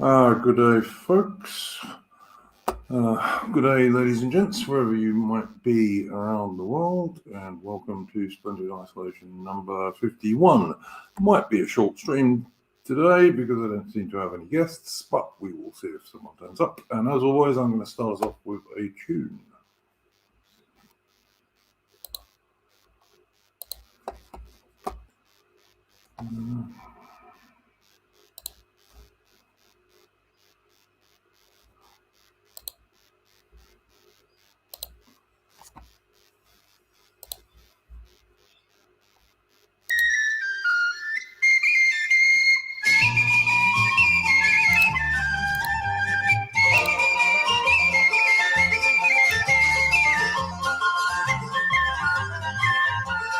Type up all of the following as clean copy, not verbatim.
Good day, folks. Good day, ladies and gents, wherever you might be around the world, and welcome to Splendid Isolation number 51. Might be a short stream today because I don't seem to have any guests, but we will see if someone turns up. And as always, I'm going to start us off with a tune.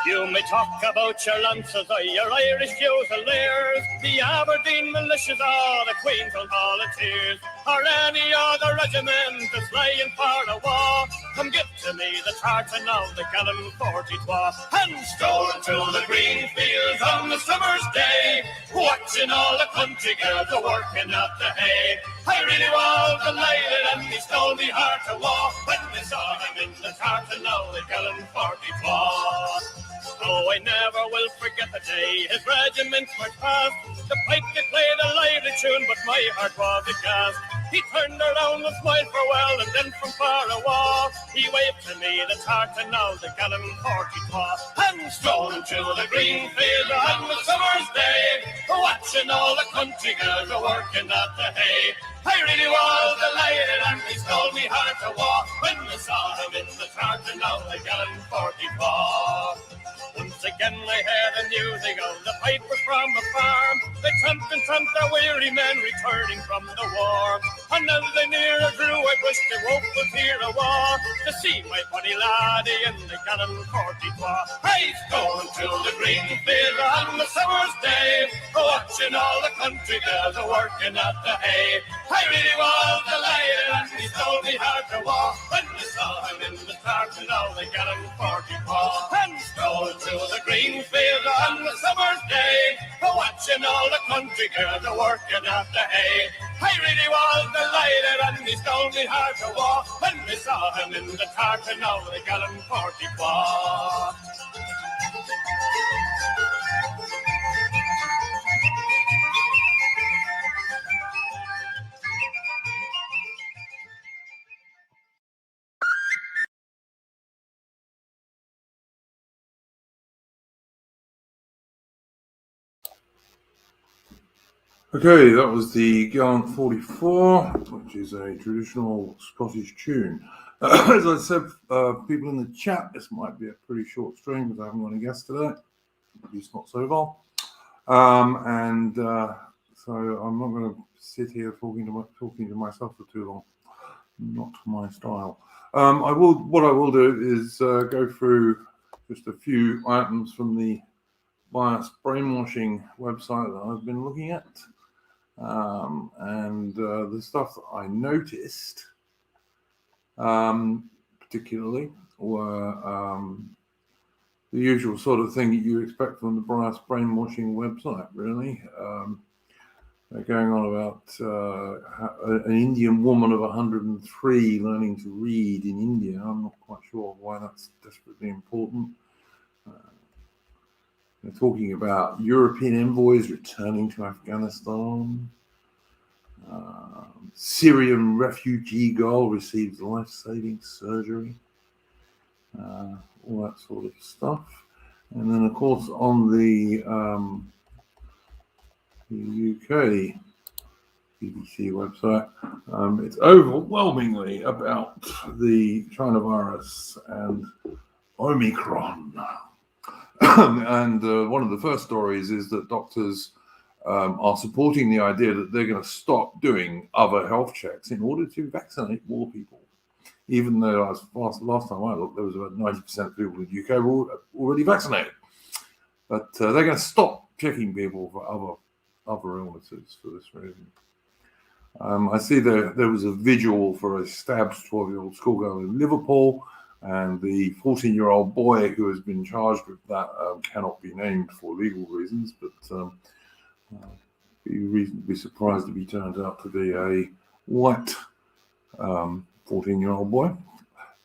You may talk about your Lancers or your Irish Fusiliers, the Aberdeen Militias or the Queenstown Volunteers, or any other regiment that's flying for a war. Come give to me the tartan of the gallant 42, and strolling through the green fields on the summer's day, watching all the country girls a working at the hay. I really was delighted and he stole me heart to war when they saw him in the tartan of the gallant 42. Oh, I never will forget the day his regiment went past. The pipe they played a lively tune, but my heart was aghast. He turned around and smiled farewell, and then from far away he waved to me the tartan of the gallant 42, and strolling through the green field on the summer's day, watching all the country girls a working at the hay. I really was delighted, and he stole me heart to war when I saw him in the tartan of the gallant 42. Once again I heard the music of the pipers from a farm. They tramped and tramped the weary men returning from the war. And as they nearer drew, I wished the rope was here a war to see my buddy laddie in the gallant 42. He's going through the green field on the summer's day, watching all the country girls a working at the hay. I really was delighted, and he stole me heart to war when I saw him in the tartan of the gallant 42, and strolling through the green field on the summer's day, watching all the country girls a working at the hay. I really was delighted, and he stole me heart to war when I saw him in the tartan of the gallant 42. Okay, that was the Gallant 44, which is a traditional Scottish tune. As I said, people in the chat, this might be a pretty short stream because I haven't got a guest today, at least not so far. So I'm not going to sit here talking to myself for too long. Not my style. What I will do is go through just a few items from the bias brainwashing website that I've been looking at. The stuff that I noticed, particularly, were the usual sort of thing that you expect from the bias brainwashing website, really. They're going on about an Indian woman of 103 learning to read in India. I'm not quite sure why that's desperately important. They're talking about European envoys returning to Afghanistan. Syrian refugee girl receives life-saving surgery. All that sort of stuff. And then, of course, on the UK BBC website, it's overwhelmingly about the China virus and Omicron. And one of the first stories is that doctors are supporting the idea that they're going to stop doing other health checks in order to vaccinate more people. Even though last time I looked, there was about 90% of people in the UK were already vaccinated. But they're going to stop checking people for other illnesses for this reason. I see there was a vigil for a stabbed 12-year-old schoolgirl in Liverpool, and the 14-year-old boy who has been charged with that cannot be named for legal reasons, but be reasonably surprised if he turns out to be a white 14-year-old boy,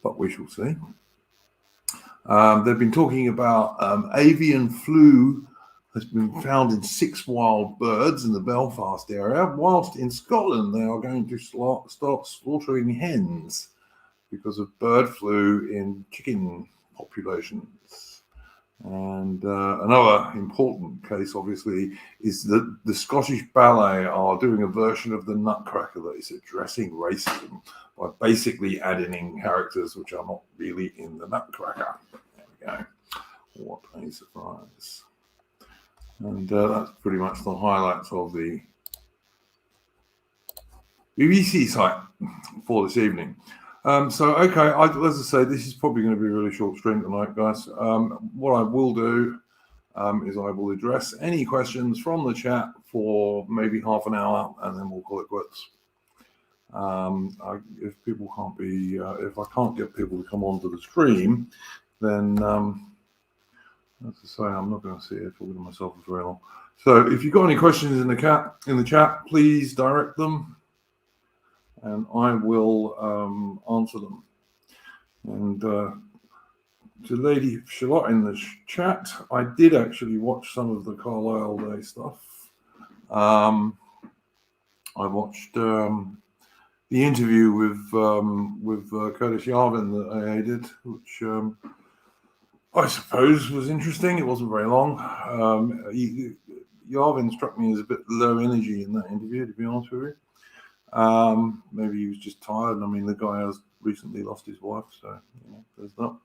but we shall see. They've been talking about avian flu has been found in 6 wild birds in the Belfast area, whilst in Scotland they are going to start slaughtering hens because of bird flu in chicken populations. And another important case, obviously, is that the Scottish Ballet are doing a version of the Nutcracker that is addressing racism by basically adding in characters which are not really in the Nutcracker. There we go. What a surprise. And that's pretty much the highlights of the BBC site for this evening. Okay, as I say, this is probably going to be a really short stream tonight, guys. What I will do is I will address any questions from the chat for maybe half an hour, and then we'll call it quits. If people can't be, if I can't get people to come onto the stream, then as I say, I'm not going to sit here talking to myself for very long. So if you've got any questions in the chat, please direct them, and I will answer them. And to Lady Charlotte in the chat, I did actually watch some of the Carlisle Day stuff. I watched the interview with Curtis Yarvin that AA did, which I suppose was interesting. It wasn't very long. Yarvin struck me as a bit low energy in that interview, to be honest with you. Maybe he was just tired. I mean, the guy has recently lost his wife, so there's that.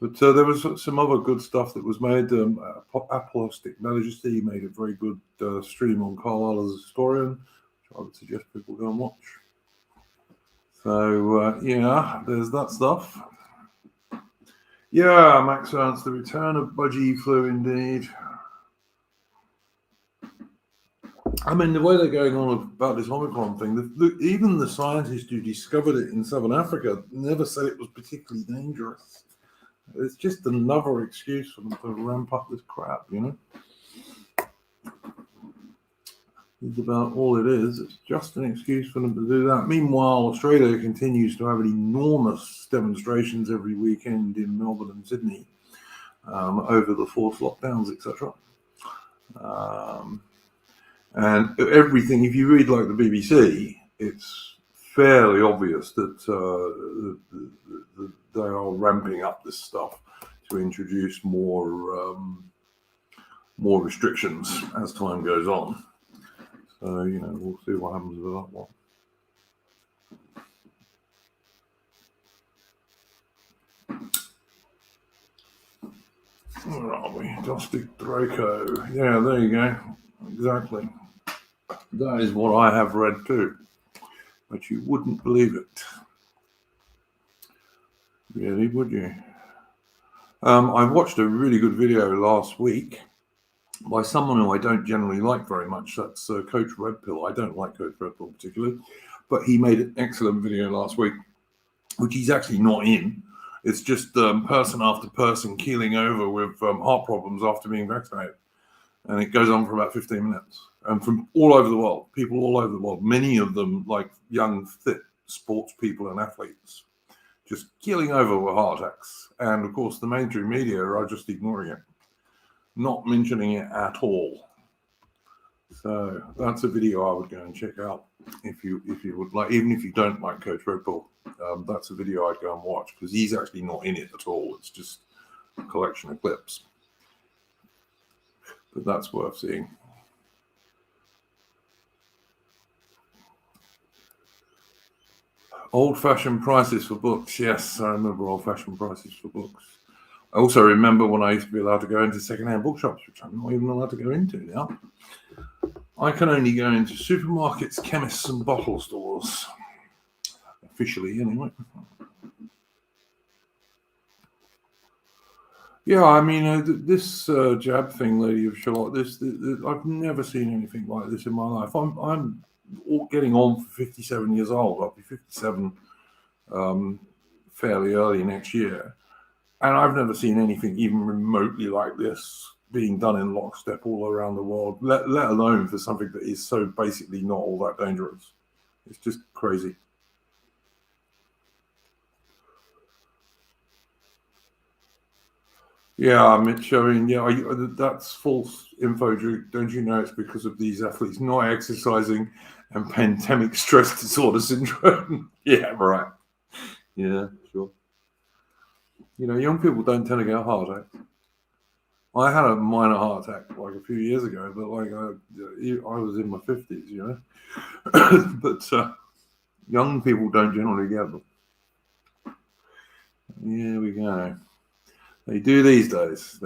But there was some other good stuff that was made. Apostolic Majesty made a very good stream on Carlisle as a historian, which I would suggest people go and watch. So there's that stuff. Yeah, Max Ernst, the return of budgie flu indeed. I mean, the way they're going on about this Omicron thing, even the scientists who discovered it in Southern Africa never said it was particularly dangerous. It's just another excuse for them to ramp up this crap, It's about all it is. It's just an excuse for them to do that. Meanwhile, Australia continues to have enormous demonstrations every weekend in Melbourne and Sydney over the forced lockdowns, etc. And everything, if you read like the BBC, it's fairly obvious that they are ramping up this stuff to introduce more restrictions as time goes on. So, we'll see what happens with that one. Where are we? Dostik Draco. Yeah, there you go. Exactly. That is what I have read too. But you wouldn't believe it. Really, would you? I watched a really good video last week by someone who I don't generally like very much. That's Coach Redpill. I don't like Coach Redpill particularly, but he made an excellent video last week, which he's actually not in. It's just person after person keeling over with heart problems after being vaccinated. And it goes on for about 15 minutes. And from all over the world, people all over the world, many of them like young, fit sports people and athletes, just keeling over with heart attacks. And of course, the mainstream media are just ignoring it, not mentioning it at all. So that's a video I would go and check out if you would like, even if you don't like Coach Red Bull. That's a video I'd go and watch because he's actually not in it at all. It's just a collection of clips. But that's worth seeing. Old-fashioned prices for books. Yes, I remember old-fashioned prices for books. I also remember when I used to be allowed to go into second-hand bookshops, which I'm not even allowed to go into now. I can only go into supermarkets, chemists, and bottle stores. Officially, anyway. Yeah, I mean, this jab thing, Lady of Charlotte, I've never seen anything like this in my life. I'm getting on for 57 years old. I'll be 57 fairly early next year. And I've never seen anything even remotely like this being done in lockstep all around the world, let alone for something that is so basically not all that dangerous. It's just crazy. Yeah, Mitch, I mean, that's false info. Don't you know it's because of these athletes not exercising and pandemic stress disorder syndrome? Yeah, right. Yeah, sure. Young people don't tend to get a heart attack. I had a minor heart attack like a few years ago, but like I was in my 50s, but young people don't generally get them. Here we go. They do these days.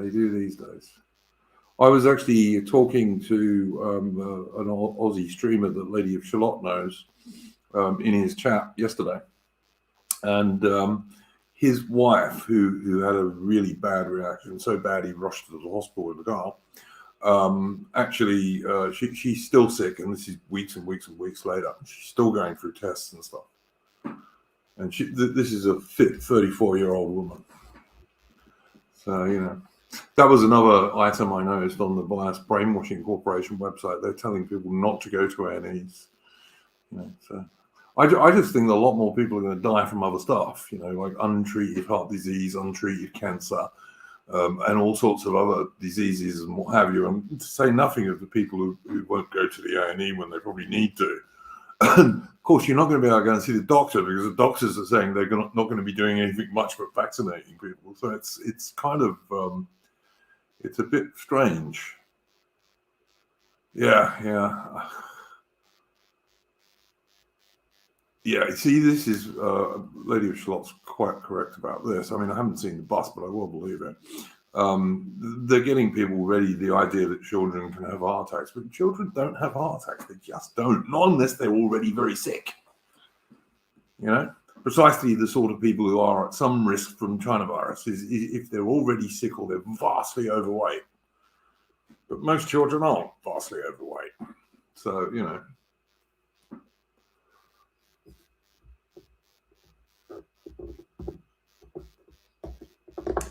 I was actually talking to an Aussie streamer that Lady of Shalott knows in his chat yesterday. And his wife, who had a really bad reaction, so bad he rushed to the hospital with the car, actually, she's still sick, and this is weeks and weeks and weeks later. She's still going through tests and stuff. And this is a fit 34-year-old woman. So, that was another item I noticed on the Bias Brainwashing Corporation website. They're telling people not to go to A&Es. So I just think that a lot more people are going to die from other stuff, like untreated heart disease, untreated cancer, and all sorts of other diseases and what have you. And to say nothing of the people who won't go to the A&E when they probably need to. And of course, you're not going to be able to go and see the doctor because the doctors are saying they're not going to be doing anything much but vaccinating people. So it's kind of it's a bit strange. Yeah. See, this is Lady of Shalott's quite correct about this. I mean, I haven't seen the bus, but I will believe it. They're getting people ready, the idea that children can have heart attacks, but children don't have heart attacks. They just don't, not unless they're already very sick. Precisely the sort of people who are at some risk from China virus is if they're already sick or they're vastly overweight. But most children aren't vastly overweight. So,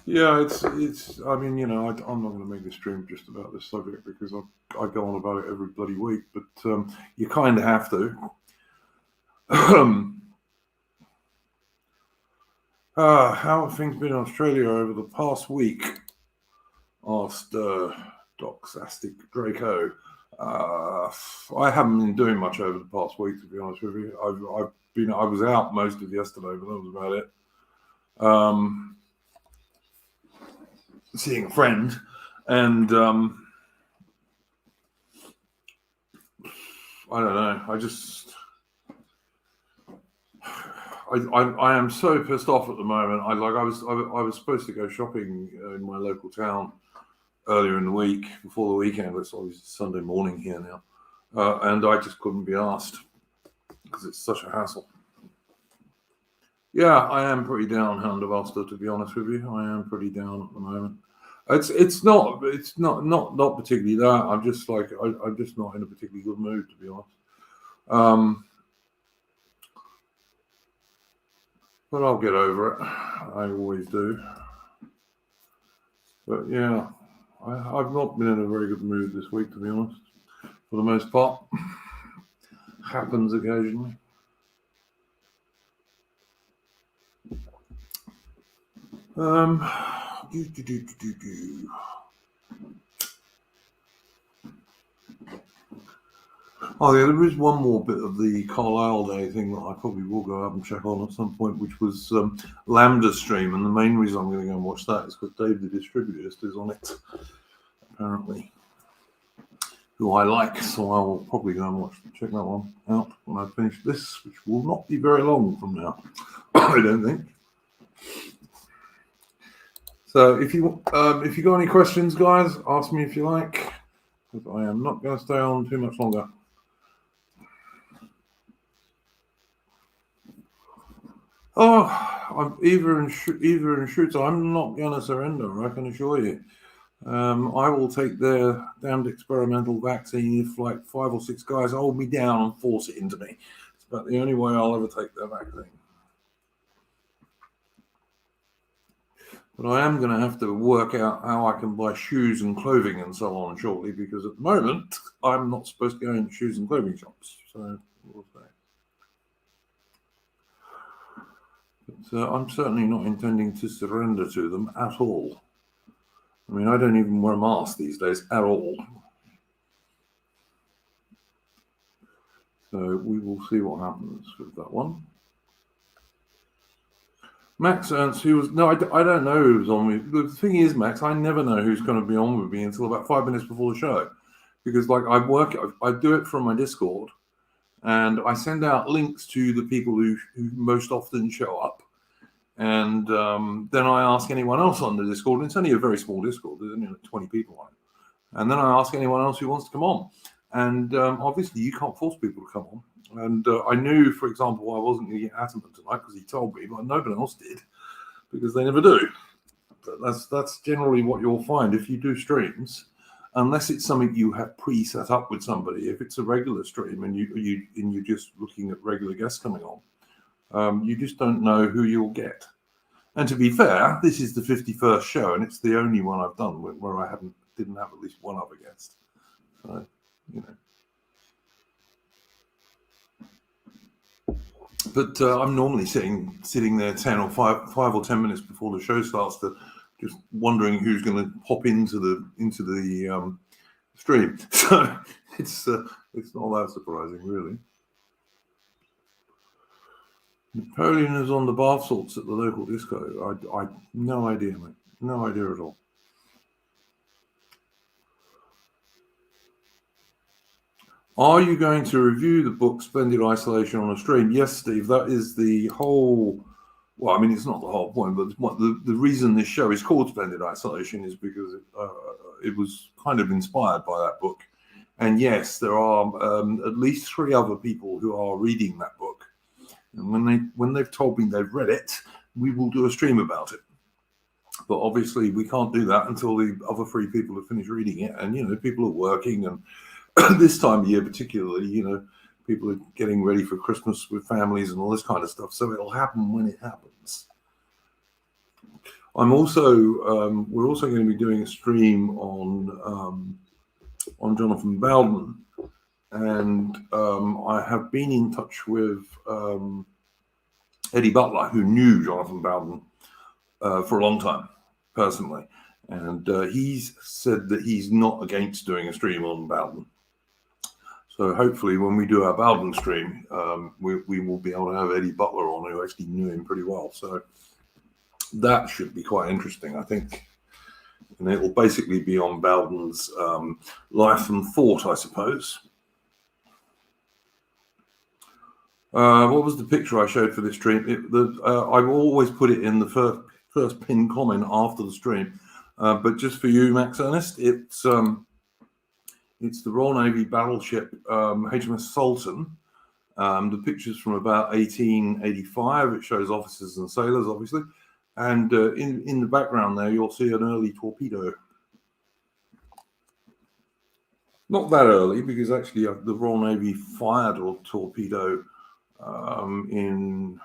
Yeah, it's. I mean, I'm not going to make a stream just about this subject because I go on about it every bloody week. But you kind of have to. How have things been in Australia over the past week? Asked Doxastic Draco. I haven't been doing much over the past week, to be honest with you. I was out most of yesterday, but that was about it. Seeing a friend, and I don't know. I am so pissed off at the moment. I was supposed to go shopping in my local town earlier in the week before the weekend. It's always Sunday morning here now, and I just couldn't be asked because it's such a hassle. Yeah, I am pretty down, Hound of Ulster, to be honest with you. I am pretty down at the moment. It's not particularly that. I'm just I'm just not in a particularly good mood, to be honest. But I'll get over it. I always do. But yeah, I've not been in a very good mood this week, to be honest. For the most part, happens occasionally. Oh yeah, there is one more bit of the Carlisle Day thing that I probably will go up and check on at some point, which was Lambda Stream, and the main reason I'm going to go and watch that is because Dave the Distributorist is on it, apparently, who I like, so I will probably go and check that one out when I finish this, which will not be very long from now, I don't think. So if you got any questions, guys, ask me if you like, because I am not going to stay on too much longer. Oh, I'm either in shoots. I'm not going to surrender, I can assure you. I will take their damned experimental vaccine if like 5 or 6 guys hold me down and force it into me. It's about the only way I'll ever take their vaccine. But I am going to have to work out how I can buy shoes and clothing and so on shortly, because at the moment I'm not supposed to go into shoes and clothing shops. So we'll see. But I'm certainly not intending to surrender to them at all. I mean, I don't even wear a mask these days at all. So we will see what happens with that one. Max Ernst, who was I don't know who's on with. The thing is, Max, I never know who's going to be on with me until about 5 minutes before the show, because like I do it from my Discord, and I send out links to the people who most often show up, and then I ask anyone else on the Discord. And it's only a very small Discord; there's only 20 people on it, and then I ask anyone else who wants to come on. And obviously, you can't force people to come on. And I knew, for example, I wasn't going to get Atomman tonight because he told me, but nobody else did, because they never do. But that's generally what you'll find if you do streams, unless it's something you have pre-set up with somebody. If it's a regular stream and you're just looking at regular guests coming on, you just don't know who you'll get. And to be fair, this is the 51st show, and it's the only one I've done where I didn't have at least one other guest. So, you know. But I'm normally sitting there 5 or 10 minutes before the show starts, just wondering who's going to pop into the stream. So it's not that surprising, really. Napoleon is on the bath salts at the local disco. I no idea, mate. No idea at all. Are you going to review the book Splendid Isolation on a stream? Yes, Steve, that is the whole... Well, I mean, it's not the whole point, but the reason this show is called Splendid Isolation is because it was kind of inspired by that book. And yes, there are at least 3 other people who are reading that book. And when they've told me they've read it, we will do a stream about it. But obviously, we can't do that until the other 3 people have finished reading it. And, people are working, and this time of year particularly, people are getting ready for Christmas with families and all this kind of stuff. So it'll happen when it happens. We're also going to be doing a stream on Jonathan Bowden, and I have been in touch with Eddie Butler, who knew Jonathan Bowden for a long time personally, and he's said that he's not against doing a stream on Bowden. So hopefully when we do our Bowden stream, we will be able to have Eddie Butler on, who actually knew him pretty well. So that should be quite interesting, I think. And it will basically be on Bowden's life and thought, I suppose. What was the picture I showed for this stream? I always put it in the first pinned comment after the stream. But just for you, Max Ernest, it's the Royal Navy battleship HMS Sultan. The picture's from about 1885. It shows officers and sailors, obviously. And in the background there, you'll see an early torpedo. Not that early, because actually the Royal Navy fired a torpedo in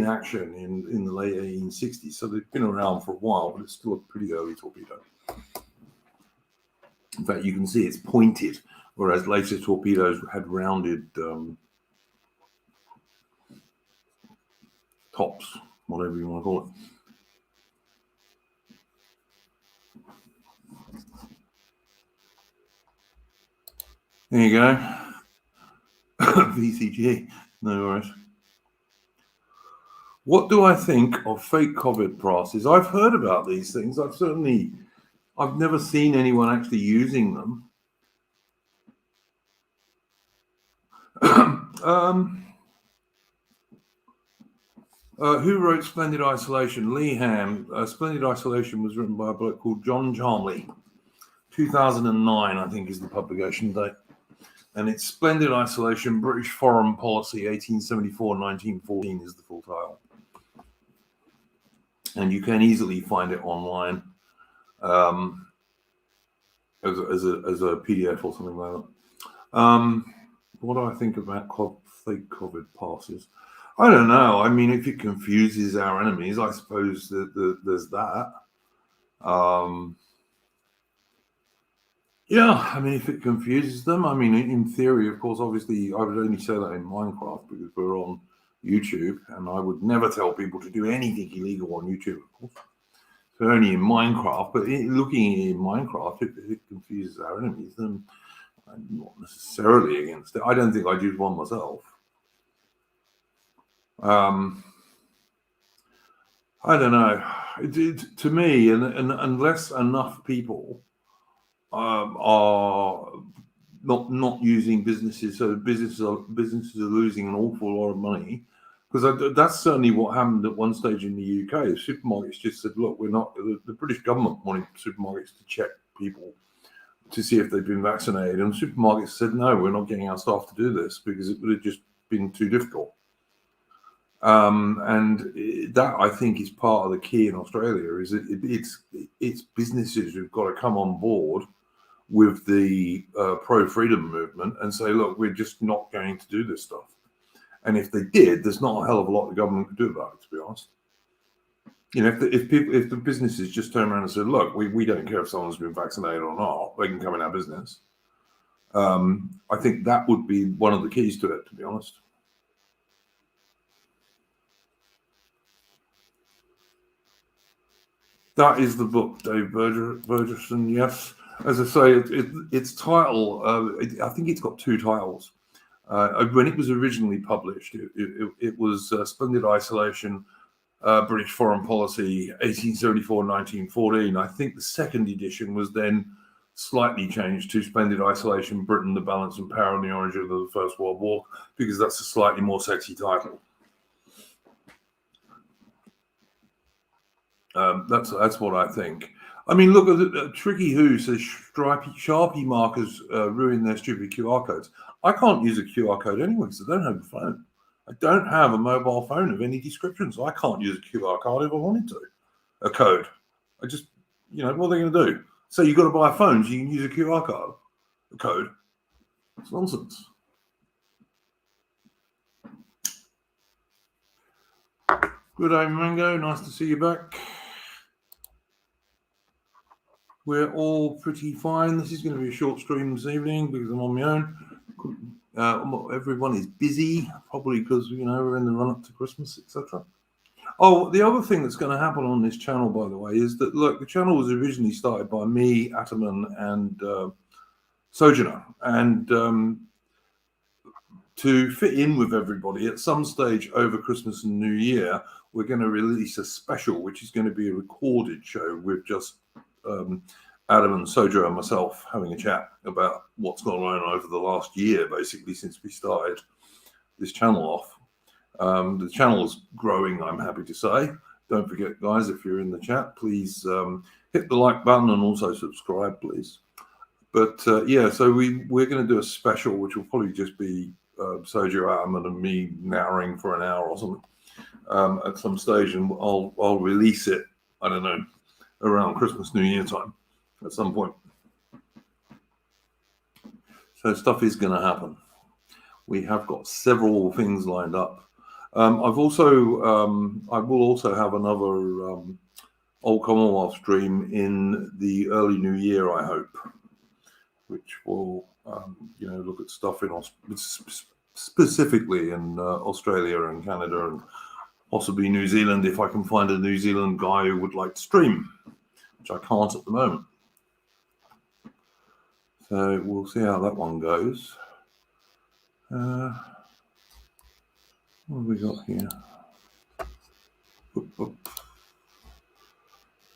action in the late 1860s. So they've been around for a while, but it's still a pretty early torpedo. In fact, you can see it's pointed, whereas later torpedoes had rounded tops, whatever you want to call it. There you go. VCG, no worries. What do I think of fake COVID passes? I've heard about these things. I've never seen anyone actually using them. Who wrote Splendid Isolation? Lee Ham. Splendid Isolation was written by a bloke called John Charmley. 2009, I think, is the publication date. And it's Splendid Isolation, British Foreign Policy, 1874-1914 is the full title. And you can easily find it online as a PDF or something like that. What do I think about fake COVID passes? I don't know. I mean, if it confuses our enemies, I suppose that there's that. Yeah, I mean, if it confuses them, I mean, in theory, of course, obviously, I would only say that in Minecraft because we're on YouTube, and I would never tell people to do anything illegal on YouTube, of course. So only in Minecraft, but looking in Minecraft, if it confuses our enemies, then I'm not necessarily against it. I don't think I'd use one myself. I don't know. To me, and unless enough people are not using businesses, so businesses are losing an awful lot of money. Because that's certainly what happened at one stage in the UK. Supermarkets just said, "Look, we're not." The British government wanted supermarkets to check people to see if they've been vaccinated, and supermarkets said, "No, we're not getting our staff to do this because it would have just been too difficult." And that, I think, is part of the key in Australia. Is it's businesses who've got to come on board with the pro-freedom movement and say, look, we're just not going to do this stuff. And if they did, there's not a hell of a lot the government could do about it, to be honest. You know, if the businesses just turn around and said, look, we don't care if someone's been vaccinated or not, they can come in our business. I think that would be one of the keys to it, to be honest. That is the book, Dave Burgesson, yes. As I say, its title, I think it's got two titles. When it was originally published, it was Splendid Isolation, British Foreign Policy, 1874-1914. I think the second edition was then slightly changed to Splendid Isolation, Britain, the Balance and Power and the Origin of the First World War, because that's a slightly more sexy title. That's what I think. I mean, look at Tricky Who says Sharpie markers ruin their stupid QR codes. I can't use a QR code anyway because I don't have a phone. I don't have a mobile phone of any description, so I can't use a QR code if I wanted to. A code. I just, what are they going to do? So you've got to buy a phone so you can use a QR code. It's nonsense. Good day, Mango. Nice to see you back. We're all pretty fine. This is going to be a short stream this evening because I'm on my own. Everyone is busy, probably because we're in the run-up to Christmas, etc. Oh, the other thing that's going to happen on this channel, by the way, is that, look, the channel was originally started by me, Ataman, and Sojourner. And to fit in with everybody, at some stage over Christmas and New Year, we're going to release a special, which is going to be a recorded show with just Adam and Sojourner and myself having a chat about what's gone on over the last year, basically, since we started this channel off. The channel is growing, I'm happy to say. Don't forget, guys, if you're in the chat, please hit the like button and also subscribe, please. But yeah, so we're going to do a special, which will probably just be Sojourner, Adam, and me narrowing for an hour or something at some stage, and I'll release it, I don't know, around Christmas, New Year time at some point. So stuff is going to happen. We have got several things lined up. I will also have another Old Commonwealth stream in the early New Year, I hope, which will look at stuff specifically in Australia and Canada and possibly New Zealand, if I can find a New Zealand guy who would like to stream, which I can't at the moment. So we'll see how that one goes. What have we got here?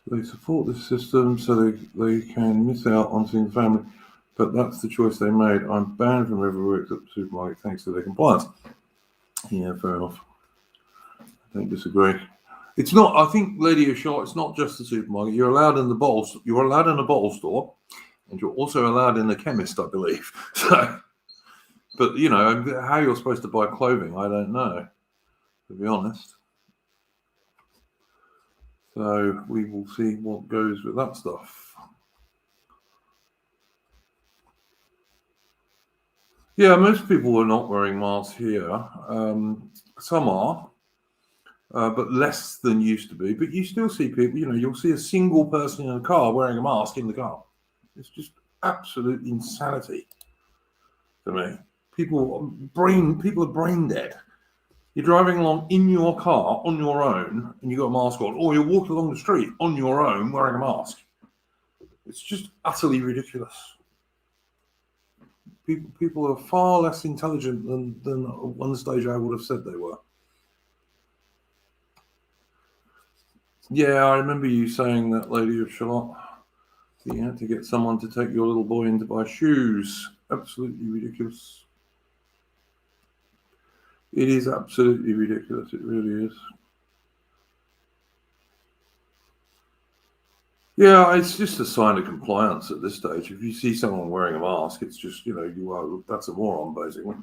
They support this system so they can miss out on seeing family, but that's the choice they made. I'm banned from everywhere except the supermarket thanks to their compliance. Yeah, fair enough. I don't disagree. It's not. I think, Lady of Shot, it's not just the supermarket. You're allowed in the bottles. You're allowed in a bottle store, and you're also allowed in the chemist, I believe. So, but how you're supposed to buy clothing, I don't know, to be honest. So we will see what goes with that stuff. Yeah, most people are not wearing masks here. Some are, but less than used to be. But you still see people, you'll see a single person in a car wearing a mask in the car. It's just absolute insanity to me. People are brain dead. You're driving along in your car on your own and you've got a mask on, or you're walking along the street on your own wearing a mask. It's just utterly ridiculous. People are far less intelligent than at one stage I would have said they were. Yeah, I remember you saying that, Lady of Shalott. You had to get someone to take your little boy in to buy shoes. Absolutely ridiculous. It is absolutely ridiculous. It really is. Yeah, it's just a sign of compliance at this stage. If you see someone wearing a mask, it's just, that's a moron, basically.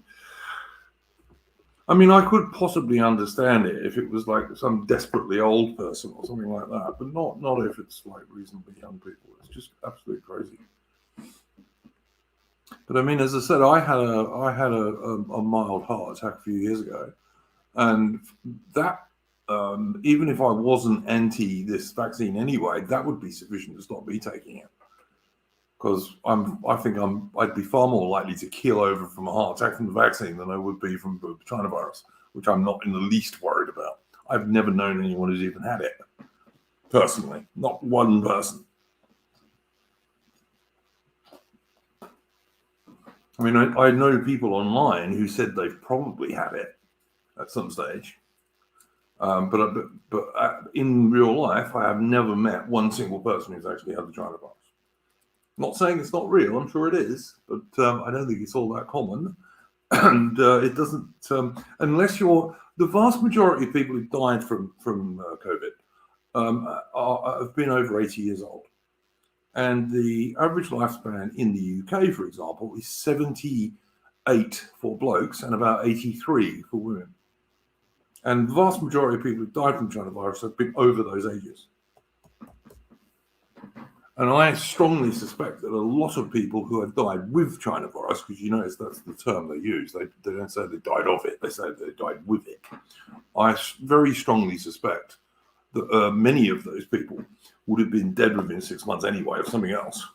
I mean, I could possibly understand it if it was like some desperately old person or something like that, but not if it's like reasonably young people. It's just absolutely crazy. But I mean, as I said, I had a mild heart attack a few years ago, and that even if I wasn't anti this vaccine anyway, that would be sufficient to stop me taking it. Because I'd be far more likely to keel over from a heart attack from the vaccine than I would be from the China virus, which I'm not in the least worried about. I've never known anyone who's even had it, personally, not one person. I mean, I know people online who said they've probably had it at some stage, but in real life, I have never met one single person who's actually had the China virus. Not saying it's not real, I'm sure it is, but I don't think it's all that common. And it doesn't, unless you're, the vast majority of people who died from COVID have been over 80 years old. And the average lifespan in the UK, for example, is 78 for blokes and about 83 for women. And the vast majority of people who died from China virus have been over those ages. And I strongly suspect that a lot of people who have died with China virus, because you notice that's the term they use, they don't say they died of it, they say they died with it. I very strongly suspect that many of those people would have been dead within 6 months anyway of something else.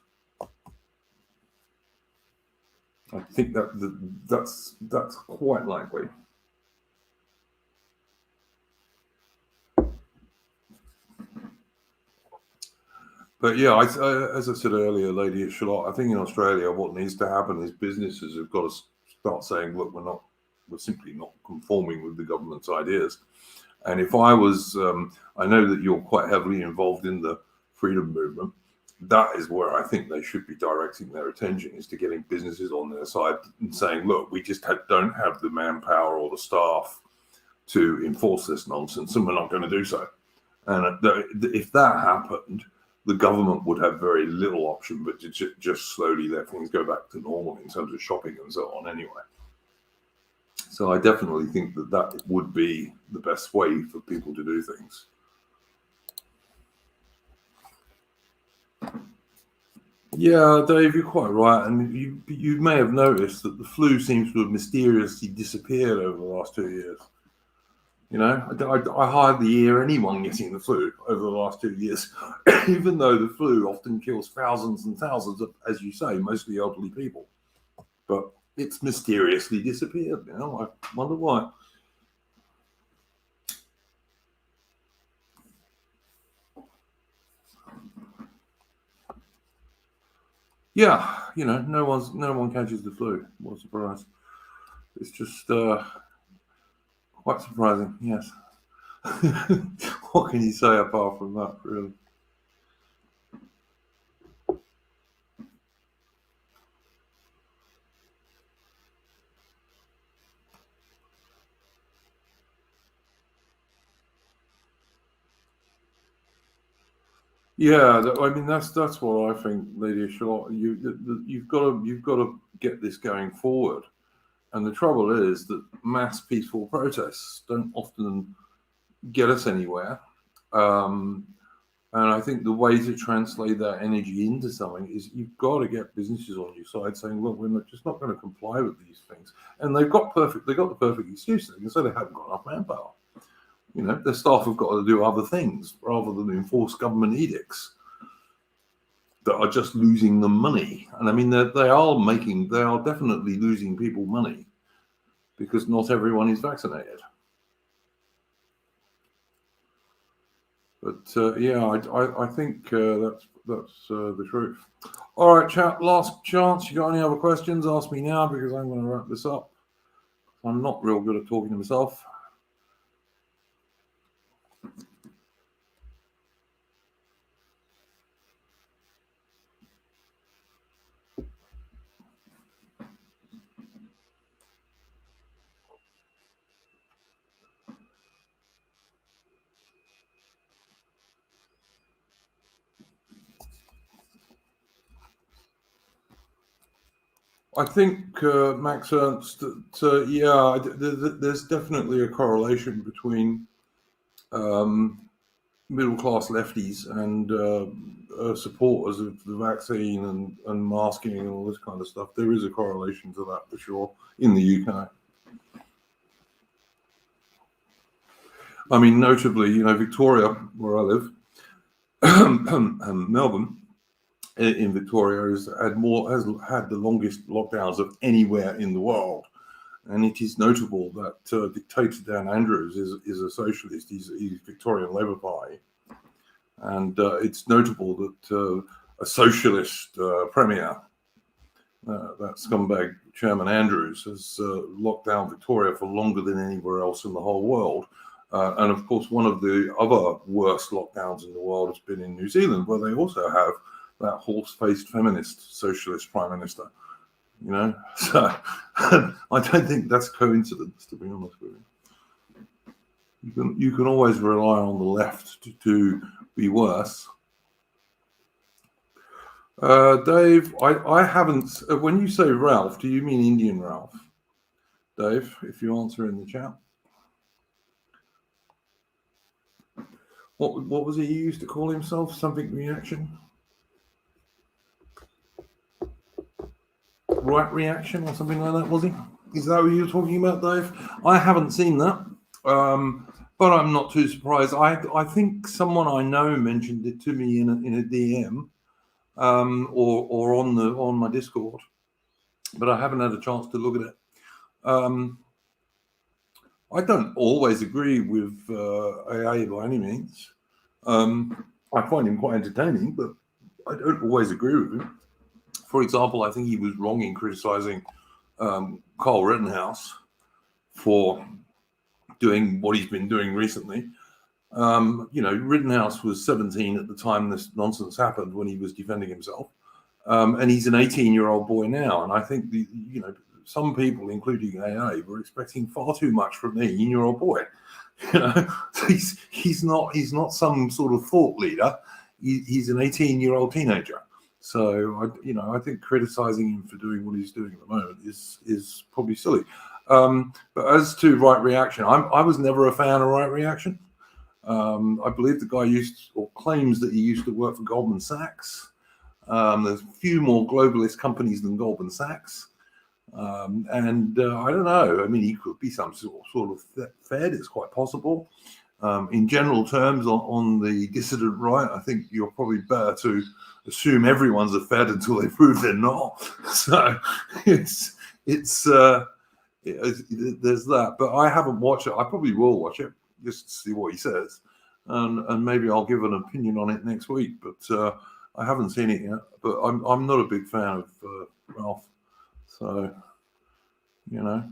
I think that's quite likely. But yeah, as I said earlier, Lady of Shalott, I think in Australia what needs to happen is businesses have got to start saying, look, we're simply not conforming with the government's ideas. And if I was, I know that you're quite heavily involved in the freedom movement. That is where I think they should be directing their attention, is to getting businesses on their side and saying, look, we just don't have the manpower or the staff to enforce this nonsense, and we're not going to do so. And if that happened, the government would have very little option but to just slowly let things go back to normal in terms of shopping and so on anyway. So I definitely think that would be the best way for people to do things. Yeah, Dave, you're quite right. And you may have noticed that the flu seems to have mysteriously disappeared over the last 2 years. I hardly hear anyone getting the flu over the last 2 years, even though the flu often kills thousands and thousands of, as you say, mostly elderly people. But it's mysteriously disappeared now. I wonder why. Yeah, no one catches the flu. What a surprise. It's just quite surprising, yes. What can you say apart from that, really? Yeah, I mean that's what I think, Lady Shalott. You've got to get this going forward, and the trouble is that mass peaceful protests don't often get us anywhere. And I think the way to translate that energy into something is you've got to get businesses on your side saying, look, we're just not going to comply with these things. And they got the perfect excuse. They can say they haven't got enough manpower. You know, their staff have got to do other things rather than enforce government edicts that are just losing them money. And I mean, they are definitely losing people money because not everyone is vaccinated. But yeah, I think that's the truth. All right, chat. Last chance. You got any other questions? Ask me now because I'm going to wrap this up. I'm not real good at talking to myself. I think, Max Ernst, that yeah, there's definitely a correlation between middle-class lefties and supporters of the vaccine and masking and all this kind of stuff. There is a correlation to that for sure in the UK. I mean, notably, you know, Victoria, where I live, Melbourne, in Victoria has had the longest lockdowns of anywhere in the world, and it is notable that dictator Dan Andrews is a socialist. He's Victorian Labour Party, and it's notable that a socialist premier, that scumbag Chairman Andrews, has locked down Victoria for longer than anywhere else in the whole world. And of course, one of the other worst lockdowns in the world has been in New Zealand, where they also have that horse-faced feminist socialist prime minister. You know, so I don't think that's coincidence, to be honest with you. You can always rely on the left to be worse. Dave, I haven't. When you say Ralph, do you mean Indian Ralph? Dave, if you answer in the chat. What was he used to call himself? Something reaction? Right reaction or something like that, was he? Is that what you were talking about, Dave? I haven't seen that, but I'm not too surprised. I think someone I know mentioned it to me in a DM or on my Discord, but I haven't had a chance to look at it. I don't always agree with AA by any means. I find him quite entertaining, but I don't always agree with him. For example, I think he was wrong in criticizing Carl Rittenhouse for doing what he's been doing recently. You know, Rittenhouse was 17 at the time this nonsense happened when he was defending himself. And he's an 18-year-old boy now. And I think, you know, some people, including AA, were expecting far too much from an 18-year-old boy. You know, he's not some sort of thought leader. He's an 18-year-old teenager. So I think criticizing him for doing what he's doing at the moment is probably silly. But as to right reaction, I was never a fan of right reaction. I believe the guy claims that he used to work for Goldman Sachs. There's a few more globalist companies than Goldman Sachs. And I don't know. I mean, he could be some sort of Fed. It's quite possible. In general terms, on the dissident right, I think you're probably better to assume everyone's a Fed until they prove they're not. So it's there's that. But I haven't watched it. I probably will watch it just to see what he says, and maybe I'll give an opinion on it next week. But I haven't seen it yet. But I'm not a big fan of Ralph. So, you know,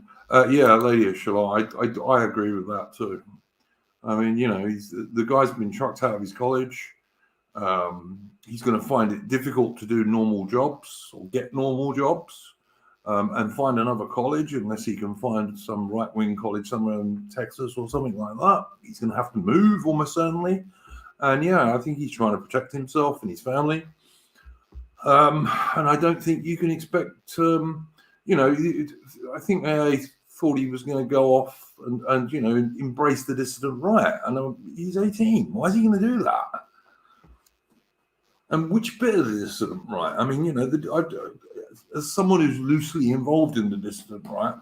yeah, Lady Shalom, I agree with that too. I mean, you know, the guy's been chucked out of his college. He's going to find it difficult to do normal jobs or get normal jobs and find another college unless he can find some right-wing college somewhere in Texas or something like that. He's going to have to move almost certainly. And yeah, I think he's trying to protect himself and his family. And I don't think you can expect, you know, I think they thought he was going to go off and you know, embrace the dissident right. And he's 18. Why is he going to do that? And which bit of the dissident right? I mean, as someone who's loosely involved in the dissident right,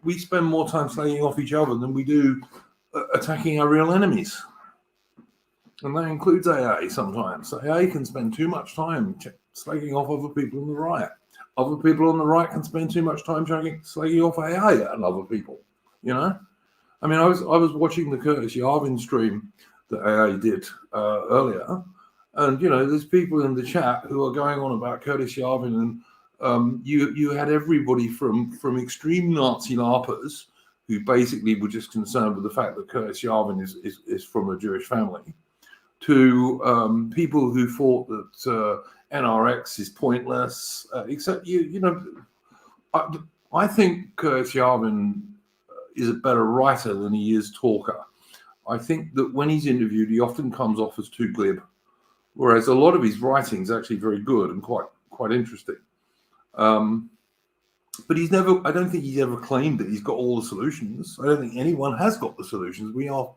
we spend more time slagging off each other than we do attacking our real enemies. And that includes AA sometimes. AA can spend too much time slagging off other people on the right. Other people on the right can spend too much time slagging off AA and other people, I mean, I was watching the Curtis Yarvin stream that AA did earlier, and there's people in the chat who are going on about Curtis Yarvin, and you had everybody from extreme Nazi LARPers who basically were just concerned with the fact that Curtis Yarvin is from a Jewish family, to people who thought that NRX is pointless, except I think Curtis Yarvin is a better writer than he is talker. I think that when he's interviewed, he often comes off as too glib, whereas a lot of his writing is actually very good and quite interesting. But I don't think he's ever claimed that he's got all the solutions. I don't think anyone has got the solutions. We are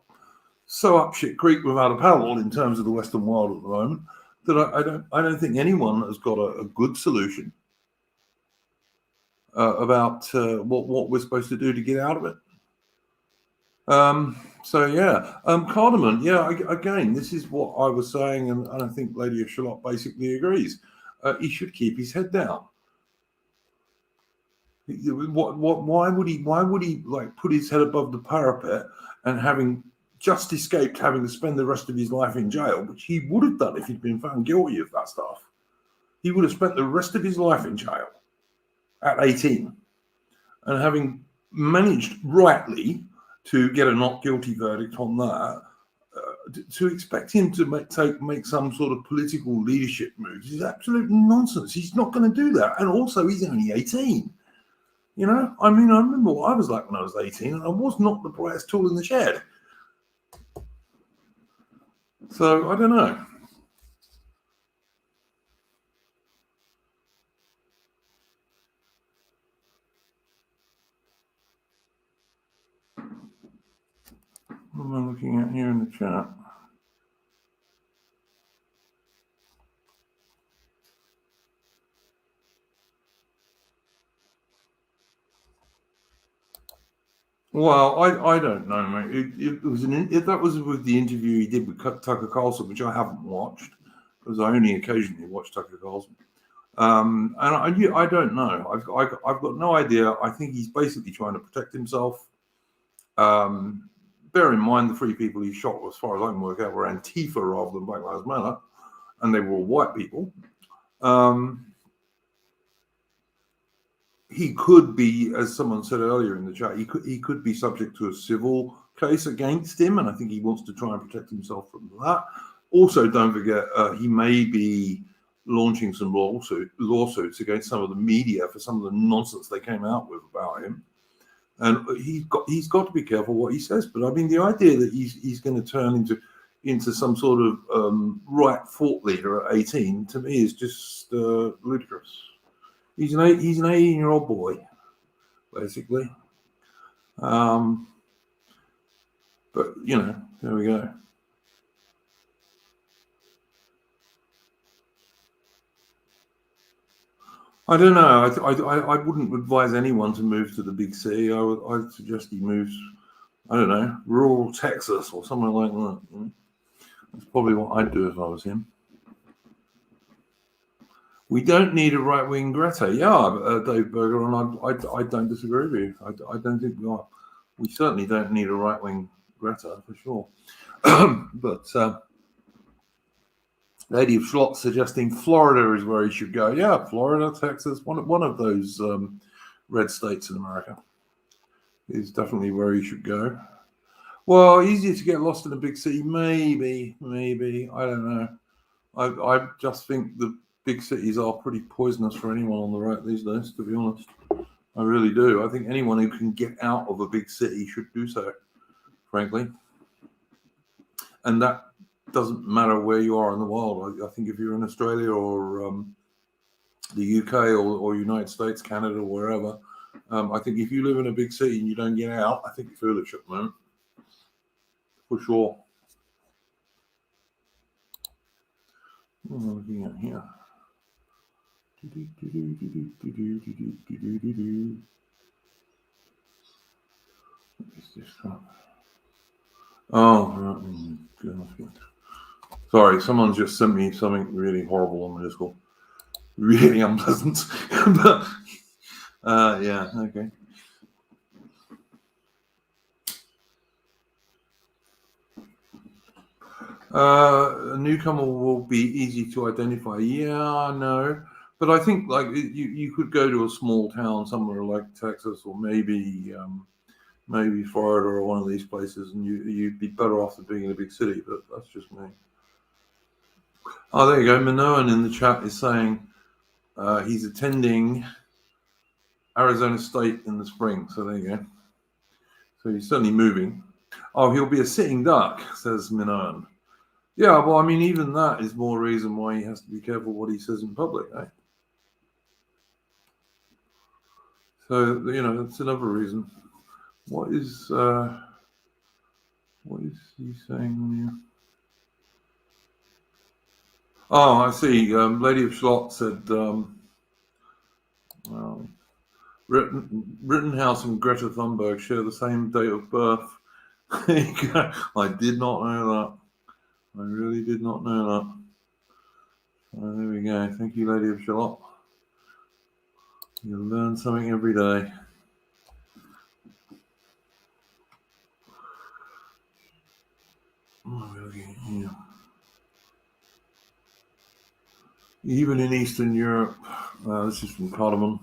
so up shit creek without a paddle in terms of the Western world at the moment that I don't think anyone has got a good solution about what we're supposed to do to get out of it. Cardamom, again, this is what I was saying, and I think Lady of Shalott basically agrees. He should keep his head down. Why would he like put his head above the parapet and having just escaped having to spend the rest of his life in jail, which he would have done if he'd been found guilty of that stuff? He would have spent the rest of his life in jail at 18, and having managed rightly to get a not guilty verdict on that, to expect him to make some sort of political leadership moves is absolute nonsense. He's not going to do that. And also, he's only 18. I mean, I remember what I was like when I was 18, and I was not the brightest tool in the shed. So, I don't know. What am I looking at here in the chat? Well, I don't know, mate. That was with the interview he did with Tucker Carlson, which I haven't watched because I only occasionally watch Tucker Carlson. And I don't know. I've got no idea. I think he's basically trying to protect himself. Bear in mind the 3 people he shot, as far as I can work out, were Antifa rather than Black Lives Matter, and they were all white people. He could be, as someone said earlier in the chat, he could be subject to a civil case against him, and I think he wants to try and protect himself from that. Also, don't forget, he may be launching some lawsuits against some of the media for some of the nonsense they came out with about him. And he's got to be careful what he says. But I mean, the idea that he's going to turn into some sort of right thought leader at 18 to me is just ludicrous. He's an 18-year-old boy, basically. But there we go. I don't know. I wouldn't advise anyone to move to the big city. I'd suggest he moves, I don't know, rural Texas or somewhere like that. That's probably what I'd do if I was him. We don't need a right-wing Greta. Yeah, Dave Berger, and I don't disagree with you. I don't think we are. We certainly don't need a right-wing Greta, for sure. But Lady of Shalott suggesting Florida is where he should go. Yeah, Florida, Texas, one of those red states in America is definitely where he should go. Well, easier to get lost in a big city, maybe. I don't know. I just think the big cities are pretty poisonous for anyone on the right these days, to be honest. I really do. I think anyone who can get out of a big city should do so, frankly. And that doesn't matter where you are in the world. I think if you're in Australia or the UK or United States, Canada, or wherever, I think if you live in a big city and you don't get out, I think you're foolish at the moment, for sure. What am I looking at here? What is this crap? Oh, right. Sorry, someone just sent me something really horrible on the Discord. Really unpleasant. But, yeah, okay. A newcomer will be easy to identify. Yeah, I know. But I think like you could go to a small town somewhere like Texas or maybe Florida or one of these places, and you'd be better off than being in a big city. But that's just me. Oh, there you go. Minoan in the chat is saying he's attending Arizona State in the spring. So there you go. So he's certainly moving. Oh, he'll be a sitting duck, says Minoan. Yeah, well, I mean, even that is more reason why he has to be careful what he says in public, eh? So, that's another reason. What is he saying on here? Oh, I see. Lady of Schlott said, Rittenhouse and Greta Thunberg share the same date of birth. I did not know that. I really did not know that. There we go. Thank you, Lady of Charlotte. You learn something every day. Even in Eastern Europe, this is from Cardamom.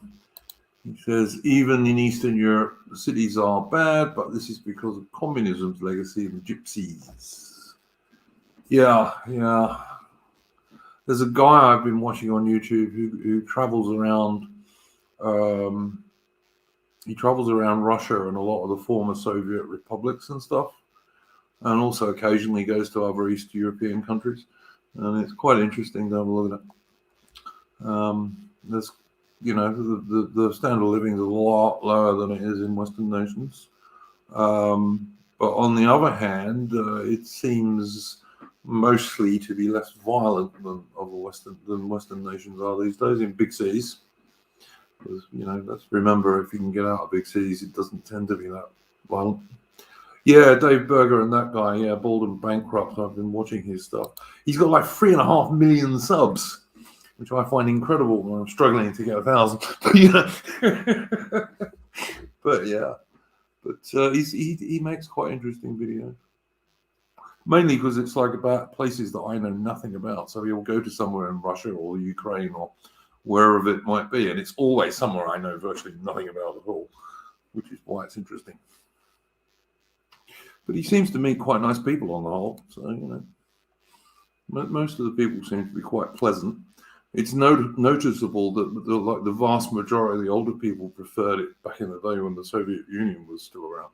He says, even in Eastern Europe, the cities are bad, but this is because of communism's legacy of gypsies. Yeah. There's a guy I've been watching on YouTube who travels around. He travels around Russia and a lot of the former Soviet republics and stuff, and also occasionally goes to other East European countries, and it's quite interesting to have a look at it. There's, the standard of living is a lot lower than it is in Western nations, but on the other hand, it seems mostly to be less violent than Western nations are these days in big cities. Because, let's remember, if you can get out of big cities, it doesn't tend to be that violent. Yeah, Dave Berger and that guy, yeah, Bald and Bankrupt. I've been watching his stuff. He's got like 3.5 million subs, which I find incredible when I'm struggling to get 1,000. But yeah, he makes quite interesting videos. Mainly because it's like about places that I know nothing about. So he'll go to somewhere in Russia or Ukraine or wherever it might be, and it's always somewhere I know virtually nothing about at all, which is why it's interesting. But he seems to meet quite nice people on the whole. So, most of the people seem to be quite pleasant. It's noticeable that the vast majority of the older people preferred it back in the day when the Soviet Union was still around.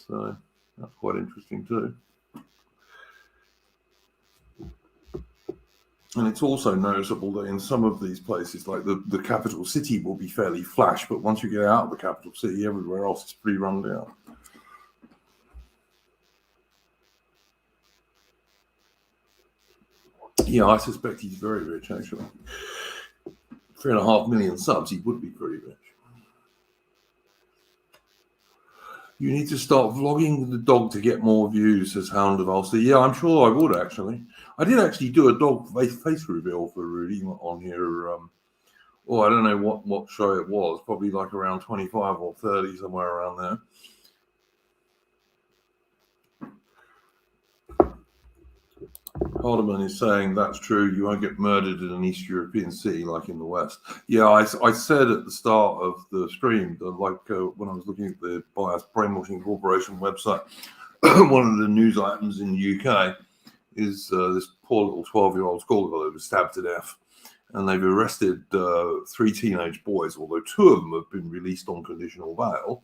So that's quite interesting too. And it's also noticeable that in some of these places, like the capital city will be fairly flash, but once you get out of the capital city, everywhere else is pretty run down. Yeah, I suspect he's very rich, actually. 3.5 million subs, he would be pretty rich. You need to start vlogging the dog to get more views, says Hound of Ulster. Yeah, I'm sure I would, actually. I did actually do a dog face reveal for Rudy on here. I don't know what show it was. Probably like around 25 or 30, somewhere around there. Hardeman is saying that's true. You won't get murdered in an East European city like in the West. Yeah, I said at the start of the stream that, when I was looking at the Bias Brainwashing Corporation website, one of the news items in the UK is this poor little 12-year-old schoolgirl who was stabbed to death. And they've arrested 3 teenage boys, although 2 of them have been released on conditional bail.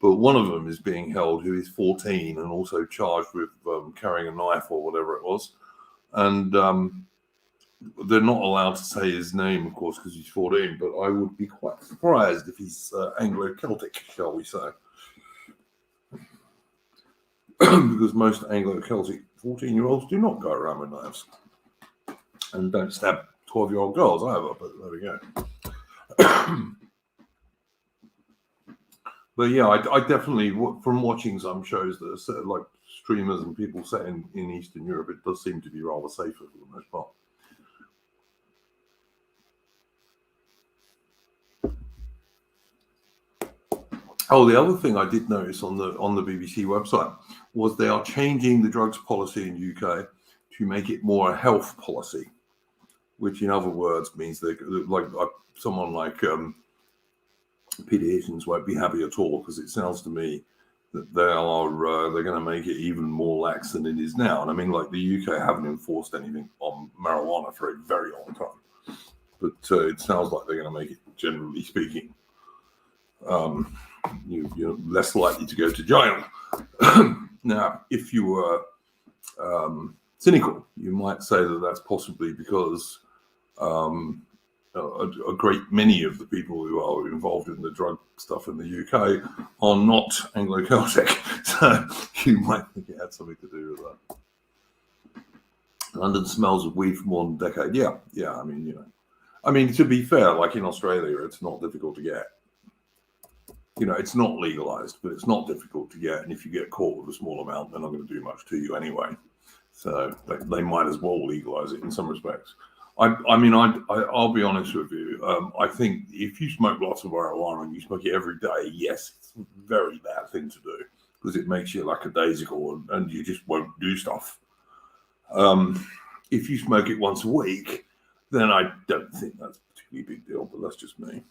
But one of them is being held, who is 14 and also charged with carrying a knife or whatever it was. And they're not allowed to say his name, of course, because he's 14. But I would be quite surprised if he's Anglo-Celtic, shall we say. Because most Anglo-Celtic 14-year-olds do not go around with knives. And don't stab 12-year-old girls either, but there we go. But yeah, I definitely, from watching some shows that are set, like streamers and people set in Eastern Europe, it does seem to be rather safer for the most part. Oh, the other thing I did notice on the BBC website was they are changing the drugs policy in UK to make it more a health policy, which in other words means they like someone like pediatricians won't be happy at all, because it sounds to me that they're going to make it even more lax than it is now. And I mean, like, the UK haven't enforced anything on marijuana for a very long time, but it sounds like they're going to make it, generally speaking, you're less likely to go to jail. Now, if you were cynical, you might say that that's possibly because a great many of the people who are involved in the drug stuff in the UK are not Anglo-Celtic, so you might think it had something to do with that. London smells of weed for more than a decade. Yeah. I mean, to be fair, like in Australia, it's not difficult to get. It's not legalized, but it's not difficult to get. And if you get caught with a small amount, they're not going to do much to you anyway. So they might as well legalize it in some respects. I'll be honest with you. I think if you smoke lots of marijuana and you smoke it every day, yes, it's a very bad thing to do, because it makes you lackadaisical and you just won't do stuff. If you smoke it once a week, then I don't think that's a particularly big deal, but that's just me.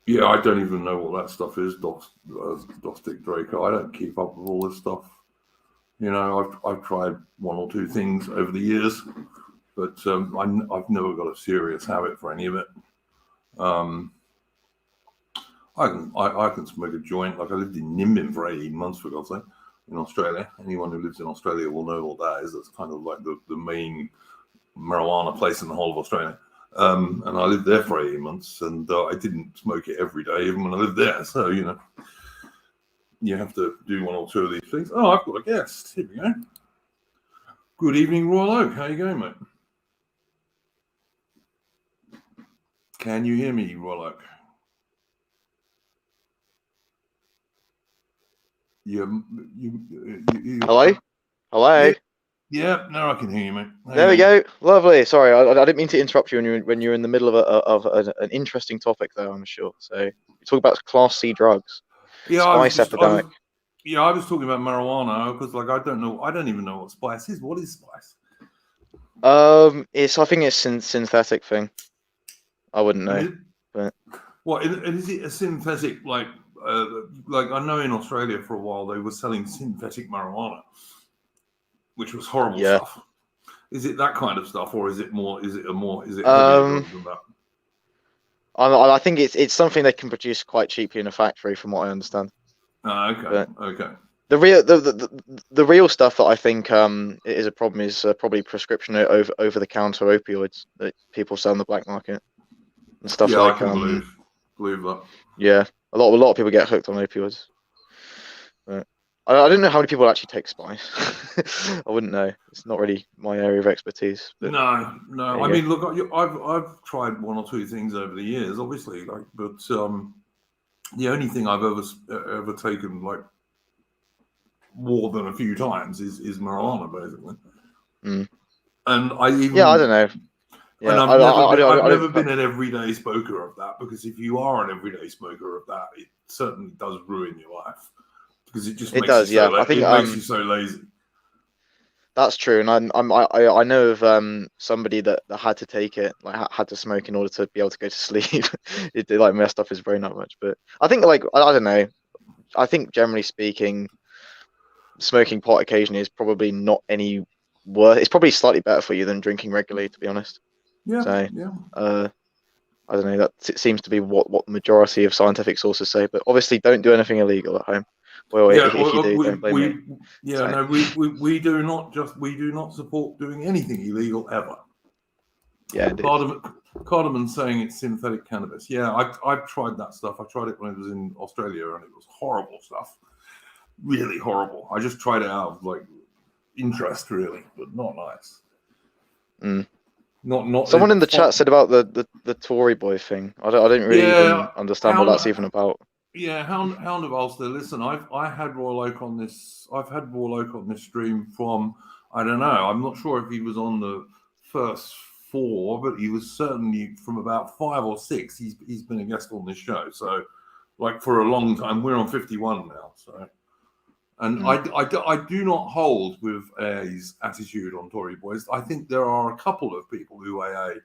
Yeah, I don't even know what that stuff is, Dostik Draco. I don't keep up with all this stuff. I've tried one or two things over the years, but I've never got a serious habit for any of it. I can smoke a joint. Like, I lived in Nimbin for 18 months, for God's sake, in Australia. Anyone who lives in Australia will know what that is. That's kind of like the main marijuana place in the whole of Australia. And I lived there for 18 months, and I didn't smoke it every day, even when I lived there. So, you have to do one or two of these things. Oh, I've got a guest. Here we go. Good evening, Royal Oak. How you going, mate? Can you hear me, Royal Oak? Hello? Hello? Yeah, now I can hear you, mate. There we go. Lovely. Sorry, I didn't mean to interrupt you when you're in the middle of an interesting topic, though, I'm sure. So, you talk about Class C drugs. Yeah, Spice epidemic. I was talking about marijuana because, like, I don't even know what spice is. What is spice? I think it's a synthetic thing. I wouldn't know. But what is it? A synthetic, like I know in Australia for a while they were selling synthetic marijuana, which was horrible stuff. Is it that kind of stuff, or is it more? Is it heavier than that? I think it's something they can produce quite cheaply in a factory, from what I understand. Okay. The real stuff that I think is a problem is probably prescription over the counter opioids that people sell in the black market and stuff like. I can believe that. Yeah, a lot of people get hooked on opioids. But I don't know how many people actually take spice. I wouldn't know. It's not really my area of expertise. But no. I mean, look, I've tried one or two things over the years, obviously, but the only thing I've ever taken, like, more than a few times is marijuana, basically. And I don't know. Yeah, and I've never been an everyday smoker of that, because if you are an everyday smoker of that, it certainly does ruin your life, because it just makes you so lazy. That's true, and I know of somebody that had to take it, like had to smoke in order to be able to go to sleep. It like messed up his brain that much. But I think, like, I don't know. I think generally speaking, smoking pot occasionally is probably not any worse. It's probably slightly better for you than drinking regularly, to be honest. Yeah. So, yeah. I don't know. That seems to be what the majority of scientific sources say. But obviously, don't do anything illegal at home. Well, if you do, don't blame me. Yeah, so. No, we do not support doing anything illegal ever. Yeah, Cardamon's saying it's synthetic cannabis. Yeah, I've tried that stuff. I tried it when I was in Australia, and it was horrible stuff. really horrible. I just tried it out of like interest, really, but not nice. Not. Someone in the chat said about the Tory boy thing. I didn't really even understand what that's even about. Yeah, Hound of Ulster. Listen, I had Royal Oak on this. I've had Royal Oak on this stream from, I don't know. I'm not sure if he was on the first 4, but he was certainly from about 5 or 6. He's been a guest on this show. So, like for a long time. We're on 51 now. So, and I do not hold with AA's attitude on Tory boys. I think there are a couple of people who AA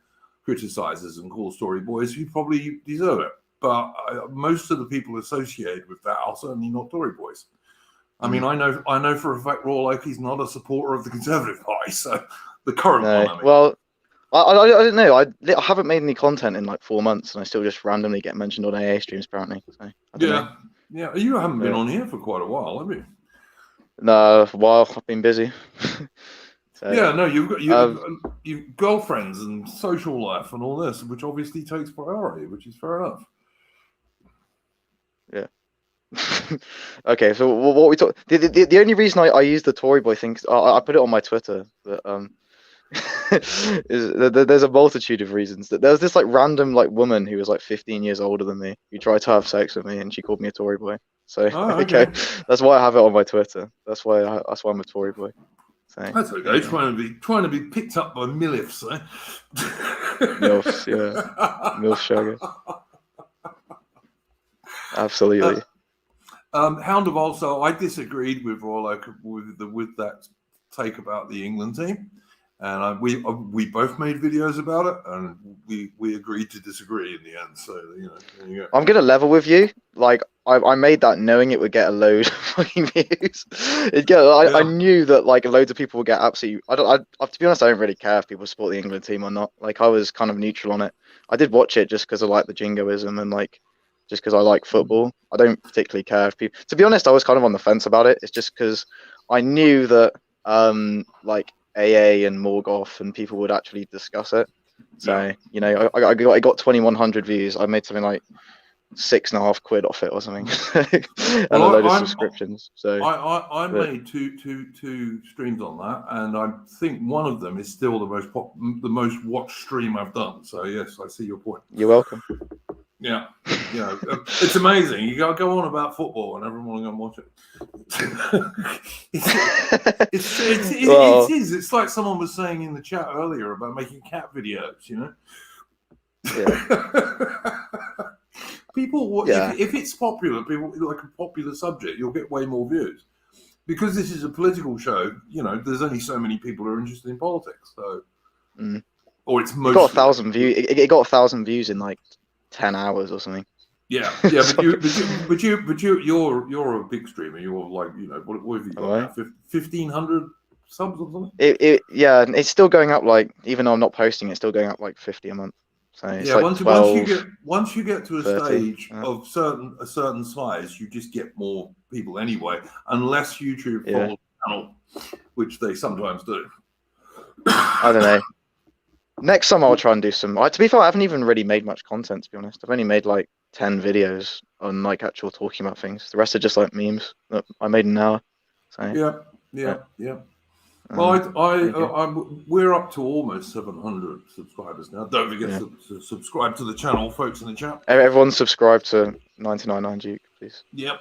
criticizes and calls Tory boys who probably deserve it. But most of the people associated with that are certainly not Tory boys. I mean, I know for a fact Royal Oak is not a supporter of the Conservative Party, so the current one. I mean. Well, I don't know. I haven't made any content in like 4 months, and I still just randomly get mentioned on AA streams apparently. So, yeah. You haven't been on here for quite a while, have you? No, well, I've been busy. So, yeah, no, you've girlfriends and social life and all this, which obviously takes priority, which is fair enough. Yeah. Okay, so what we talk. The only reason I use the Tory boy thing, I put it on my Twitter, but is there's a multitude of reasons. That there was this like random like woman who was like 15 years older than me who tried to have sex with me, and she called me a Tory boy. So okay, that's why I have it on my Twitter. That's why I'm a Tory boy. So, that's okay. Trying to be picked up by milfs, eh? Milfs, yeah, milf sugar. Absolutely. Hound of Ulster, I disagreed with Royal Oak with that take about the England team, and we both made videos about it, and we agreed to disagree in the end. So there you go. I'm gonna level with you. Like I made that knowing it would get a load of fucking views. I knew that like loads of people would get absolutely. To be honest, I don't really care if people support the England team or not. Like I was kind of neutral on it. I did watch it just because I like the jingoism and like. Just because I like football. I don't particularly care if people. To be honest, I was kind of on the fence about it. It's just because I knew that like AA and Morgoth and people would actually discuss it. So I got 2,100 views. I made something like £6.50 off it or something, and a load of subscriptions. So I made two streams on that, and I think one of them is still the most watched stream I've done. So yes, I see your point. You're welcome. Yeah, it's amazing. You gotta go on about football, and everyone will go and watch it. It is. It's like someone was saying in the chat earlier about making cat videos. Yeah. People, if it's popular, people like a popular subject, you'll get way more views. Because this is a political show, there's only so many people who are interested in politics. So, or it's mostly. It got 1,000 views. It got 1,000 views in like 10 hours or something. Yeah, but you're a big streamer. You're like, what have you got? 1,500 subs or something? It's still going up. Like, even though I'm not posting, it's still going up like 50 a month. So it's like 12, once you get to a 30, stage of a certain size, you just get more people anyway, unless YouTube follows the channel, which they sometimes do. I don't know. Next summer I'll try and do some. To be fair, I haven't even really made much content. To be honest, I've only made like 10 videos on like actual talking about things. The rest are just like memes that I made in an hour. So yeah. Well, we're up to almost 700 subscribers now. Don't forget to subscribe to the channel, folks in the chat. Everyone subscribe to 99 Duke, please. Yep,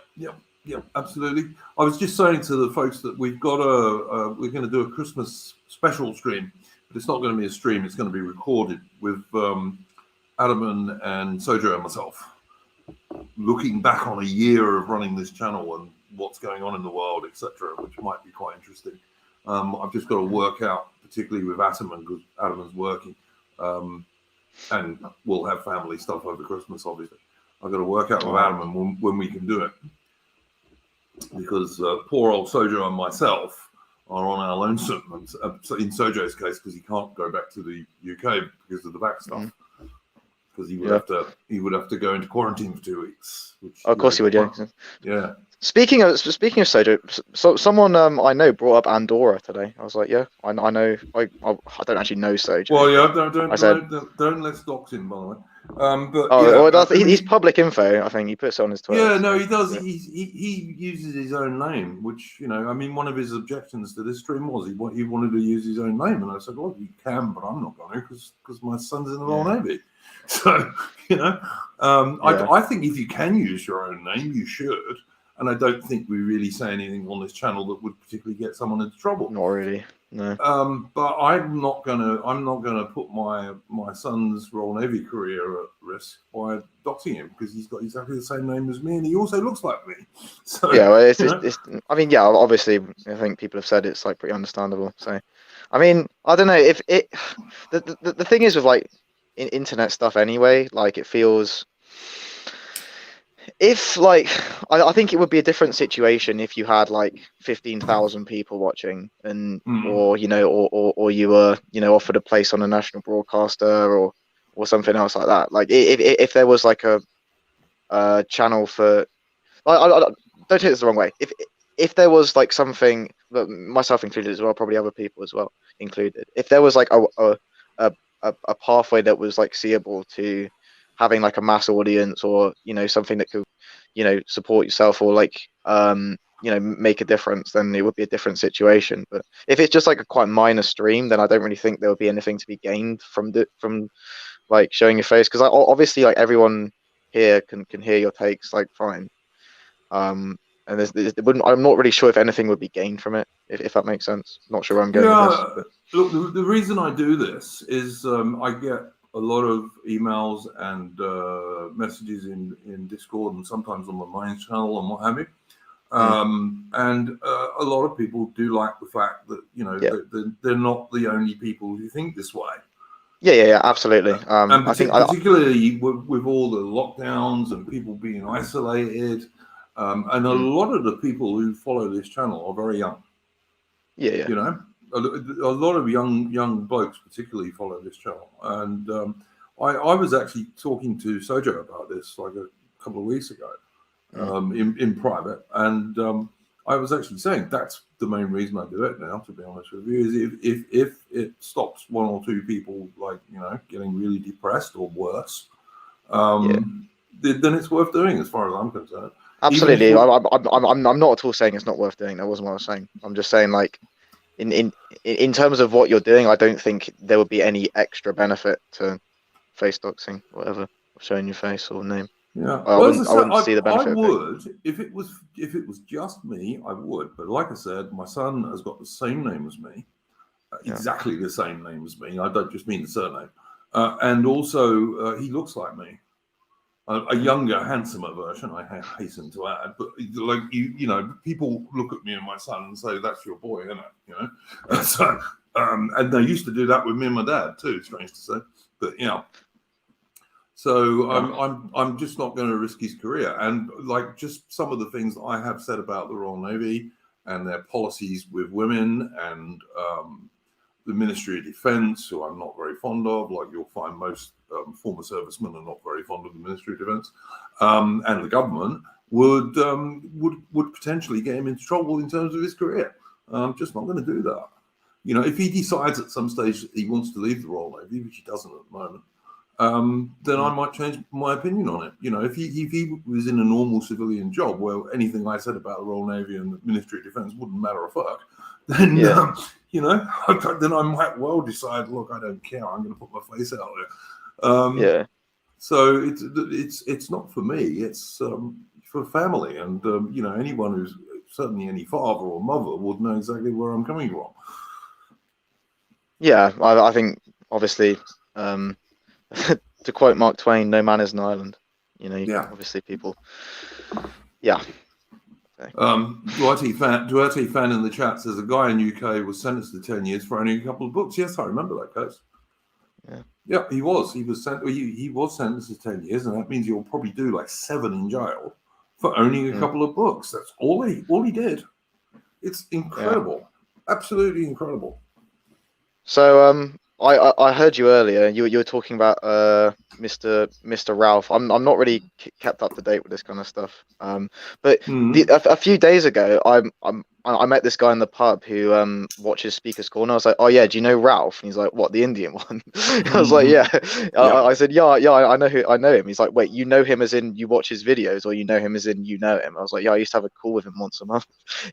absolutely. I was just saying to the folks that we're going to do a Christmas special stream, but it's not going to be a stream. It's going to be recorded with Adam and Sojo and myself, looking back on a year of running this channel and what's going on in the world, etc., which might be quite interesting. I've just got to work out, particularly with Ataman, because Ataman's working, and we'll have family stuff over Christmas, obviously. I've got to work out with Ataman when we can do it, because poor old Sojo and myself are on our lonesome, in Sojo's case, because he can't go back to the UK because of the back stuff, because he would have to go into quarantine for 2 weeks. Which, of course he would, yeah. Speaking of Sojo, someone I know brought up Andorra today. I was like, yeah, I know. I don't actually know Sojo. Well, yeah, don't let's dox him, by the way. But Oh, well, I mean, he's public info. I think he puts it on his Twitter. yeah, no, so, he does. yeah. He uses his own name, which, you know, I mean, one of his objections to this stream was he wanted to use his own name, and I said, well, you can, but I'm not going to because my son's in the Royal Navy. So, you know, I think if you can use your own name, you should. And I don't think we really say anything on this channel that would particularly get someone into trouble. Not really, no. But I'm not gonna put my son's Royal Navy career at risk by doxing him because he's got exactly the same name as me and he also looks like me. So yeah, well, it's I mean, yeah, obviously, I think people have said it's like pretty understandable. So, I mean, I don't know if it. The thing is with like internet stuff anyway, like it feels. If like I think it would be a different situation if you had like 15,000 people watching and or you know or you were, you know, offered a place on a national broadcaster or something else like that. Like if there was like a channel for don't take this the wrong way. If there was like something that myself included as well, probably other people as well included. If there was like a pathway that was like seeable to having like a mass audience or, you know, something that could, you know, support yourself or like you know, make a difference, then it would be a different situation. But if it's just like a quite minor stream, then I don't really think there would be anything to be gained from like showing your face, because obviously like everyone here can hear your takes like fine. And I'm not really sure if anything would be gained from it, if that makes sense. Not sure where I'm going with this. But. Look, the reason I do this is I get a lot of emails and messages in Discord and sometimes on my main channel and what have you. And a lot of people do like the fact that, you know, they're not the only people who think this way. Yeah, absolutely. And I think particularly with all the lockdowns and people being isolated, and a lot of the people who follow this channel are very young. Yeah. You know, a lot of young blokes particularly follow this channel. And I was actually talking to Sojo about this like a couple of weeks ago in private, and I was actually saying that's the main reason I do it now, to be honest with you, is if it stops one or two people, like, you know, getting really depressed or worse, then it's worth doing as far as I'm concerned. Absolutely. I'm not at all saying it's not worth doing. That wasn't what I was saying. I'm just saying, like, in terms of what you're doing, I don't think there would be any extra benefit to face doxing, whatever, showing your face or name. Yeah, I wouldn't see the benefit. I would, if it was just me, I would. But like I said, my son has got the same name as me, exactly the same name as me. I don't just mean the surname, and also he looks like me, a younger, handsomer version. I hasten to add, but like you know, people look at me and my son and say, "That's your boy, isn't it?" You know, so and they used to do that with me and my dad too. Strange to say, but you know. So I'm just not going to risk his career. And like just some of the things that I have said about the Royal Navy and their policies with women and the Ministry of Defence, who I'm not very fond of, like you'll find most former servicemen are not very fond of the Ministry of Defence, and the government would potentially get him into trouble in terms of his career. I'm just not going to do that. You know, if he decides at some stage that he wants to leave the Royal Navy, which he doesn't at the moment, then I might change my opinion on it. You know, if he was in a normal civilian job where anything I said about the Royal Navy and the Ministry of Defence wouldn't matter a fuck, then you know, then I might well decide, look, I don't care. I'm going to put my face out there. So it's not for me. It's for family, and you know, anyone who's certainly any father or mother would know exactly where I'm coming from. Yeah, I think obviously. To quote Mark Twain, no man is an island. You know, obviously people. Yeah. Okay. Duarte fan in the chat says a guy in UK was sentenced to 10 years for owning a couple of books. Yes, I remember that case. Yeah, he was. He was sentenced to 10 years, and that means he'll probably do like 7 in jail for owning a couple of books. That's all he did. It's incredible, absolutely incredible. So I heard you earlier. You were talking about Mr. Ralph. I'm not really kept up to date with this kind of stuff. But Mm. a few days ago, I met this guy in the pub who watches Speaker's Corner. I was like, oh yeah, do you know Ralph? And he's like, what, the Indian one? I was like, Mhm. yeah. Yeah. I said, yeah, I know him. He's like, wait, you know him as in you watch his videos, or you know him as in you know him? I was like, yeah, I used to have a call with him once a month.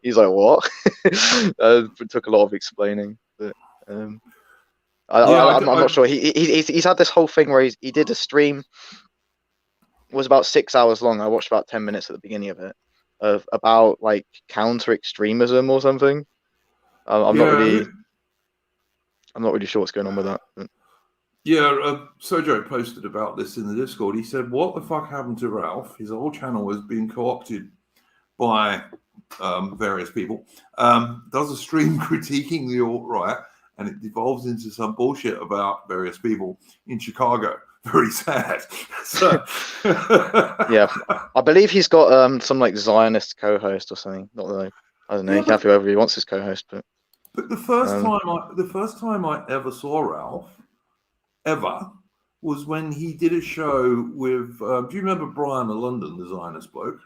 He's like, what? It took a lot of explaining, but. Yeah. I'm not sure. He's had this whole thing where he did a stream. It was about 6 hours long. I watched about 10 minutes at the beginning of it, of about like counter extremism or something. Yeah. I'm not really sure what's going on with that. Yeah. Sojo posted about this in the Discord. He said, "What the fuck happened to Ralph? His whole channel has been co-opted by various people. Does a stream critiquing the alt-right, and it devolves into some bullshit about various people in Chicago. Very sad." So, Yeah, I believe he's got some like Zionist co-host or something. Not that I don't know. yeah, He can have whoever he wants as co-host, but but um, the first time I ever saw Ralph ever was when he did a show with. Do you remember Brian of London, the Zionist bloke?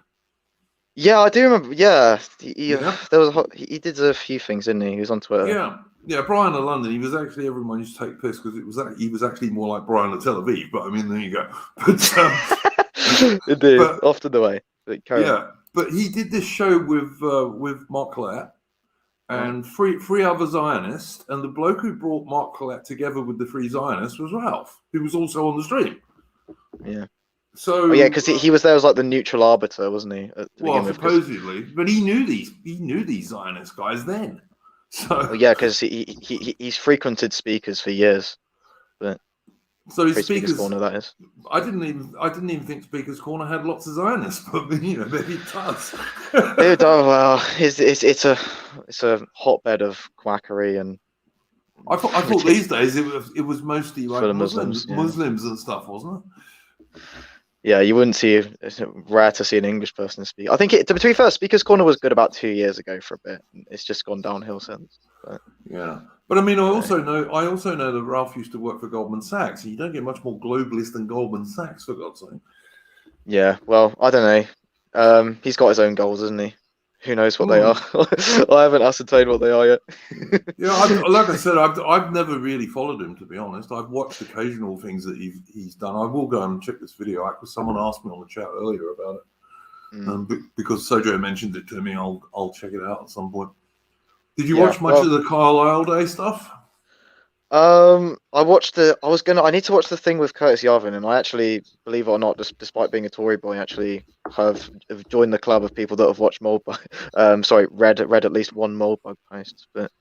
yeah, I do remember. Yeah, Yeah. there was he did a few things, didn't he? He was on Twitter. Yeah, Brian of London. He was actually everyone used to take piss because he was actually more like Brian of Tel Aviv. But I mean, there you go. Indeed, But often the way. But carry on. yeah, but he did this show with Mark Collette Right. and three other Zionists, and the bloke who brought Mark Collette together with the three Zionists was Ralph, who was also on the stream. Yeah. So, Oh yeah, because he was there as like the neutral arbiter, wasn't he? To well, begin with, supposedly, but he knew these Zionist guys then. So, well, yeah, because he's frequented speakers for years. But so his Free Speakers speakers. Corner, that is. I didn't even think Speaker's Corner had lots of Zionists, but maybe it does. Dude, oh well, it's a hotbed of quackery and I thought these days it was mostly like full of Muslims. Yeah. Muslims and stuff, wasn't it? Yeah, you wouldn't see. It's rare to see an English person speak. I think to be fair, Speakers Corner was good about 2 years ago for a bit. It's just gone downhill since. But, Yeah, but I mean, I also know that Ralph used to work for Goldman Sachs, and you don't get much more globalist than Goldman Sachs, for God's sake. yeah, well, I don't know. He's got his own goals, isn't he? Who knows what they are? I haven't ascertained what they are yet. Yeah, like I said, I've never really followed him, to be honest. I've watched occasional things that he's done. I will go and check this video out because someone asked me on the chat earlier about it. Because Sojo mentioned it to me, I'll check it out at some point. Did you watch much of the Carlisle Day stuff? I watched I need to watch the thing with Curtis Yarvin, and I actually, believe it or not, despite being a Tory boy, actually have joined the club of people that have watched Moldbug. Read at least one Moldbug post, but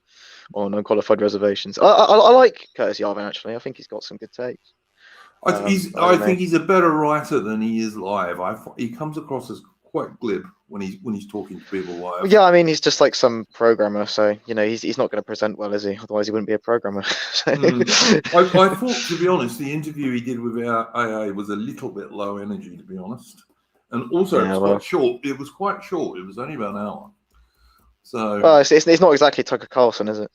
on unqualified reservations. I like Curtis Yarvin actually. I think he's got some good takes. I think he's a better writer than he is live. He comes across as quite glib when he's talking to people live. Well, yeah, I mean, he's just like some programmer, so he's not going to present well, is he? Otherwise, he wouldn't be a programmer. I thought, to be honest, the interview he did with AA was a little bit low energy, to be honest, and also it was quite short. It was quite short. It was only about an hour. So, well, it's not exactly Tucker Carlson, is it?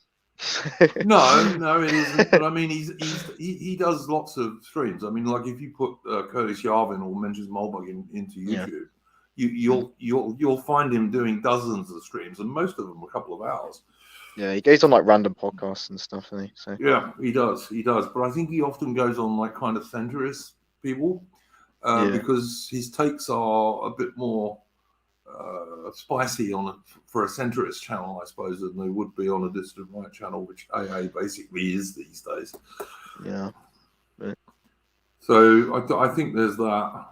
No, it isn't. But I mean, he does lots of streams. I mean, like if you put Curtis Yarvin or Mentions Moldbug into YouTube, you'll find him doing dozens of streams, and most of them a couple of hours. Yeah, he goes on like random podcasts and stuff, doesn't he? So yeah, he does. But I think he often goes on like kind of centrist people because his takes are a bit more spicy for a centrist channel, I suppose, than they would be on a distant right channel, which AA basically is these days. Yeah. So I think there's that.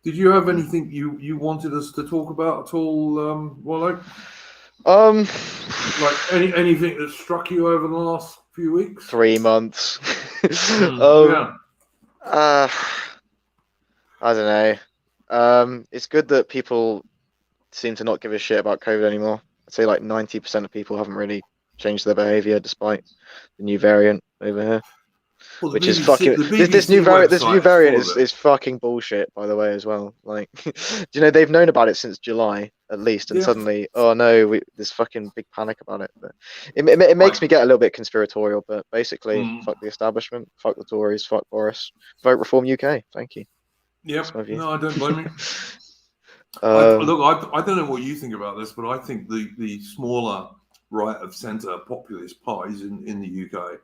Did you have anything you wanted us to talk about at all, Wally? Like anything that struck you over the last few weeks? 3 months. I don't know. It's good that people seem to not give a shit about COVID anymore. I'd say like 90% of people haven't really changed their behavior despite the new variant over here. Well, which is fucking the this BBC new variant. This new website is variant full of it. is fucking bullshit, by the way, as well. Like, do you know they've known about it since July at least, and Yeah, suddenly, oh no, there's fucking big panic about it. But it makes like, me get a little bit conspiratorial. But basically, mm, fuck the establishment, fuck the Tories, fuck Boris, vote Reform UK. Thank you. yep. That's my view. No, I don't blame you. Um, I don't know what you think about this, but I think the smaller right of centre populist parties in the UK,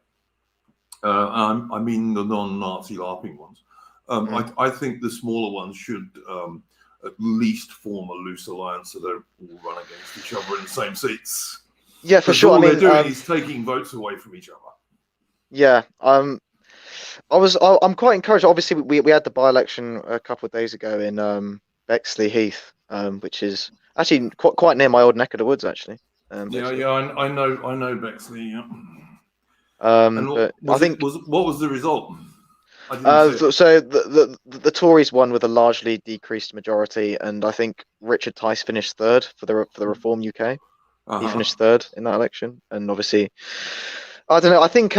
I mean the non-Nazi LARPing ones, I think the smaller ones should at least form a loose alliance so they all run against each other in the same seats. yeah, for Because sure. all I they're mean, doing is taking votes away from each other. yeah. I'm quite encouraged. Obviously, we had the by-election a couple of days ago in Bexley Heath, which is actually quite near my old neck of the woods, actually. Yeah, Bexley. yeah, I know Bexley. Yeah. And But I was it think was what was the result? I didn't see it. so the Tories won with a largely decreased majority, and I think Richard Tice finished third for the Reform UK. He Uh-huh. finished third in that election, and obviously, I don't know. I think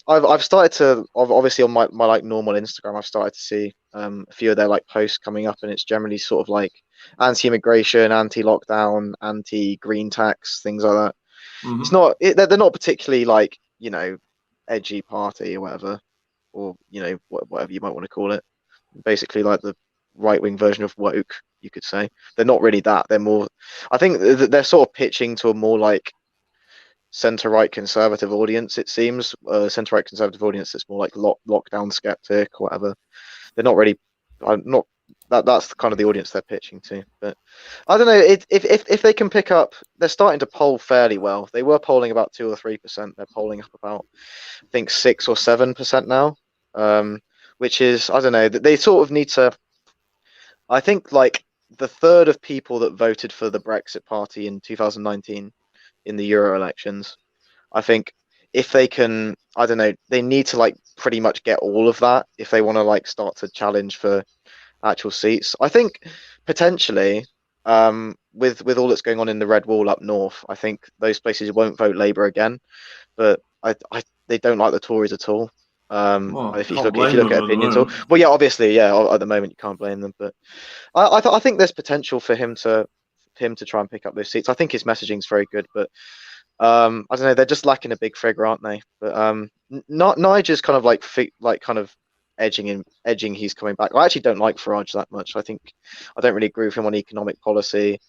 I've started to obviously on my like normal Instagram I've started to see a few of their like posts coming up, and it's generally sort of like anti-immigration, anti-lockdown, anti-green tax, things like that. It's Hmm. not they're not particularly like edgy party or whatever, or whatever you might want to call it. Basically like the right-wing version of woke, you could say. They're not really that. They're more. I think they're sort of pitching to a more like centre-right conservative audience, it seems. Centre-right conservative audience that's more like lockdown skeptic or whatever. They're not really. I'm not. That's kind of the audience they're pitching to. But I don't know. If they can pick up, they're starting to poll fairly well. They were polling about 2 or 3%. They're polling up about, I think, 6 or 7% now. Which is, I don't know. They sort of need to. I think like the third of people that voted for the Brexit Party in 2019 in the Euro elections, I think if they can, I don't know, they need to like pretty much get all of that if they want to like start to challenge for actual seats. I think potentially, with all that's going on in the Red Wall up north, I think those places won't vote Labour again. But they don't like the Tories at all. Well, If you can't if you blame look them at at the opinion poll, moment. well, yeah, obviously, yeah, at the moment you can't blame them. But I think there's potential for him to try and pick up those seats. I think his messaging is very good, but I don't know. They're just lacking a big figure, aren't they? But not Nigel's kind of like kind of edging. He's coming back. I actually don't like Farage that much. I don't really agree with him on economic policy.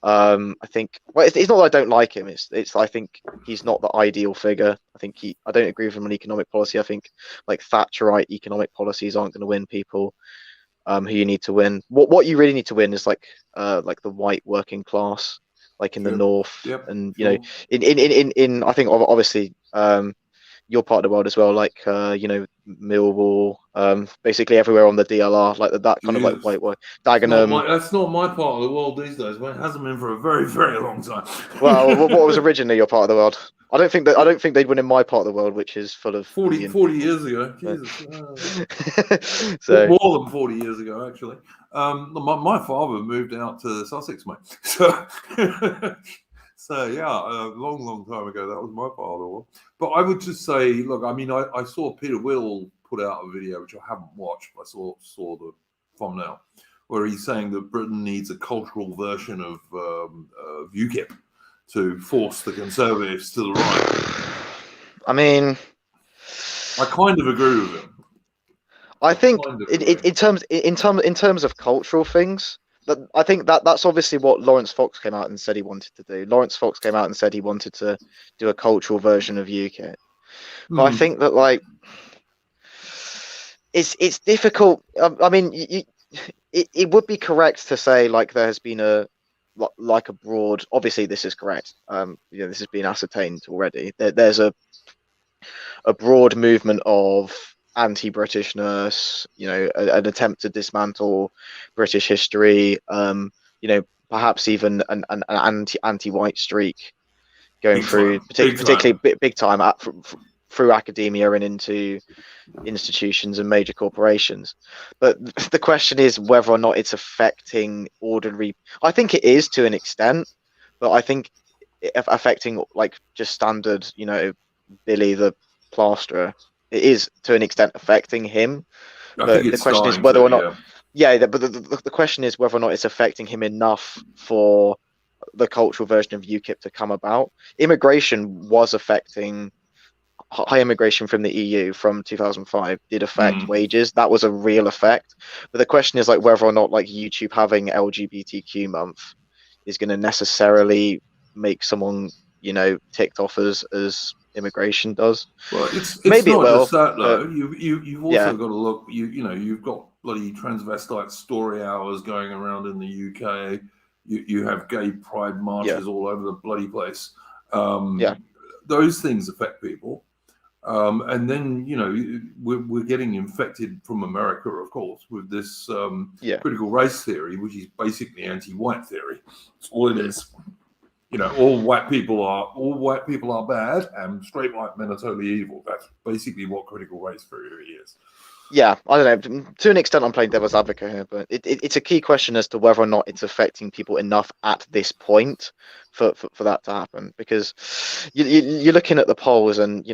I think well, it's not that I don't like him. It's I think he's not the ideal figure. I don't agree with him on economic policy. I think like Thatcherite economic policies aren't going to win people. Who you need to win. What you really need to win is like the white working class, like in the Yep, north, yep, and sure. in I think obviously your part of the world as well, like Millwall, basically everywhere on the DLR, like that kind of like Jesus. white work, It's not Dagenham. my that's not my part of the world these days, but it hasn't been for a very, very long time. Well, what was originally your part of the world? I don't think they'd win in my part of the world, which is full of 40, Indian 40 people. years ago. But Jesus. so More than 40 years ago, actually. My father moved out to Sussex, mate. So, so yeah, a long, long time ago, that was my part of the world. But I would just say, look, I mean, I saw Peter Will put out a video, which I haven't watched, but I saw the thumbnail, where he's saying that Britain needs a cultural version of UKIP to force the Conservatives to the right. I mean, I kind of agree with him. I I think kind of agree. in terms of cultural things, that I think that's obviously what Lawrence Fox came out and said he wanted to do. Lawrence Fox came out and said he wanted to do a cultural version of UK. But I Hmm. think that like it's difficult. I mean, it would be correct to say like there has been like a broad. Obviously, this is correct. This has been ascertained already. There's a broad movement of anti-Britishness, an attempt to dismantle British history, perhaps even an anti-white streak going Big through, time. Big particularly time. big time through academia and into institutions and major corporations. But the question is whether or not it's affecting ordinary. I think it is to an extent, but I think affecting like just standard, Billy the plasterer it is to an extent affecting him. I But think the it's question is starting whether to, or not, yeah. but the question is whether or not it's affecting him enough for the cultural version of UKIP to come about. Immigration was affecting high immigration from the EU from 2005 did affect Mm. wages. That was a real effect. But the question is like whether or not like YouTube having LGBTQ month is going to necessarily make someone, ticked off as immigration does. Well, it's Maybe it not just will, that but though. You've yeah, also got to look. You've got bloody transvestite story hours going around in the UK. You have gay pride yeah, marches all over the bloody place. yeah, Those things affect people. And then we're getting infected from America, of course, with this yeah. critical race theory, which is basically anti-white theory. That's all it Mm. is. All white people are bad, and straight white men are totally evil. That's basically what critical race theory is. Yeah, I don't know. To an extent, I'm playing devil's advocate here, but it's a key question as to whether or not it's affecting people enough at this point for that to happen. Because you're looking at the polls, and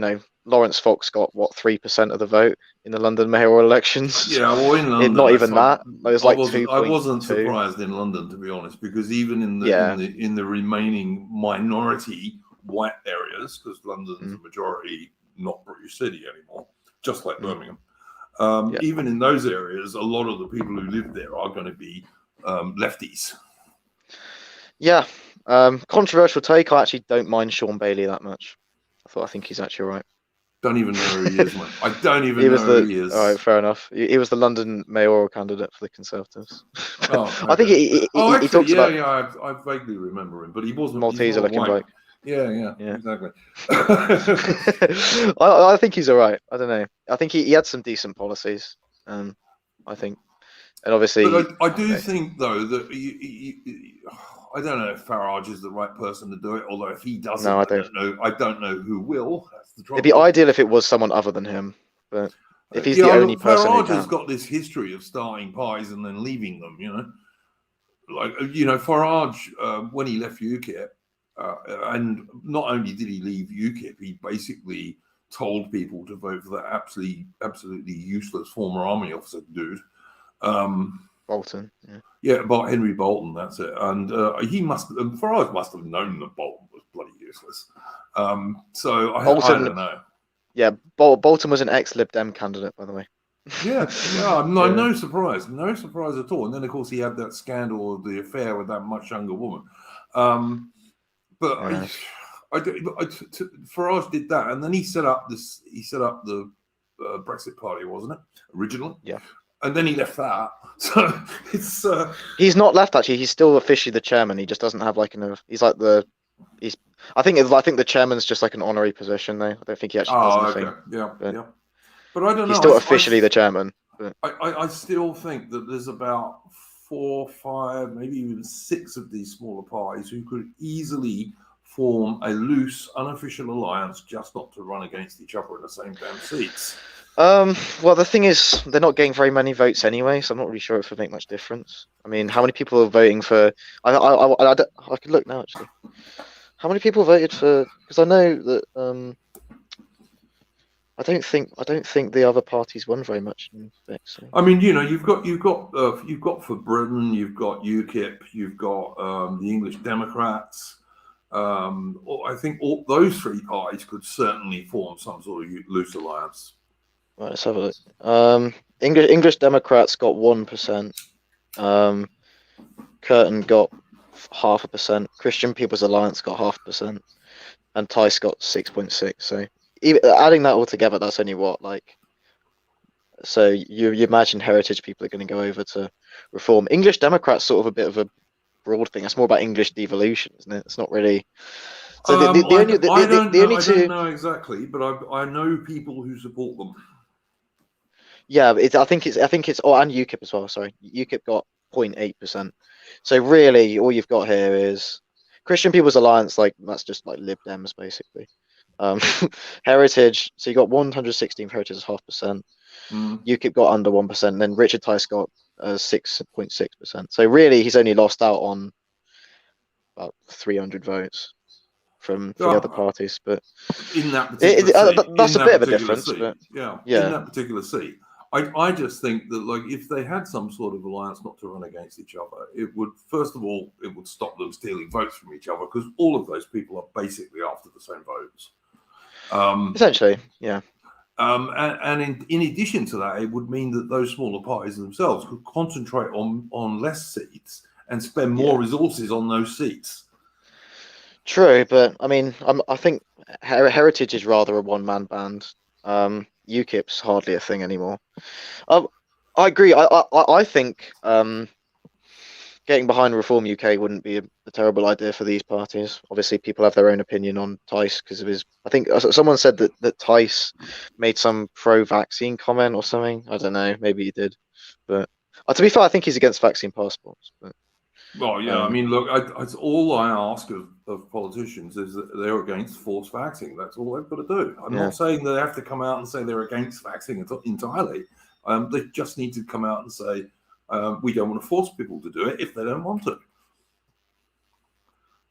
Lawrence Fox got what 3% of the vote in the London mayoral elections. Yeah, well, in It London, not that's even like that. It was like two I point wasn't two. surprised in London, to be honest, because even in the in Yeah. the in the remaining minority white areas, because London's a Mm, majority not British city anymore, just like mm, Birmingham. yeah. Even in those areas, a lot of the people who live there are going to be lefties. Yeah. Controversial take. I actually don't mind Sean Bailey that much. I think he's actually all right. Don't even know who he is, man. I don't even He was know who the he all right, is. fair enough. He was the London mayoral candidate for the Conservatives. Oh, I think okay. Oh, he actually, talks yeah, about yeah. I vaguely remember him, but he's Malteser not a looking white. bloke. Yeah, yeah, Yeah. exactly. I think he's all right. I don't know. I think he had some decent policies. I think, and obviously, But I do think, though, that I don't know if Farage is the right person to do it. Although if he doesn't, no, I I don't. don't know. I don't know who will. That's the It'd be trouble. ideal if it was someone other than him, but if he's the Yeah, only look, person who Farage has can, got this history of starting parties and then leaving them. Farage when he left UKIP, and not only did he leave UKIP, he basically told people to vote for that absolutely useless former army officer dude. Bolton. Yeah. Yeah, about Henry Bolton, that's it. And Farage must have known that Bolton was bloody useless. So I Bolton, don't know. yeah, Bolton was an ex-Lib Dem candidate, by the way. Yeah, yeah, no, Yeah. no surprise at all. And then of course he had that scandal of the affair with that much younger woman. But Yeah. Farage did that, and then he set up the Brexit Party, wasn't it originally? Yeah. And then he left that. So it's He's not left actually. He's still officially the chairman. He just doesn't have like he's like he's. I think the chairman's just like an honorary position though. I don't think he actually does anything. okay, yeah, But yeah. But I don't he's know. still officially the chairman. But I still think that there's about 4, 5, maybe even 6 of these smaller parties who could easily form a loose, unofficial alliance just not to run against each other in the same damn seats. well, the thing is, they're not getting very many votes anyway, so I'm not really sure if it would make much difference. I mean, how many people are voting for? I could look now actually. How many people voted for? Because I know that I don't think the other parties won very much in Bex. So. I mean, you've got for Britain, you've got UKIP, you've got the English Democrats. I think all those 3 parties could certainly form some sort of loose alliance. Right, let's have a look. English Democrats got 1%. Curtin got 0.5%. Christian People's Alliance got 0.5%, and Tice got 6.6. So adding that all together, that's only what like. So you imagine heritage people are going to go over to reform. English Democrats sort of a bit of a broad thing. It's more about English devolution, isn't it? It's not really. So the only I two. don't know exactly, but I know people who support them. Yeah, I think it's and UKIP as well. Sorry, UKIP got 0.8%. So really, all you've got here is Christian People's Alliance. Like that's just like Lib Dems basically. Heritage. So you got 116 Heritage is 0.5%. UKIP got under 1%. And then Richard Tice got 6.6%. So really, he's only lost out on about 300 votes. from the Yeah, other parties. But in that particular seat, that's in a that bit of a particular difference. seat, But in yeah, that particular seat, I just think that like if they had some sort of alliance not to run against each other, it would first of all it would stop them stealing votes from each other because all of those people are basically after the same votes. essentially, yeah. And in addition to that, it would mean that those smaller parties themselves could concentrate on less seats and spend more resources on those seats. True, but I mean, I think Heritage is rather a one-man band. UKIP's hardly a thing anymore. I agree. I think getting behind Reform UK wouldn't be a terrible idea for these parties. Obviously, people have their own opinion on Tice because of his. I think someone said that Tice made some pro-vaccine comment or something. I don't know. Maybe he did, but to be fair, I think he's against vaccine passports. But Well, yeah, I mean, look, it's all I ask of politicians is that they're against forced vaccine. That's all they've got to do. I'm not saying they have to come out and say they're against vaccine entirely. They just need to come out and say, we don't want to force people to do it if they don't want to.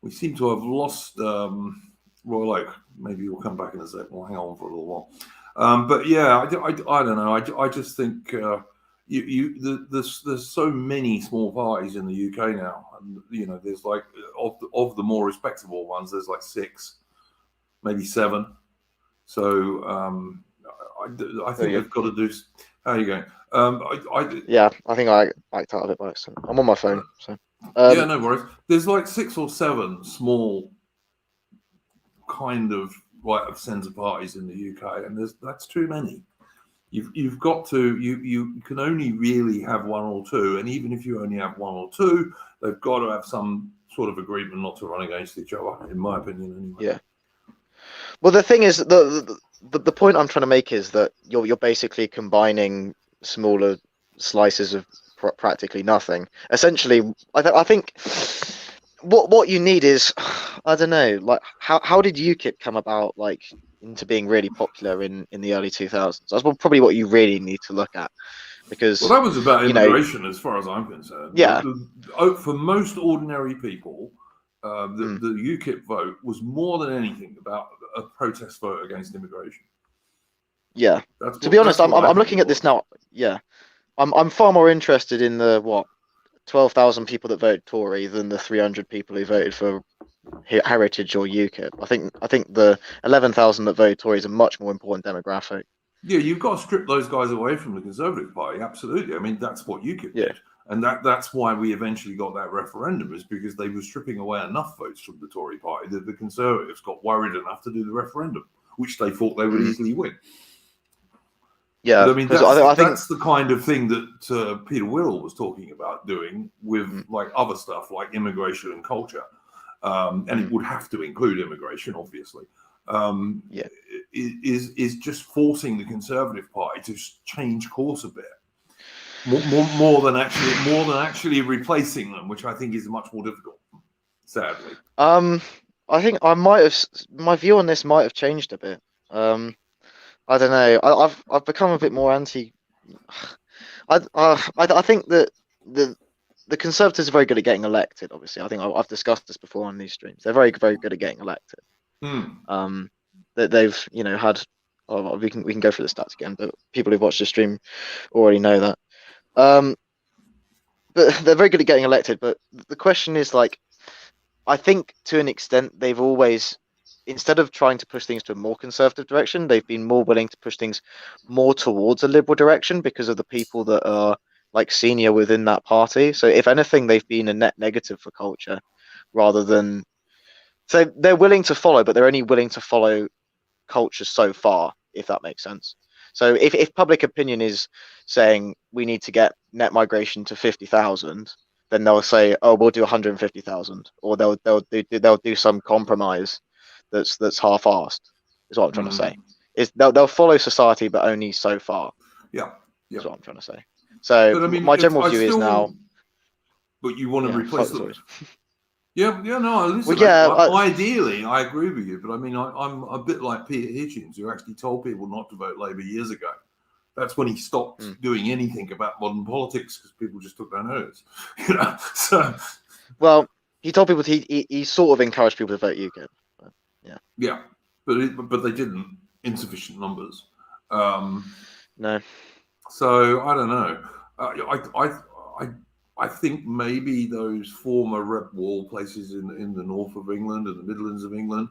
We seem to have lost Royal Oak. Maybe we'll come back in a sec. We'll hang on for a little while. But yeah, I don't know. I just think there's so many small parties in the UK now, and there's like of the more respectable ones, there's like 6, maybe 7. So I think they've got to do. How are you going? I think I backed out of it by accident. I'm on my phone, so. Yeah, no worries. There's like 6 or 7 small kind of right of centre parties in the UK, and that's too many. You've got to you can only really have 1 or 2, and even if you only have 1 or 2, they've got to have some sort of agreement not to run against each other, in my opinion, anyway. Yeah. Well, the thing is, the point I'm trying to make is that you're basically combining smaller slices of practically nothing. Essentially, I think what you need is, I don't know, like how did UKIP come about, like into being really popular in the early 2000s? That's probably what you really need to look at, because that was about immigration, as far as I'm concerned. Yeah. For most ordinary people, the UKIP vote was more than anything about a protest vote against immigration. Yeah. To be honest, I'm looking at this now. Yeah. I'm far more interested in the 12,000 people that voted Tory than the 300 people who voted for Heritage or UKIP. I think the 11,000 that voted Tory is a much more important demographic. Yeah, you've got to strip those guys away from the Conservative Party. Absolutely. I mean, that's what UKIP did. And that's why we eventually got that referendum, is because they were stripping away enough votes from the Tory Party that the Conservatives got worried enough to do the referendum, which they thought they would easily win. Yeah, but I mean, that's the kind of thing that Peter Wirrell was talking about doing with like other stuff like immigration and culture. And it would have to include immigration, obviously. Is just forcing the Conservative Party to change course a bit, more than actually replacing them, which I think is much more difficult. Sadly, I think my view on this might have changed a bit. I don't know. I've become a bit more anti. I think that the Conservatives are very good at getting elected. Obviously, I think I've discussed this before on these streams. They're very good at getting elected. That they've had. Oh, we can go through the stats again, but people who've watched the stream already know that. But they're very good at getting elected. But the question is, like, I think to an extent they've always, instead of trying to push things to a more conservative direction, they've been more willing to push things more towards a liberal direction because of the people that are like senior within that party. So if anything, they've been a net negative for culture rather than. So they're willing to follow, but they're only willing to follow culture so far, if that makes sense. So if public opinion is saying we need to get net migration to 50,000, then they'll say, oh, we'll do 150,000, or they'll do some compromise that's half-assed. Is what I'm trying to say. Is they'll follow society, but only so far. Yeah. Is what I'm trying to say. So but, I mean, my general view is now. But you want to replace them. Yeah, no, listen. Well, ideally, I agree with you, but I mean, I'm a bit like Peter Hitchens, who actually told people not to vote Labour years ago. That's when he stopped doing anything about modern politics because people just took their notice. So, well, he told people he sort of encouraged people to vote UKIP. Yeah, but they didn't in sufficient numbers. No. So I don't know. I think maybe those former rep wall places in the north of England and the Midlands of England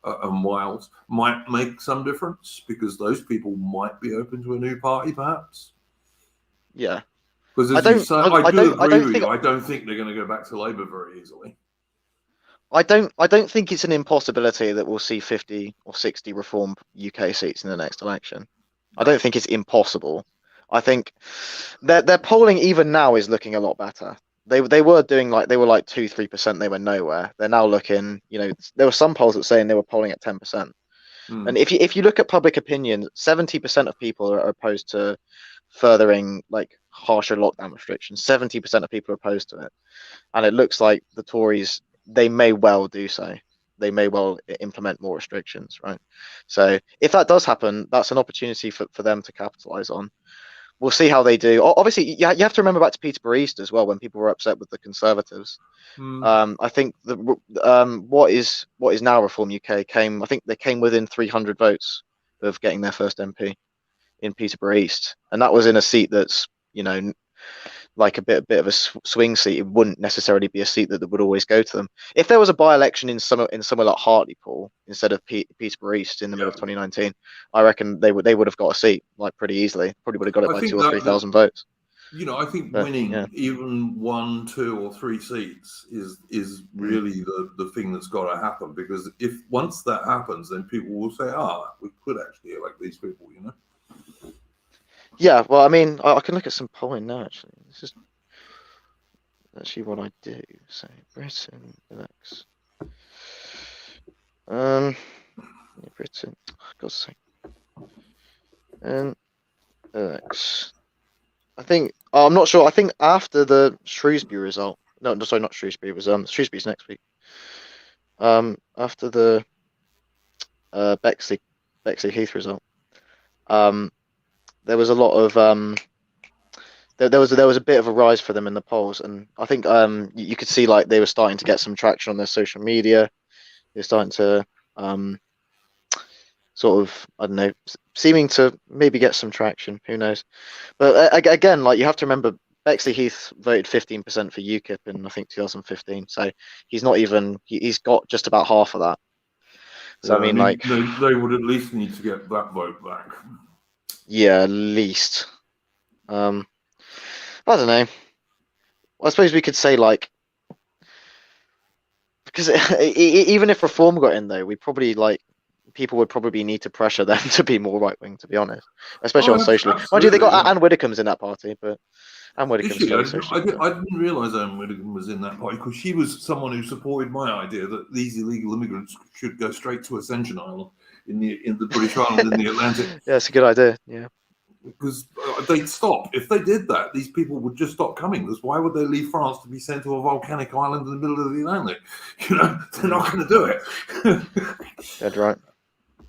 and Wales might make some difference, because those people might be open to a new party, perhaps. Yeah. Because I as you don't. say, I I do don't. I agree don't with think. you. I don't think they're going to go back to Labour very easily. I don't think it's an impossibility that we'll see 50 or 60 Reform UK seats in the next election. I No. don't think it's impossible. I think their polling even now is looking a lot better. They were doing like 2-3%. They were nowhere. They're now looking. There were some polls that saying they were polling at 10%. And if you look at public opinion, 70% of people are opposed to furthering like harsher lockdown restrictions. 70% of people are opposed to it, and it looks like the Tories, they may well do so. They may well implement more restrictions, right? So if that does happen, that's an opportunity for them to capitalize on. We'll see how they do. Obviously, you have to remember back to Peterborough East as well, when people were upset with the Conservatives. I think what is now Reform UK I think they came within 300 votes of getting their first MP in Peterborough East, and that was in a seat that's like a bit of a swing seat. It wouldn't necessarily be a seat that would always go to them. If there was a by-election in somewhere like Hartlepool instead of Peterborough East in the middle of 2019, I reckon they would have got a seat like pretty easily. Probably would have got it I by think 2,000 or 3,000 votes. I think But, winning even 1, 2, or 3 seats is really the thing that's got to happen, because if once that happens, then people will say, we could actually elect these people, Yeah, well, I mean, I can look at some polling now, actually. This is actually what I do. So, Britain elects. Britain, God's sake. Elects. I think, I'm not sure. I think after the Shrewsbury result, no, sorry, not Shrewsbury. It was Shrewsbury's next week. After the Bexley Heath result, there was a lot of there was a bit of a rise for them in the polls, and I think you could see like they were starting to get some traction on their social media. They're starting to sort of, I don't know, seeming to maybe get some traction. Who knows? But again, like you have to remember, Bexley Heath voted 15% for UKIP in I think 2015. So he's not even he's got just about half of that. So I mean, like they would at least need to get that vote back. Yeah, at least. I don't know. I suppose we could say like, because even if Reform got in though, we probably people would probably need to pressure them to be more right wing, to be honest, especially on social. Mind you, they got Anne Widdecombe's in that party, but Anne Widdecombe's fairly social. I didn't realise Anne Widdecombe was in that party, because she was someone who supported my idea that these illegal immigrants should go straight to Ascension Island in the British Island in the Atlantic. Yeah, it's a good idea. Yeah. Because they'd stop. If they did that, these people would just stop coming. Because why would they leave France to be sent to a volcanic island in the middle of the Atlantic? They're not going to do it. That's right.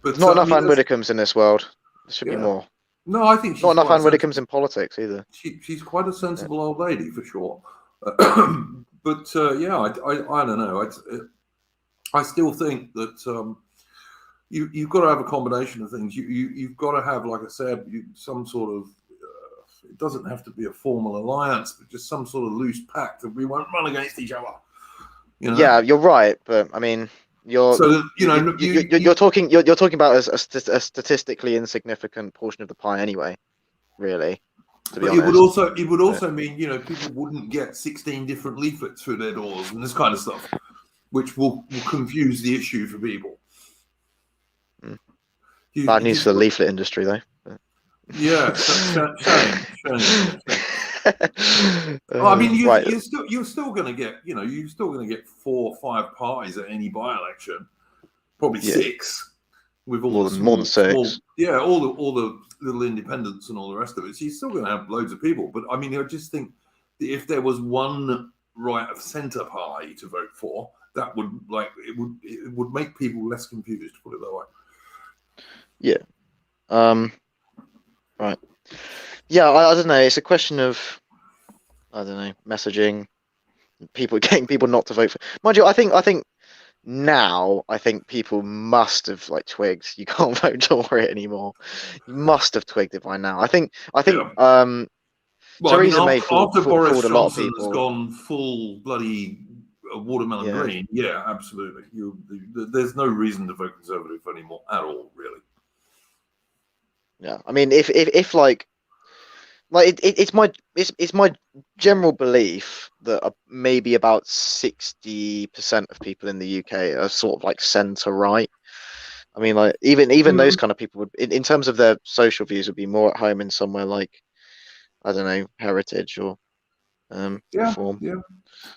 But not enough Anne Widdecombe's in this world. There should be more. No, I think she's not enough Anne Widdecombe's in politics either. She's quite a sensible old lady for sure. But I don't know. I still think that you've got to have a combination of things. You've got to have, like I said, some sort of. It doesn't have to be a formal alliance, but just some sort of loose pact that we won't run against each other. Yeah, you're right, but I mean, you're talking about a statistically insignificant portion of the pie anyway. Really, to be honest. It would also mean people wouldn't get 16 different leaflets through their doors and this kind of stuff, which will confuse the issue for people. Bad news for the leaflet industry, though. Yeah, shame. I mean, you're still going to get, you're still going to get 4 or 5 parties at any by-election, probably 6, with all more than 6. All the little independents and all the rest of it. So you're still going to have loads of people. But I mean, I just think that if there was one right of centre party to vote for, that would it would make people less confused, to put it that way. Yeah. Right. Yeah, I don't know. It's a question of, I don't know, messaging, getting people not to vote for. Mind you, I think now I think people must have like twigged. You can't vote Tory anymore. You must have twigged it by now. I think Yeah. Well, I mean, Theresa May after Boris fooled a lot of Johnson has people. gone full bloody watermelon Yeah, green, yeah, absolutely. There's no reason to vote Conservative anymore at all, really. yeah. I mean, if it's my general belief that maybe about 60% of people in the UK are sort of like centre right. I mean, like even those Mm, kind of people would, in terms of their social views, would be more at home in somewhere like, I don't know, Heritage or yeah, Reform. yeah.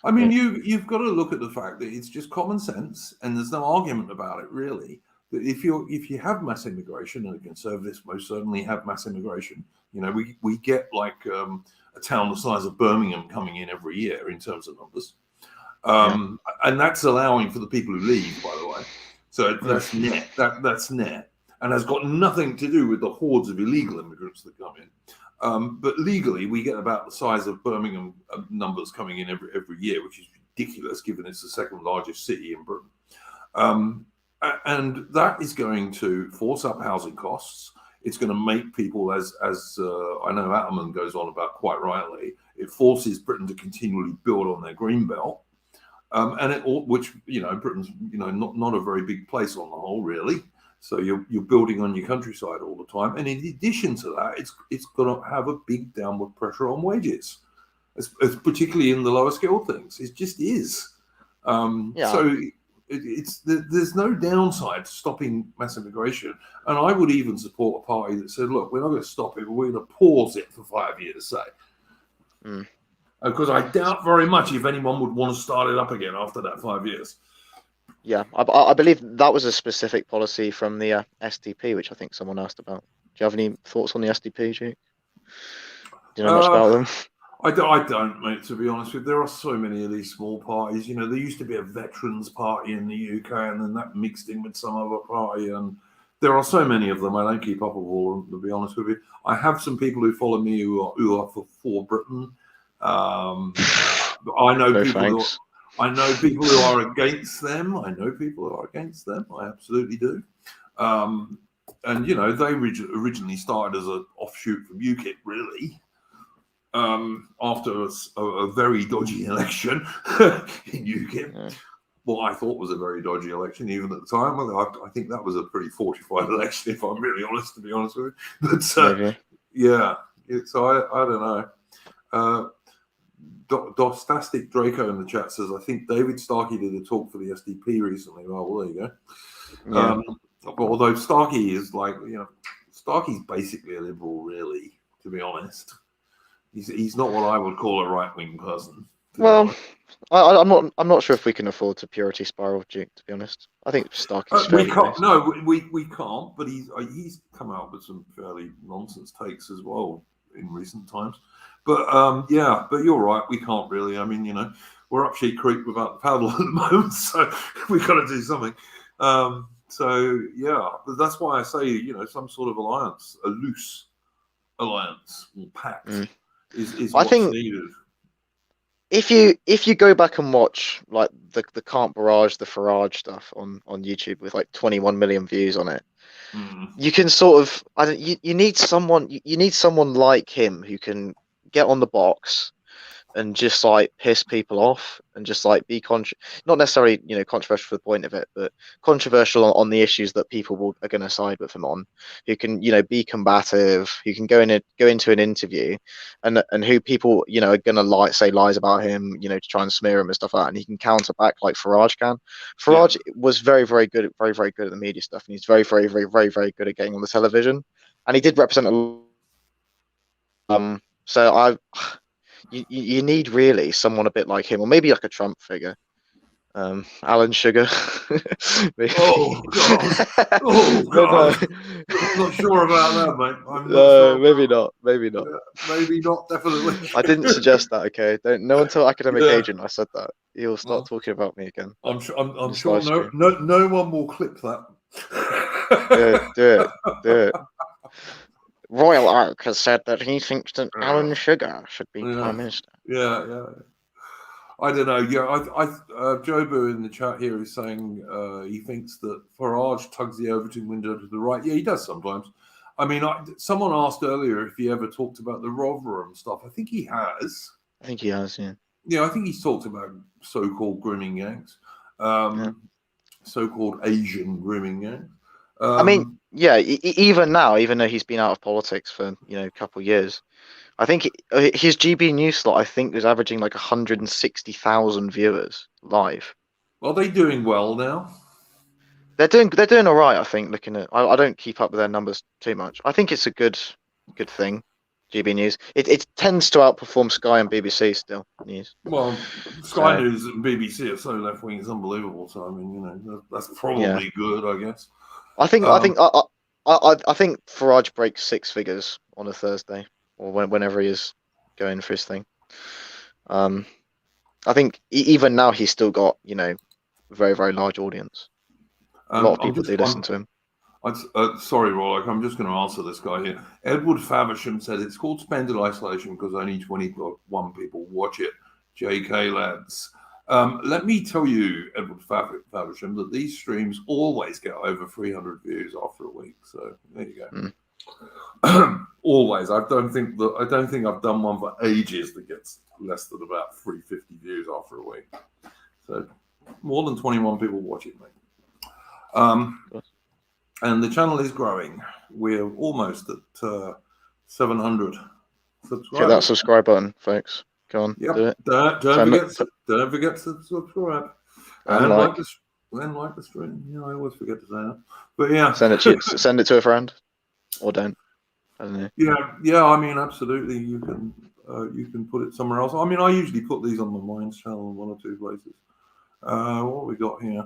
I mean, Yeah, you've got to look at the fact that it's just common sense, and there's no argument about it, really. That if you have mass immigration, and the Conservatives most certainly have mass immigration, we get like a town the size of Birmingham coming in every year in terms of numbers, yeah. and that's allowing for the people who leave, by the way. So Mm. that's net. That's net, and has got nothing to do with the hordes of illegal immigrants that come in. But legally, we get about the size of Birmingham numbers coming in every year, which is ridiculous given it's the second largest city in Britain. And that is going to force up housing costs. It's going to make people, as I know Atterman goes on about quite rightly, it forces Britain to continually build on their green belt. Which Britain's not a very big place on the whole, really. So you're building on your countryside all the time, and in addition to that, it's going to have a big downward pressure on wages, particularly in the lower skilled things. It just is. Yeah. So there's no downside to stopping mass immigration, and I would even support a party that said, "Look, we're not going to stop it, but we're going to pause it for 5 years." Say. Mm. Because I doubt very much if anyone would want to start it up again after that 5 years. Yeah, I believe that was a specific policy from the SDP, which I think someone asked about. Do you have any thoughts on the SDP, Duke? Do you know much about them? I don't, mate, to be honest with you. There are so many of these small parties. There used to be a veterans party in the UK, and then that mixed in with some other party. And there are so many of them. I don't keep up with all of them, to be honest with you. I have some people who follow me who are for Britain. I know No people thanks. I know people who are against them. I know people who are against them. I absolutely do. And they originally started as an offshoot from UKIP, really. After a very dodgy election in UKIP, Yeah. what I thought was a very dodgy election, even at the time. I think that was a pretty fortified election, if I'm really honest, to be honest with you. But Maybe. yeah, so I don't know. Dostastic Draco in the chat says, I think David Starkey did a talk for the SDP recently. Oh, well, there you go. Yeah. But although Starkey is Starkey's basically a liberal, really, to be honest. He's not what I would call a right-wing person. Well, I'm not sure if we can afford to purity spiral, Duke. To be honest, I think Starkey's we fairly can't. basic. No, we can't. But he's come out with some fairly nonsense takes as well in recent times. But yeah, but you're right. We can't really. I mean, we're up Sheep Creek without the paddle at the moment, so we've got to do something. So yeah, but that's why I say some sort of alliance, a loose alliance or pact, is I what's think needed. if you go back and watch like the Can't Barrage the Farage stuff on YouTube with like 21 million views on it, you can sort of you need someone like him who can get on the box and just like piss people off and just like be not necessarily controversial for the point of it, but controversial on the issues that people are going to side with him on, who can be combative, who can go into an interview and who people are going to say lies about him, to try and smear him and stuff like that, and he can counter back like Farage can. Farage was very very good at the media stuff, and he's very very very very very good at getting on the television, and he did represent so you need really someone a bit like him, or maybe like a Trump figure. Alan Sugar. Oh God! Oh God! I'm not sure about that, mate. I'm not sure. Maybe not. Maybe not. Maybe not. Definitely. I didn't suggest that. Okay, don't. No one tell academic Yeah. agent I said that. He'll start talking about me again. I'm sure. I'm This sure. live stream. No one will clip that. Do it. Royal Oak has said that he thinks that Alan Sugar should be Prime Minister. Yeah. I don't know. Yeah, Jobu in the chat here is saying he thinks that Farage tugs the Overton window to the right. Yeah, he does sometimes. I mean, someone asked earlier if he ever talked about the Rotherham stuff. I think he has. I think he has, yeah. Yeah, I think he's talked about so-called grooming gangs, Yeah. so-called Asian grooming gangs. I mean, yeah, even now, even though he's been out of politics for, a couple of years, I think his GB News slot, I think, was averaging like 160,000 viewers live. Are they doing well now? They're doing all right, I think. Looking at, I don't keep up with their numbers too much. I think it's a good thing. GB News. It tends to outperform Sky and BBC still news. Well, Sky News and BBC are so left wing, it's unbelievable. So I mean, that's probably good, I guess. I think Farage breaks 6 figures on a Thursday or whenever he is going for his thing. I think even now he's still got very, very large audience. A lot of people do listen to him. Sorry, Rollock, I'm just going to answer this guy here. Edward Faversham said it's called Splendid Isolation because only 21 people watch it. JK lads. Let me tell you, Edward Faversham, that these streams always get over 300 views after a week. So there you go. Always. I don't think I've done one for ages that gets less than about 350 views after a week. So more than 21 people watch it, mate. And the channel is growing. We're almost at 700 subscribers. Hit that subscribe button, folks. Go on, yep. do it. Don't forget to subscribe. And like the stream. Yeah, I always forget to say that. But yeah. Send it to a friend. Or don't. I don't know. Yeah, I mean, absolutely. You can put it somewhere else. I mean, I usually put these on the Minds channel in 1 or 2 places. What we got here?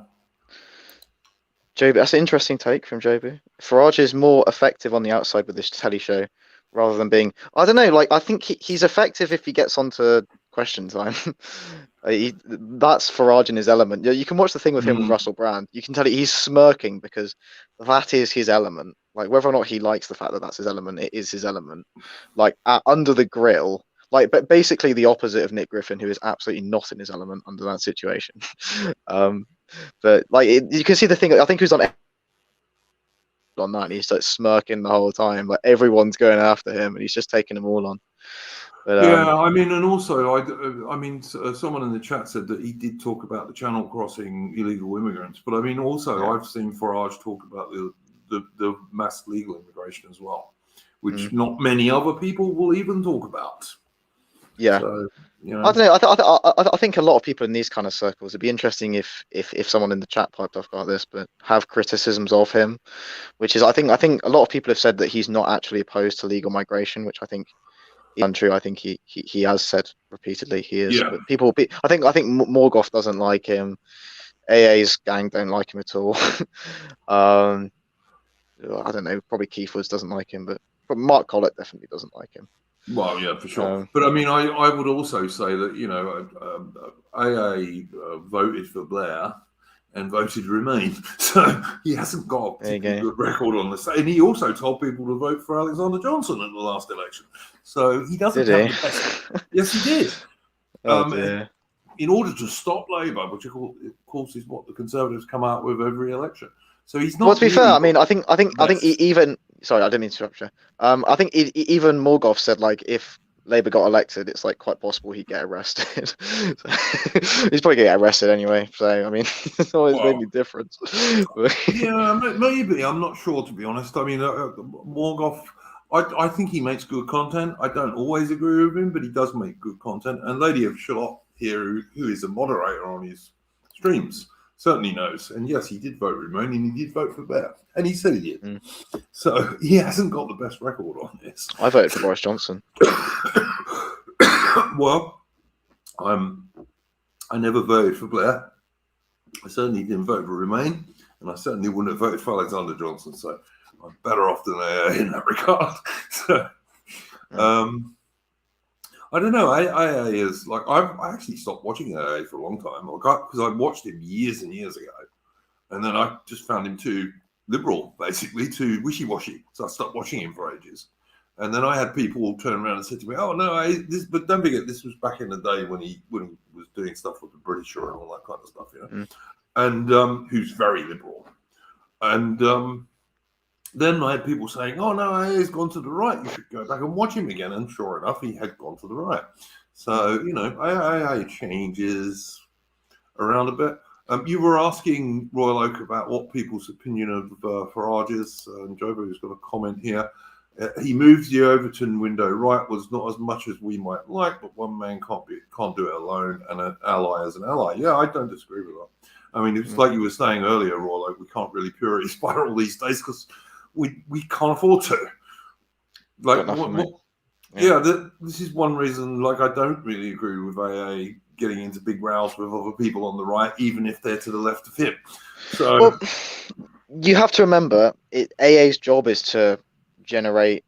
Jobu, that's an interesting take from Jobu. Farage is more effective on the outside with this telly show rather than being, I don't know, like I think he's effective if he gets onto Question Time. That's Farage in his element. You can watch the thing with him with Russell Brand. You can tell he's smirking because that is his element. Like whether or not he likes the fact that that's his element, it is his element. Like under the grill, but basically the opposite of Nick Griffin, who is absolutely not in his element under that situation. But like you can see the thing. I think he was on that, and he's like smirking the whole time. Like everyone's going after him, and he's just taking them all on. But, yeah, I mean, and also, I mean, someone in the chat said that he did talk about the channel crossing illegal immigrants, but I mean, also, I've seen Farage talk about the mass legal immigration as well, which not many other people will even talk about. Yeah. So, I don't know. I think a lot of people in these kind of circles. It'd be interesting if someone in the chat piped off about this, but have criticisms of him, which is I think a lot of people have said that he's not actually opposed to legal migration, which I think is untrue. I think he has said repeatedly he is. Yeah. But I think Morgoth doesn't like him. AA's gang don't like him at all. I don't know. Probably Keith Woods doesn't like him, but Mark Collett definitely doesn't like him. Well, yeah, for sure. But I mean, I would also say that AA voted for Blair and voted Remain, so he hasn't got a particularly good record on this. And he also told people to vote for Alexander Johnson at the last election, so he doesn't have the best. Yes, he did. In order to stop Labour, which of course is what the Conservatives come out with every election. So he's not. Well, to be fair, I mean, I think even. Sorry, I didn't mean to interrupt you. I think even Morgoth said like if Labour got elected, it's like quite possible he'd get arrested. He's probably gonna get arrested anyway. So I mean, it's always made a difference. Yeah, maybe. I'm not sure, to be honest. I mean, Morgoth. I think he makes good content. I don't always agree with him, but he does make good content. And Lady of Shalott here, who is a moderator on his streams, certainly knows. And yes, he did vote Remain, and he did vote for Bear, and he said he did. So he hasn't got the best record on this. I voted for Boris Johnson. Well, I never voted for Blair. I certainly didn't vote for Remain, and I certainly wouldn't have voted for Alexander Johnson. So I'm better off than AA in that regard. So, I don't know. AA is like I actually stopped watching AA for a long time because I watched him years and years ago, and then I just found him too liberal, basically too wishy-washy. So I stopped watching him for ages. And then I had people all turn around and said to me, "Oh no, this." But don't forget, this was back in the day when he was doing stuff with the British and all that kind of stuff, you know. And who's very liberal. And then I had people saying, "Oh no, he's gone to the right. You should go back and watch him again." And sure enough, he had gone to the right. So you know, I changes around a bit. You were asking Royal Oak about what people's opinion of Farage is, and Jobo has got a comment here. He moves the Overton window right was not as much as we might like, but one man can't do it alone, and an ally is an ally. Yeah, I don't disagree with that. I mean, it's like you were saying earlier, Royal Oak, we can't really purity spiral these days because we can't afford to. Like, this is one reason. Like, I don't really agree with AA getting into big rows with other people on the right, even if they're to the left of him. So well, you have to remember, AA's job is to generate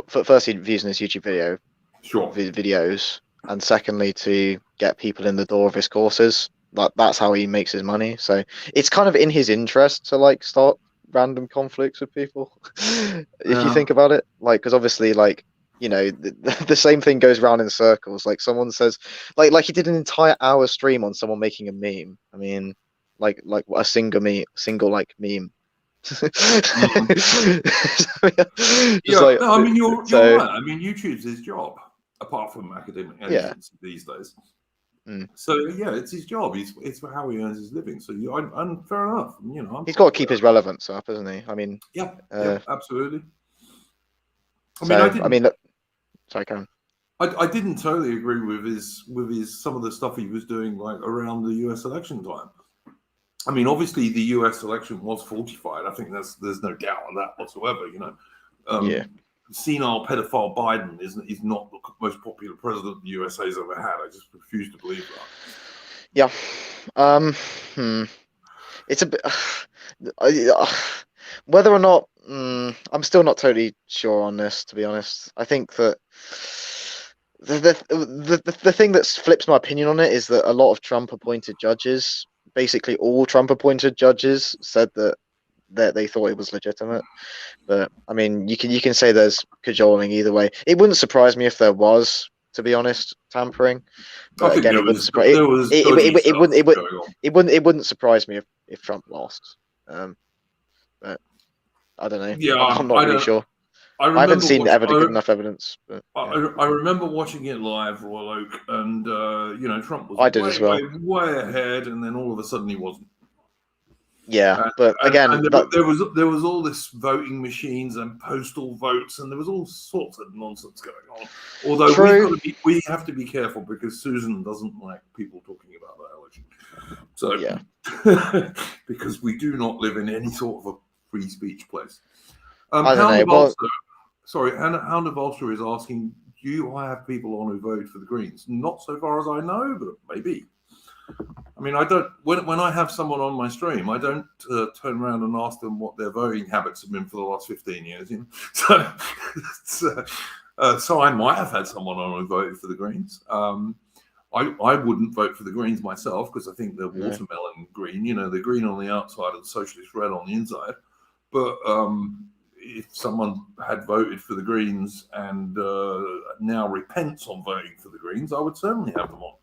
firstly views in his YouTube videos, and secondly to get people in the door of his courses. That's how he makes his money. So it's kind of in his interest to like start random conflicts with people. If you think about it, like, because obviously, like, you know, the same thing goes round in circles. Like someone says, like he did an entire hour stream on someone making a meme. I mean, like a single meme. Yeah, no, I mean you're right. I mean YouTube's his job, apart from academic agency these days. So yeah, it's his job. It's how he earns his living. So I'm fair enough. You know, he's got to keep his relevance up, isn't he? I mean, yeah, absolutely. Sorry, Karen. I didn't totally agree with his some of the stuff he was doing like around the US election time. I mean, obviously the US election was falsified. I think there's no doubt on that whatsoever. You know, senile pedophile Biden is not the most popular president the USA's ever had. I just refuse to believe that. Yeah. It's a bit whether or not I'm still not totally sure on this, to be honest. I think that the thing that flips my opinion on it is that a lot of Trump appointed judges, basically all Trump appointed judges, said that they thought it was legitimate. But I mean, you can say there's cajoling either way. It wouldn't surprise me if there was, to be honest, tampering. But again, it wouldn't surprise it wouldn't surprise me if Trump lost. But I don't know. Yeah, I'm not really sure. I haven't seen good enough evidence. But, I remember watching it live, Royal Oak, and you know, Trump was way ahead, and then all of a sudden he wasn't. Yeah, but again, there was all this voting machines and postal votes, and there was all sorts of nonsense going on. Although we have to be careful because Susan doesn't like people talking about that election. So yeah, because we do not live in any sort of a free speech place. I don't know. Hound of Ulster is asking, do I have people on who voted for the Greens? Not so far as I know, but maybe. I mean, I don't. When I have someone on my stream, I don't turn around and ask them what their voting habits have been for the last 15 years. You know? So I might have had someone on who voted for the Greens. I wouldn't vote for the Greens myself because I think they're watermelon green. You know, they're green on the outside and socialist red on the inside. But if someone had voted for the Greens and now repents on voting for the Greens, I would certainly have them on.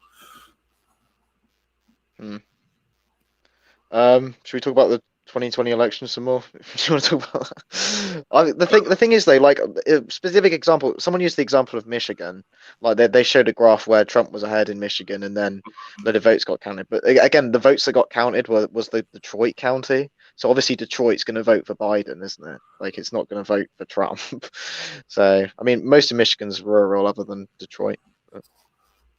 Should we talk about the 2020 election some more? Do you want to talk about that? The thing is, though, like a specific example, someone used the example of Michigan. Like they showed a graph where Trump was ahead in Michigan, and then the votes got counted. But again, the votes that got counted was the Detroit county. So obviously Detroit's going to vote for Biden, isn't it? Like it's not going to vote for Trump. So I mean, most of Michigan's rural, other than Detroit.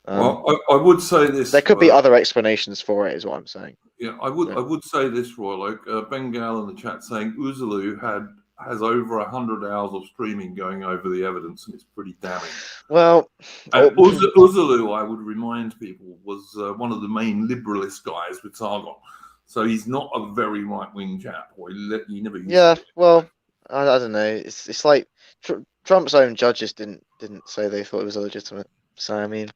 Well, I would say this. There could be other explanations for it, is what I'm saying. Yeah, I would say this, Roy. Like Ben Gal in the chat saying Uzulu has over 100 hours of streaming going over the evidence, and it's pretty damning. Well, Uzulu, I would remind people, was one of the main liberalist guys with Sargon, so he's not a very right-wing chap. Or he never. Well, I don't know. It's like Trump's own judges didn't say they thought it was illegitimate. So I mean,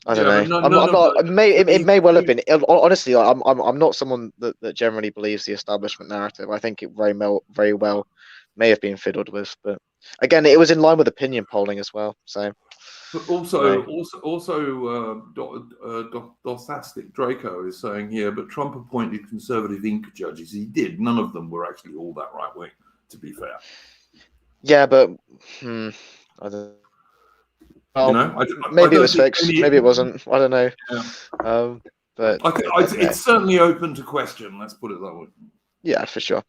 I don't know. It may well have been. Honestly, I'm not someone that generally believes the establishment narrative. I think it very well may have been fiddled with, but Again, it was in line with opinion polling as well. So, But Right. Dostastic Draco is saying here, but Trump appointed conservative Inca judges. He did. None of them were actually all that right wing, to be fair. yeah, but I don't. Well, maybe it was fixed. Maybe it wasn't. I don't know. Yeah. But I think it's certainly open to question. Let's put it that way. Yeah, for sure.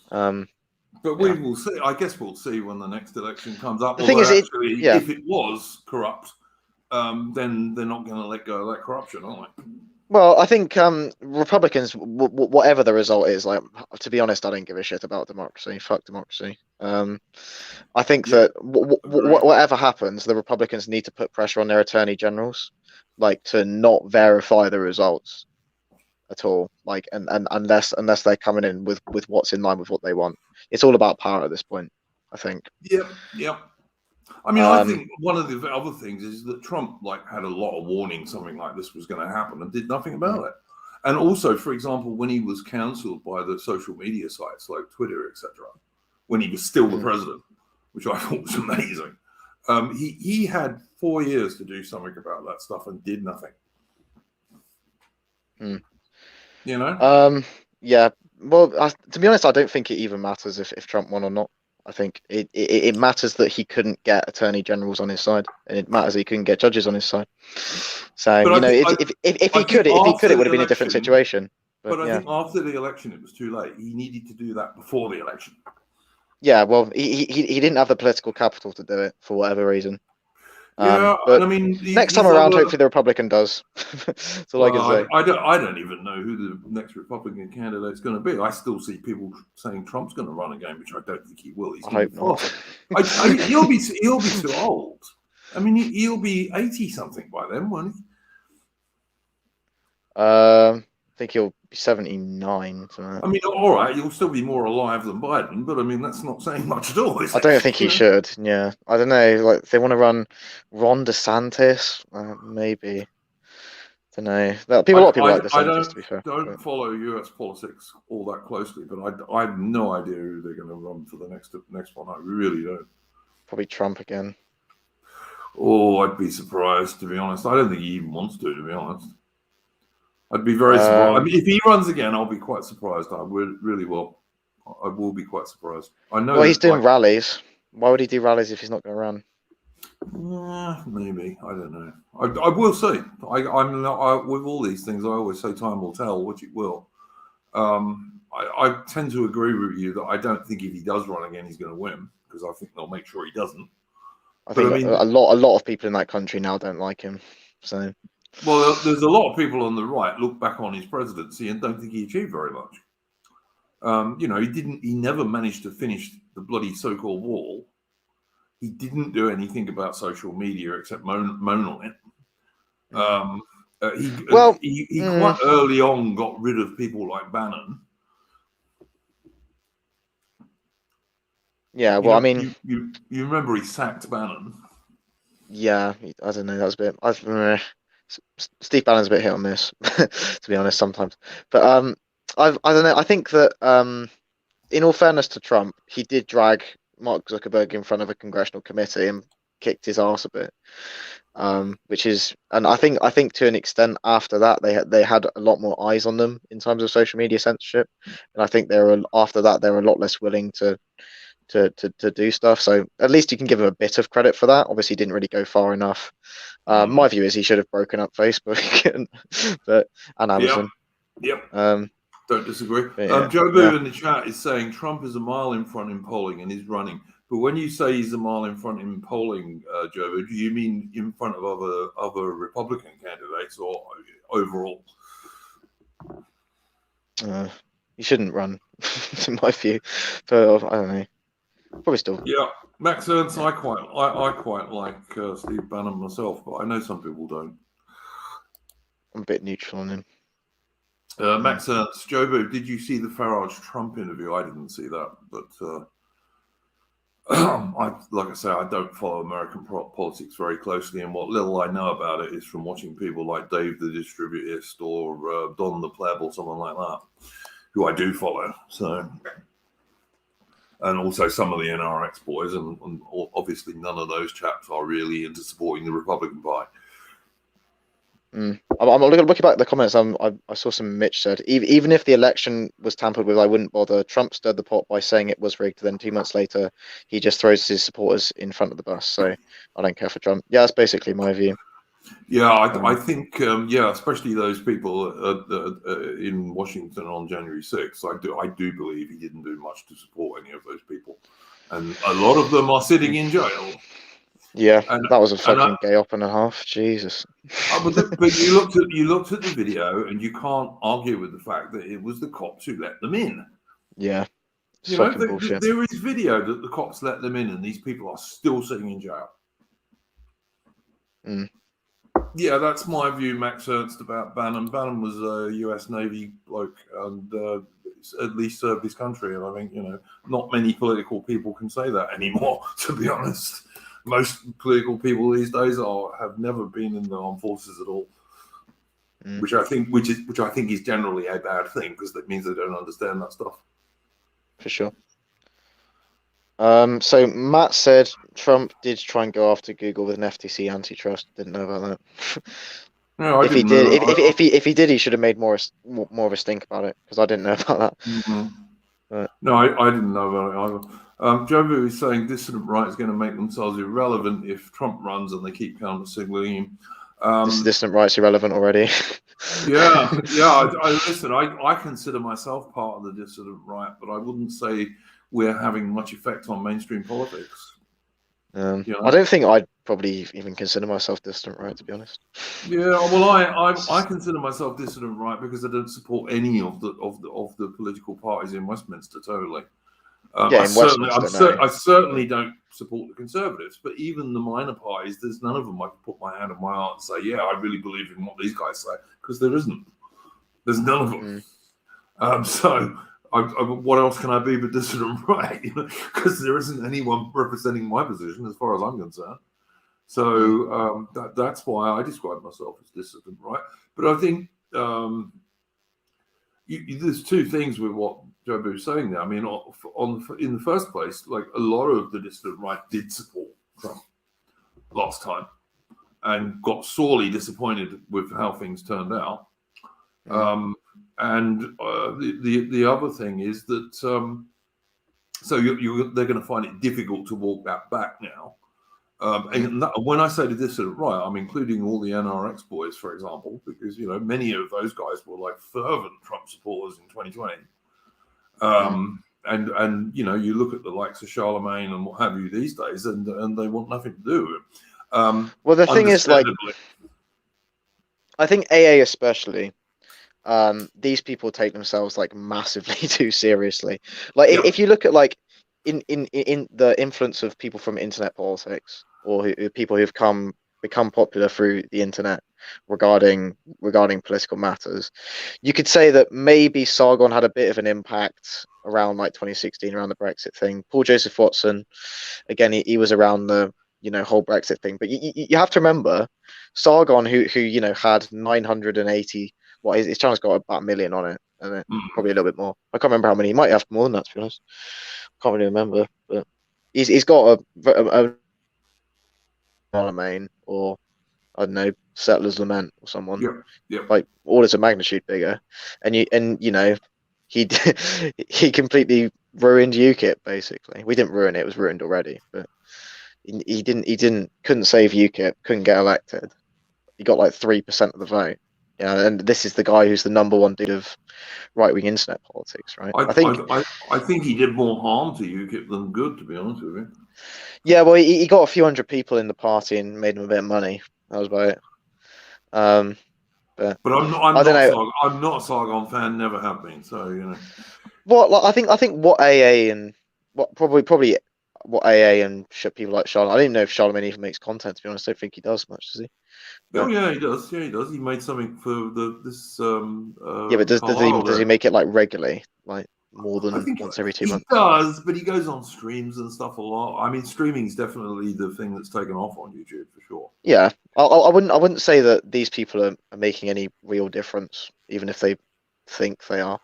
But we will see. I guess we'll see when the next election comes up. The thing is, if it was corrupt, then they're not going to let go of that corruption, are they? Well, I think Republicans, whatever the result is, like, to be honest, I don't give a shit about democracy. Fuck democracy. I think that whatever happens, the Republicans need to put pressure on their attorney generals, like, to not verify the results at all. Like, and unless they're coming in with what's in line with what they want. It's all about power at this point, I think. Yep. I mean, I think one of the other things is that Trump had a lot of warning something like this was going to happen and did nothing about it. And also, for example, when he was cancelled by the social media sites like Twitter, etc., when he was still the president, which I thought was amazing, he had 4 years to do something about that stuff and did nothing. You know? Yeah. Well, to be honest, I don't think it even matters if Trump won or not. I think it matters that he couldn't get attorney generals on his side, and it matters that he couldn't get judges on his side. So, if he could, it would have been a different situation. But I think after the election, it was too late. He needed to do that before the election. Yeah, well, he didn't have the political capital to do it for whatever reason. Yeah, but I mean, next time around, hopefully the Republican does. That's all I can say. I don't even know who the next Republican candidate's going to be. I still see people saying Trump's going to run again, which I don't think he will. I hope not. He'll be too old. I mean, he'll be 80 something by then, won't he? I think he'll be 79. I mean, all right, he'll still be more alive than Biden, but I mean, that's not saying much at all. I don't think he should. Yeah, I don't know. Like, if they want to run Ron DeSantis, maybe. I don't know. A lot of people like DeSantis, to be fair. I don't follow US politics all that closely, but I have no idea who they're going to run for the next one. I really don't. Probably Trump again. Oh, I'd be surprised, to be honest. I don't think he even wants to be honest. I'd be very surprised. I mean, if he runs again, I'll be quite surprised. I really will. I will be quite surprised. I know. Well, he's doing rallies. Why would he do rallies if he's not going to run? Maybe. I don't know. I will see. I'm with all these things. I always say time will tell, which it will. I tend to agree with you that I don't think if he does run again, he's going to win, because I think they'll make sure he doesn't. I think a lot of people in that country now don't like him. So. Well, there's a lot of people on the right look back on his presidency and don't think he achieved very much. He never managed to finish the bloody so-called wall. He didn't do anything about social media except moan on it. He quite early on got rid of people like Bannon. Yeah, well, I mean, you remember he sacked Bannon. Yeah, I don't know. That was a bit. Steve Bannon's a bit hit or miss, to be honest, sometimes. But I don't know. I think that in all fairness to Trump, he did drag Mark Zuckerberg in front of a congressional committee and kicked his ass a bit. Which is, and I think to an extent after that they had a lot more eyes on them in terms of social media censorship, and I think after that they were a lot less willing to do stuff. So at least you can give him a bit of credit for that. Obviously, he didn't really go far enough. My view is he should have broken up Facebook and Amazon. Yep. Don't disagree. Joe Boo in the chat is saying Trump is a mile in front in polling and is running. But when you say he's a mile in front in polling, Joe Boo, do you mean in front of other Republican candidates or overall? He shouldn't run, in my view. But I don't know. Probably still. Yeah, Max Ernst, I quite like Steve Bannon myself, but I know some people don't. I'm a bit neutral on him. Max Ernst, Jobo, did you see the Farage-Trump interview? I didn't see that, but like I say, I don't follow American politics very closely, and what little I know about it is from watching people like Dave the Distributist or Don the Pleb or someone like that, who I do follow. So. and also some of the NRX boys, and obviously none of those chaps are really into supporting the Republican Party. I'm looking back at the comments. I saw some Mitch said, even if the election was tampered with, I wouldn't bother. Trump stirred the pot by saying it was rigged. Then 2 months later, he just throws his supporters in front of the bus. So I don't care for Trump. Yeah, that's basically my view. Yeah, I think, yeah, especially those people in Washington on January 6th. I do believe he didn't do much to support any of those people, and a lot of them are sitting in jail. Yeah, And that was a fucking gay op and a half. Jesus. But you looked at the video, and you can't argue with the fact that it was the cops who let them in. Yeah, it's You know, fucking bullshit. there is video that the cops let them in, and these people are still sitting in jail. Yeah, that's my view, Max Ernst, about Bannon. Bannon was a U.S. Navy bloke, and at least served his country. And I think, not many political people can say that anymore. To be honest, most political people these days have never been in the armed forces at all, which I think is generally a bad thing, because that means they don't understand that stuff. For sure. So Matt said Trump did try and go after Google with an FTC antitrust. Didn't know about that. No, if he did, if he did, he should have made more of a stink about it, because I didn't know about that. Mm-hmm. No, I didn't know about it either. Jobu is saying dissident right is going to make themselves irrelevant if Trump runs and they keep counter-signaling him. Dissident right's irrelevant already. yeah. Listen, I consider myself part of the dissident right, but I wouldn't say we're having much effect on mainstream politics. I don't think I'd probably even consider myself dissident right, to be honest. Yeah, well, I consider myself dissident right because I don't support any of the political parties in Westminster totally. I certainly don't support the Conservatives, but even the minor parties, there's none of them I can put my hand on my heart and say, yeah, I really believe in what these guys say, because there isn't. There's none of them. So what else can I be but dissident right? Because there isn't anyone representing my position as far as I'm concerned. So that's why I describe myself as dissident right. But I think there's two things with what Jobu was saying there. I mean, in the first place, like, a lot of the dissident right did support Trump last time and got sorely disappointed with how things turned out. And the other thing is that they're going to find it difficult to walk that back now. And when I say the dissident right, I'm including all the NRX boys, for example, because many of those guys were like fervent Trump supporters in 2020. And you look at the likes of Charlemagne and what have you these days, and they want nothing to do with it. Well, the thing is, like, I think AA especially, these people take themselves like massively too seriously. Like, if you look at like in the influence of people from internet politics, or people who've become popular through the internet regarding political matters, you could say that maybe Sargon had a bit of an impact around like 2016, around the Brexit thing. Paul Joseph Watson, again, he was around the whole Brexit thing. But you have to remember, Sargon, who had 980. His channel's got about 1 million on it, and probably a little bit more. I can't remember how many. He might have more than that, to be honest. Can't really remember, but he's got a Charlemagne, or I don't know, Settler's Lament, or someone like orders of magnitude bigger, and he he completely ruined UKIP. Basically, we didn't ruin it; it was ruined already. But he couldn't save UKIP, couldn't get elected. He got like 3% of the vote. Yeah, and this is the guy who's the #1 dude of right-wing internet politics, right? I think he did more harm to UKIP than good, to be honest with you. Yeah, well, he got a few hundred people in the party and made them a bit of money. That was about it. But I'm not a Sargon fan, never have been. So Well, I think what AA and what probably what AA and people like Charlemagne. I don't even know if Charlemagne even makes content. To be honest, I don't think he does much, does he? Oh yeah, he does. Yeah, he does. He made something for this. Yeah, but does he make it like regularly, like more than once every 2 months? He does, but he goes on streams and stuff a lot. I mean, streaming is definitely the thing that's taken off on YouTube for sure. Yeah, I wouldn't say that these people are making any real difference, even if they think they are.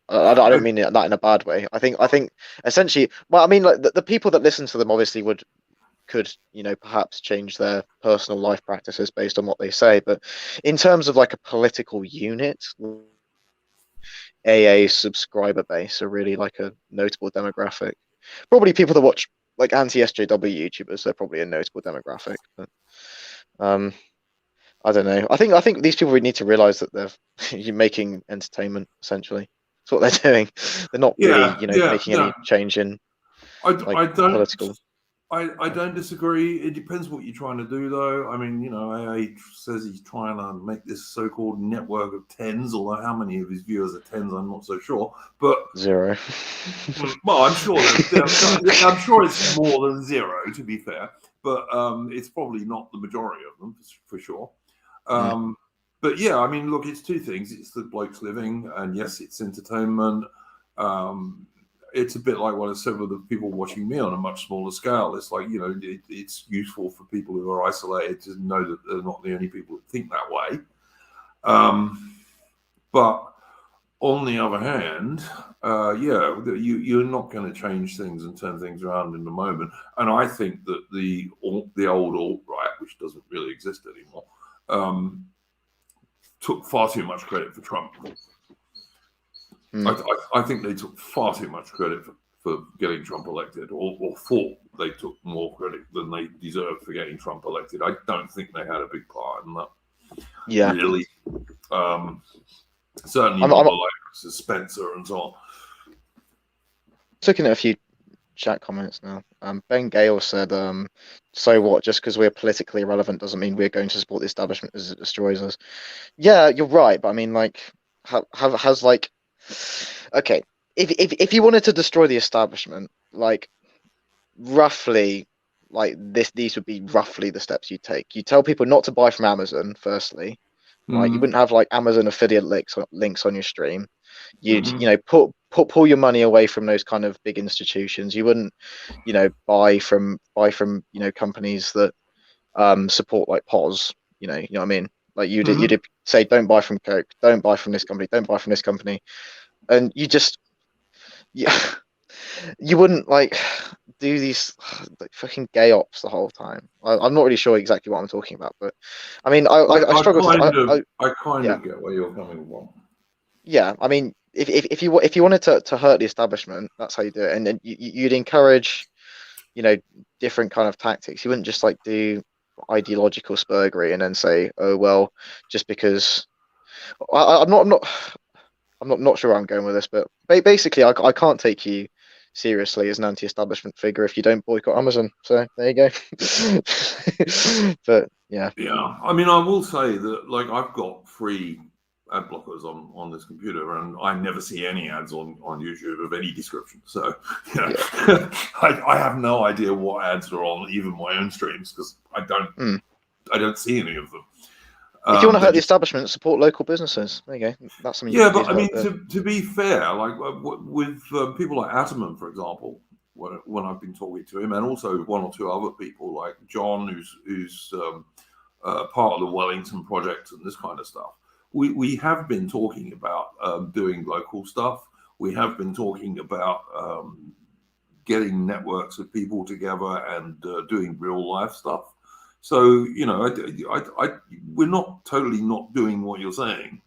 I don't mean that in a bad way. I think essentially, well, I mean, like the people that listen to them obviously could, perhaps change their personal life practices based on what they say. But in terms of like a political unit, AA subscriber base are really like a notable demographic. Probably people that watch like anti-SJW YouTubers, they're probably a notable demographic. But um, I don't know. I think these people need to realize that you're making entertainment essentially. That's what they're doing. They're not really, making any change in I don't political. I don't disagree. It depends what you're trying to do, though. I mean, AA says he's trying to make this so-called network of tens, although how many of his viewers are tens, I'm not so sure. But 0. well, I'm sure I'm sure it's more than 0, to be fair. But it's probably not the majority of them, for sure. But yeah, I mean, look, it's two things. It's the blokes living, and yes, it's entertainment. It's a bit like what I said with the people watching me on a much smaller scale. It's like, it's useful for people who are isolated to know that they're not the only people that think that way. But on the other hand, you're not going to change things and turn things around in a moment. And I think that the old alt-right, which doesn't really exist anymore, took far too much credit for Trump. I think they took far too much credit for getting Trump elected, or thought they took more credit than they deserved for getting Trump elected. I don't think they had a big part in that. Yeah. Really. Certainly people like Spencer and so on. Looking at a few chat comments now. Ben Gale said, so what, just because we're politically irrelevant doesn't mean we're going to support the establishment as it destroys us. Yeah, you're right, but I mean, like, has like, okay, if you wanted to destroy the establishment, like, roughly, like these would be roughly the steps you take. You tell people not to buy from Amazon, firstly, right? You wouldn't have like Amazon affiliate links on your stream. You'd pull your money away from those kind of big institutions. You wouldn't buy from companies that support like POS. You know what I mean? Like you'd say don't buy from Coke, don't buy from this company, don't buy from this company, and you wouldn't like do these like fucking gay ops the whole time. I'm not really sure exactly what I'm talking about, but I mean I struggle. I kind of get where you're coming from. Yeah, I mean, if you wanted to hurt the establishment, that's how you do it, and then you'd encourage, different kind of tactics. You wouldn't just like do ideological spurgery and then say, oh well, just because I'm not sure where I'm going with this, but basically, I can't take you seriously as an anti-establishment figure if you don't boycott Amazon. So there you go. But yeah. Yeah, I mean, I will say that like I've got free ad blockers on this computer, and I never see any ads on YouTube of any description. So I have no idea what ads are on even my own streams because I don't see any of them. If you want to hurt the establishment, support local businesses. There you go. That's something. Yeah, but I mean, to be fair, like with people like Ataman, for example, when I've been talking to him, and also one or two other people like John, who's part of the Wellington Project and this kind of stuff. We have been talking about doing local stuff. We have been talking about getting networks of people together and doing real life stuff. So, we're not totally not doing what you're saying.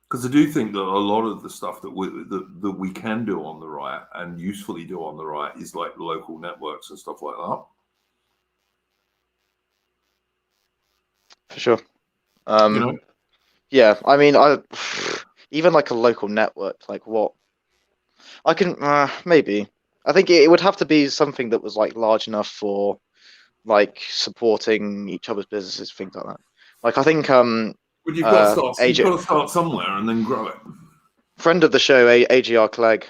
Because I do think that a lot of the stuff that we can do on the right and usefully do on the right is like local networks and stuff like that. For sure. Yeah, I mean, even like a local network, like what I can maybe. I think it would have to be something that was like large enough for like supporting each other's businesses, things like that. Like I think But you've got to start somewhere and then grow it. Friend of the show, AGR Clegg,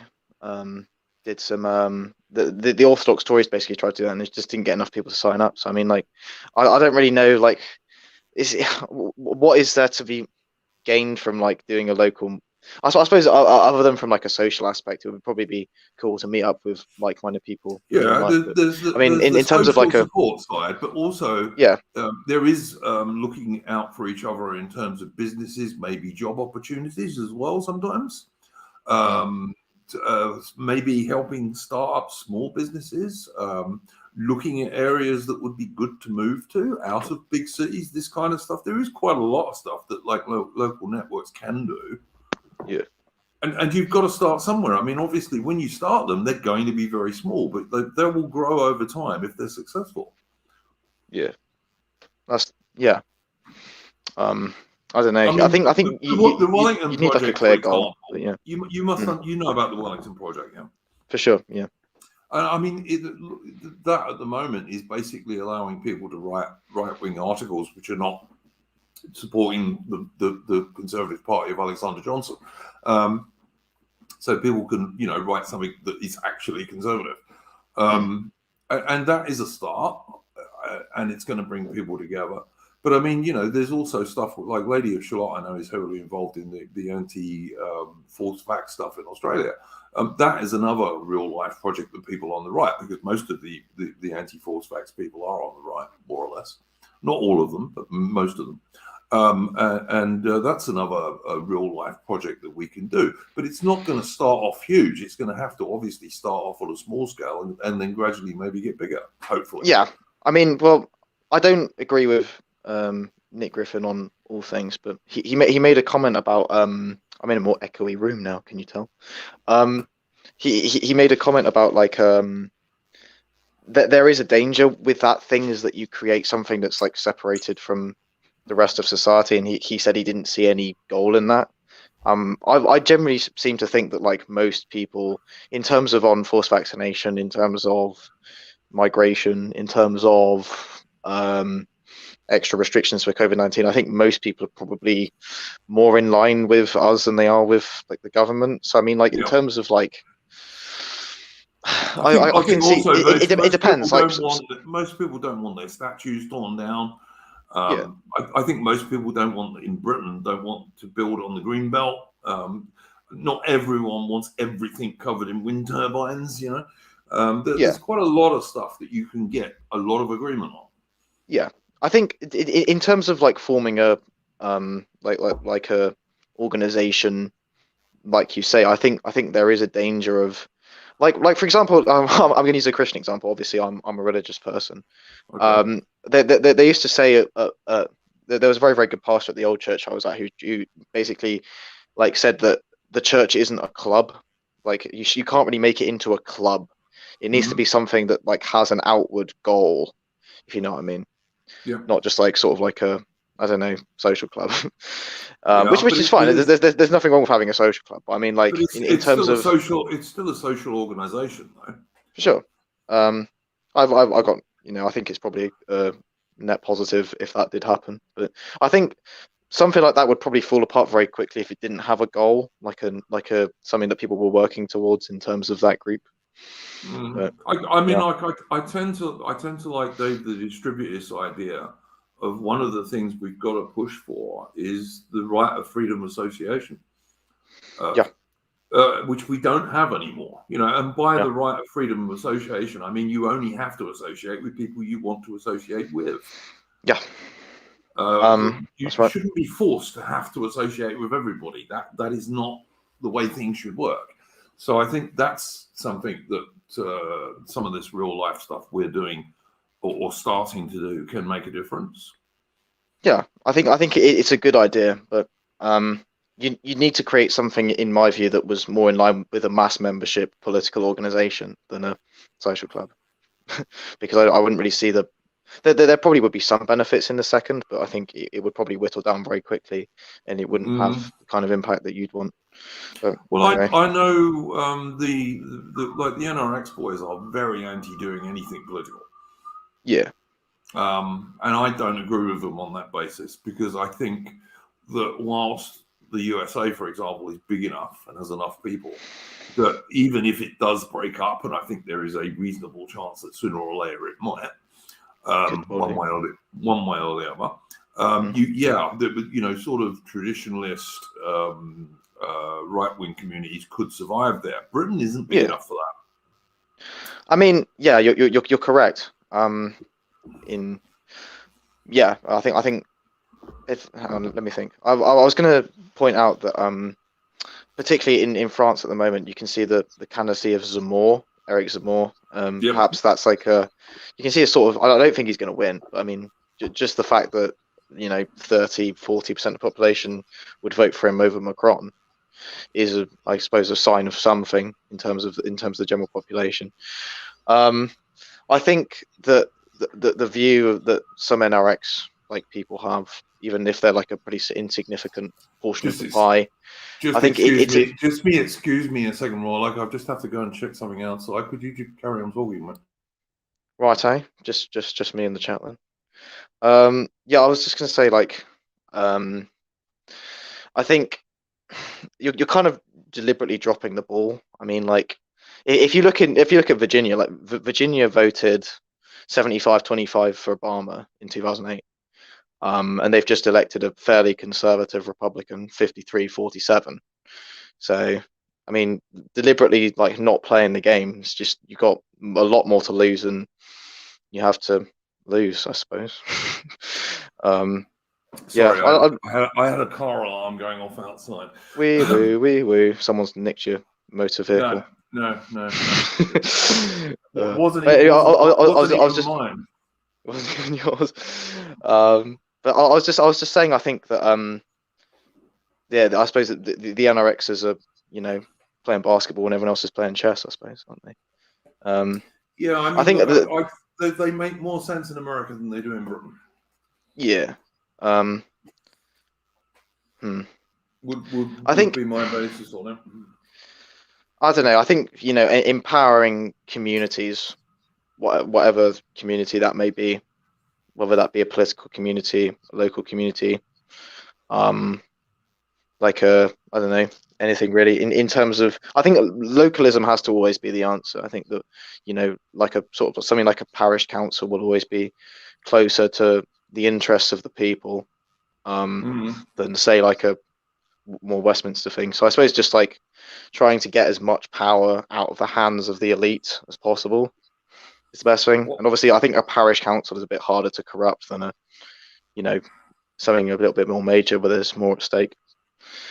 did some the Orthodox Tories basically tried to do that and it just didn't get enough people to sign up. So I mean, like I don't really know like what is there to be gained from like doing a local I suppose other than from like a social aspect, it would probably be cool to meet up with like-minded people in real Yeah, life. But I mean, there's the in terms of social like a support side, but also yeah, there is looking out for each other in terms of businesses, maybe job opportunities as well sometimes. Um, Maybe helping start up small businesses, looking at areas that would be good to move to out of big cities, this kind of stuff. There is quite a lot of stuff that like local networks can do. yeah, And you've got to start somewhere. I mean, obviously, when you start them, they're going to be very small, but they will grow over time if they're successful. yeah. That's yeah. I don't know. I mean, I think the Wellington you need like a project, for clear goal. example, But yeah, you must mm, you know about the Wellington project, yeah. for sure. Yeah, I mean, that at the moment is basically allowing people to write right-wing articles which are not supporting the Conservative Party of Alexander Johnson. So people can, write something that is actually conservative. And that is a start, and it's going to bring people together. But I mean, there's also stuff like Lady of Shalott, I know, is heavily involved in the anti-forced vax stuff in Australia. That is another real life project that people on the right, because most of the anti-forced vax people are on the right, more or less. Not all of them, but most of them. That's another real life project that we can do. But it's not going to start off huge. It's going to have to obviously start off on a small scale and then gradually maybe get bigger, hopefully. yeah. I mean, well, I don't agree with Nick Griffin on all things, but he made a comment about I'm in a more echoey room now. Can you tell? He made a comment about like that there is a danger with that thing, is that you create something that's like separated from the rest of society, and he said he didn't see any goal in that. I generally seem to think that like most people, in terms of on-force vaccination, in terms of migration, in terms of extra restrictions for COVID-19, I think most people are probably more in line with us than they are with like the government. So I mean, like in terms of like, I I can think see also it depends. Like most people don't want their statues torn down. yeah, I think most people don't want to build on the green belt. Not everyone wants everything covered in wind turbines. There's quite a lot of stuff that you can get a lot of agreement on. Yeah, I think in terms of like forming a like a organization, like you say, I think there is a danger of like for example, I'm going to use a Christian example. Obviously, I'm a religious person. Okay. They used to say there was a very good pastor at the old church I was at who basically like said that the church isn't a club. Like you can't really make it into a club. It needs to be something that like has an outward goal, if you know what I mean. Yeah. Not just like sort of like a, I don't know, social club. Yeah, which but is fine. There's nothing wrong with having a social club. But I mean, like in it's terms still a of it's still a social organization, though. for sure. I've got, I think it's probably a net positive if that did happen. But I think something like that would probably fall apart very quickly if it didn't have a goal, like a something that people were working towards in terms of that group. But, I mean, yeah. like I tend to like Dave the distributist idea of one of the things we've got to push for is the right of freedom of association. Yeah. Which we don't have anymore, and by Yeah. the right of freedom of association, I mean you only have to associate with people you want to associate with. Yeah. You That's right. shouldn't be forced to have to associate with everybody. That is not the way things should work. So I think that's something that some of this real life stuff we're doing or starting to do can make a difference. Yeah, I think it's a good idea, but you need to create something, in my view, that was more in line with a mass membership political organization than a social club, because I wouldn't really see there probably would be some benefits in the second, but I think it would probably whittle down very quickly, and it wouldn't have the kind of impact that you'd want. But well, anyway. I know the like the NRX boys are very anti doing anything political. Yeah. And I don't agree with them on that basis, because I think that whilst the USA, for example, is big enough and has enough people, that even if it does break up, and I think there is a reasonable chance that sooner or later it might, one way or the other, sort of traditionalist right-wing communities could survive there. Britain isn't big enough for that. I mean, yeah, you're correct. I think if hang on, let me think. I was going to point out that particularly in France at the moment, you can see the candidacy of Zemmour, Eric Zemmour. Perhaps that's like you can see a sort of. I don't think he's going to win, but I mean, just the fact that 30-40% of the population would vote for him over Macron is, I suppose, a sign of something in terms of the general population. I think that the view that some NRX like people have, even if they're like a pretty insignificant portion of the pie. Just I think excuse me a second, Roy. Like I just have to go and check something else. So could you carry on talking, mate? Right, just me in the chat then. Yeah, I was just gonna say like, I think you're kind of deliberately dropping the ball. I mean, like, if you look at Virginia, like Virginia voted 75-25 for Obama in 2008. And they've just elected a fairly conservative Republican, 53-47. So, I mean, deliberately like not playing the game. It's just you got a lot more to lose than you have to lose, I suppose. Sorry, yeah, I had a car alarm going off outside. Wee woo! Someone's nicked your motor vehicle. No. I wasn't even mine. Wasn't even yours. But I was just saying. I think that I suppose that the NRXs are playing basketball and everyone else is playing chess. I suppose, aren't they? Yeah, I mean, I think they make more sense in America than they do in Britain. Yeah. I think be my basis on it. I don't know. I think empowering communities, whatever community that may be, whether that be a political community, a local community, like I don't know, anything really. In terms of, I think localism has to always be the answer. I think that like a sort of something like a parish council will always be closer to the interests of the people than say like a more Westminster thing. So I suppose just like trying to get as much power out of the hands of the elite as possible is the best thing. And obviously I think a parish council is a bit harder to corrupt than something a little bit more major where there's more at stake.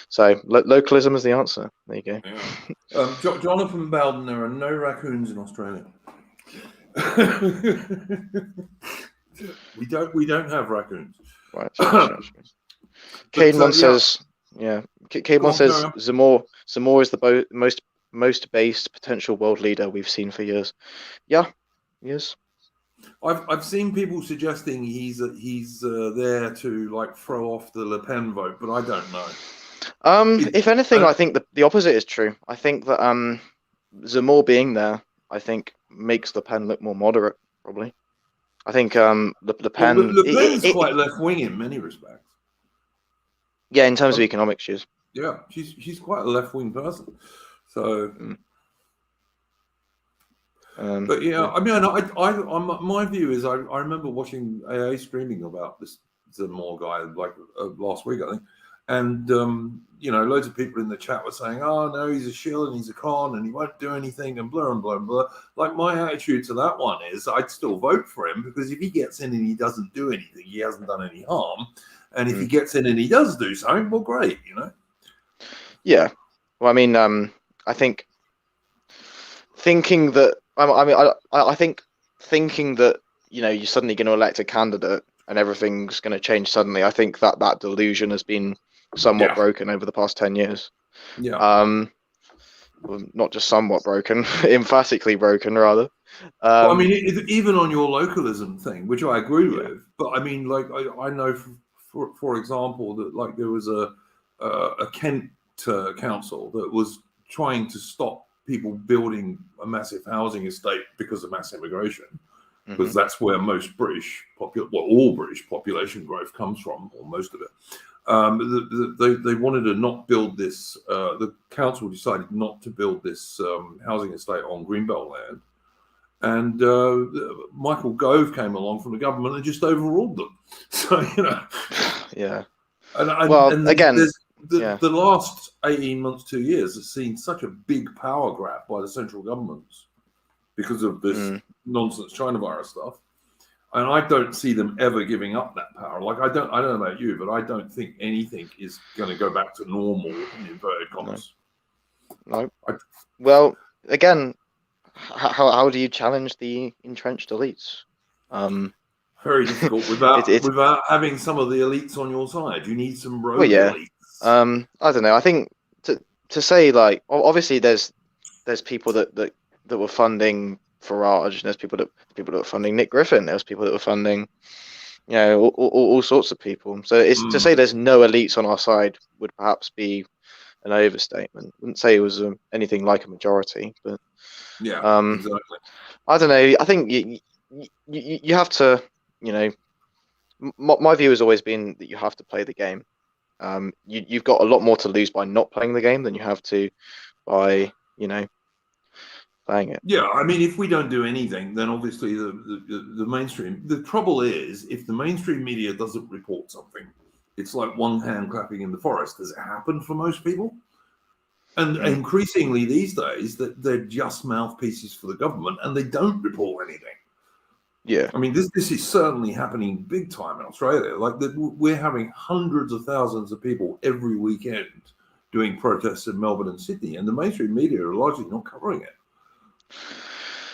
So localism is the answer. There you go. Yeah. Jonathan Bowden, there are no raccoons in Australia. we don't have raccoons. Right. Cademan says, Cademan says Zemmour is the most based potential world leader we've seen for years. Yeah, yes. I've seen people suggesting he's there to like throw off the Le Pen vote, but I don't know. If anything, I think the opposite is true. I think that Zemmour being there, I think makes Le Pen look more moderate, probably. I think Le Pen. Well, Le Pen's quite left wing in many respects. Yeah, in terms of economic issues. Yeah, she's quite a left wing person. So. But yeah, I mean, my view is I remember watching AA streaming about this Zemmour guy like last week, I think, and loads of people in the chat were saying, "Oh no, he's a shill and he's a con and he won't do anything and blah and blah and blah." Like my attitude to that one is, I'd still vote for him because if he gets in and he doesn't do anything, he hasn't done any harm, and if he gets in and he does do something, well, great, Yeah, well, I mean, I think thinking that. I think thinking that you're suddenly going to elect a candidate and everything's going to change suddenly. I think that delusion has been somewhat broken over the past 10 years. Yeah. Well, not just somewhat broken, emphatically broken rather. Well, I mean, even on your localism thing, which I agree with, but I mean, like I know, for example, that like there was a Kent council that was trying to stop people building a massive housing estate because of mass immigration, because that's where most all British population growth comes from, or most of it. They wanted to not build this. The council decided not to build this housing estate on Greenbelt land, and Michael Gove came along from the government and just overruled them. So yeah. And again, the last 18 months, 2 years has seen such a big power grab by the central governments because of this nonsense China virus stuff. And I don't see them ever giving up that power. Like I don't know about you, but I don't think anything is going to go back to normal in inverted commas. No. Well, again, how do you challenge the entrenched elites? Very difficult without having some of the elites on your side. You need some rogue elites. I don't know. I think to say like obviously there's people that were funding Farage, and there's people that were funding Nick Griffin. There's people that were funding, all sorts of people. So it's to say there's no elites on our side would perhaps be an overstatement. I wouldn't say it was anything like a majority, but exactly. I don't know. I think you have to, my view has always been that you have to play the game. You've got a lot more to lose by not playing the game than you have to by playing it. Yeah, I mean, if we don't do anything, then obviously the mainstream. The trouble is, if the mainstream media doesn't report something, it's like one hand clapping in the forest. Does it happen for most people? And increasingly these days, that they're just mouthpieces for the government, and they don't report anything. Yeah, I mean, this is certainly happening big time in Australia. Like we're having hundreds of thousands of people every weekend doing protests in Melbourne and Sydney, and the mainstream media are largely not covering it.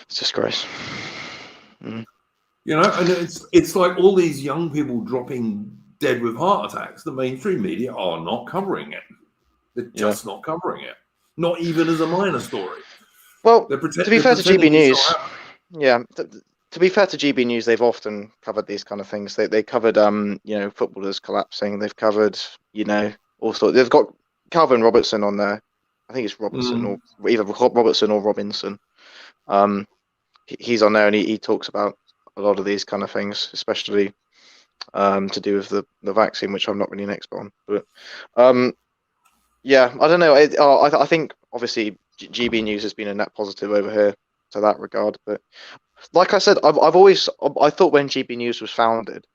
It's a disgrace. And it's like all these young people dropping dead with heart attacks. The mainstream media are not covering it. They're just not covering it. Not even as a minor story. Well, to be fair to GB News, to be fair to GB News, they've often covered these kind of things. They covered footballers collapsing. They've covered all sorts. They've got Calvin Robertson on there. I think it's Robertson or either Robertson or Robinson. He's on there and he talks about a lot of these kind of things, especially to do with the vaccine, which I'm not really an expert on. But I don't know. I think obviously GB News has been a net positive over here to that regard. But like I said, I thought when GB News was founded,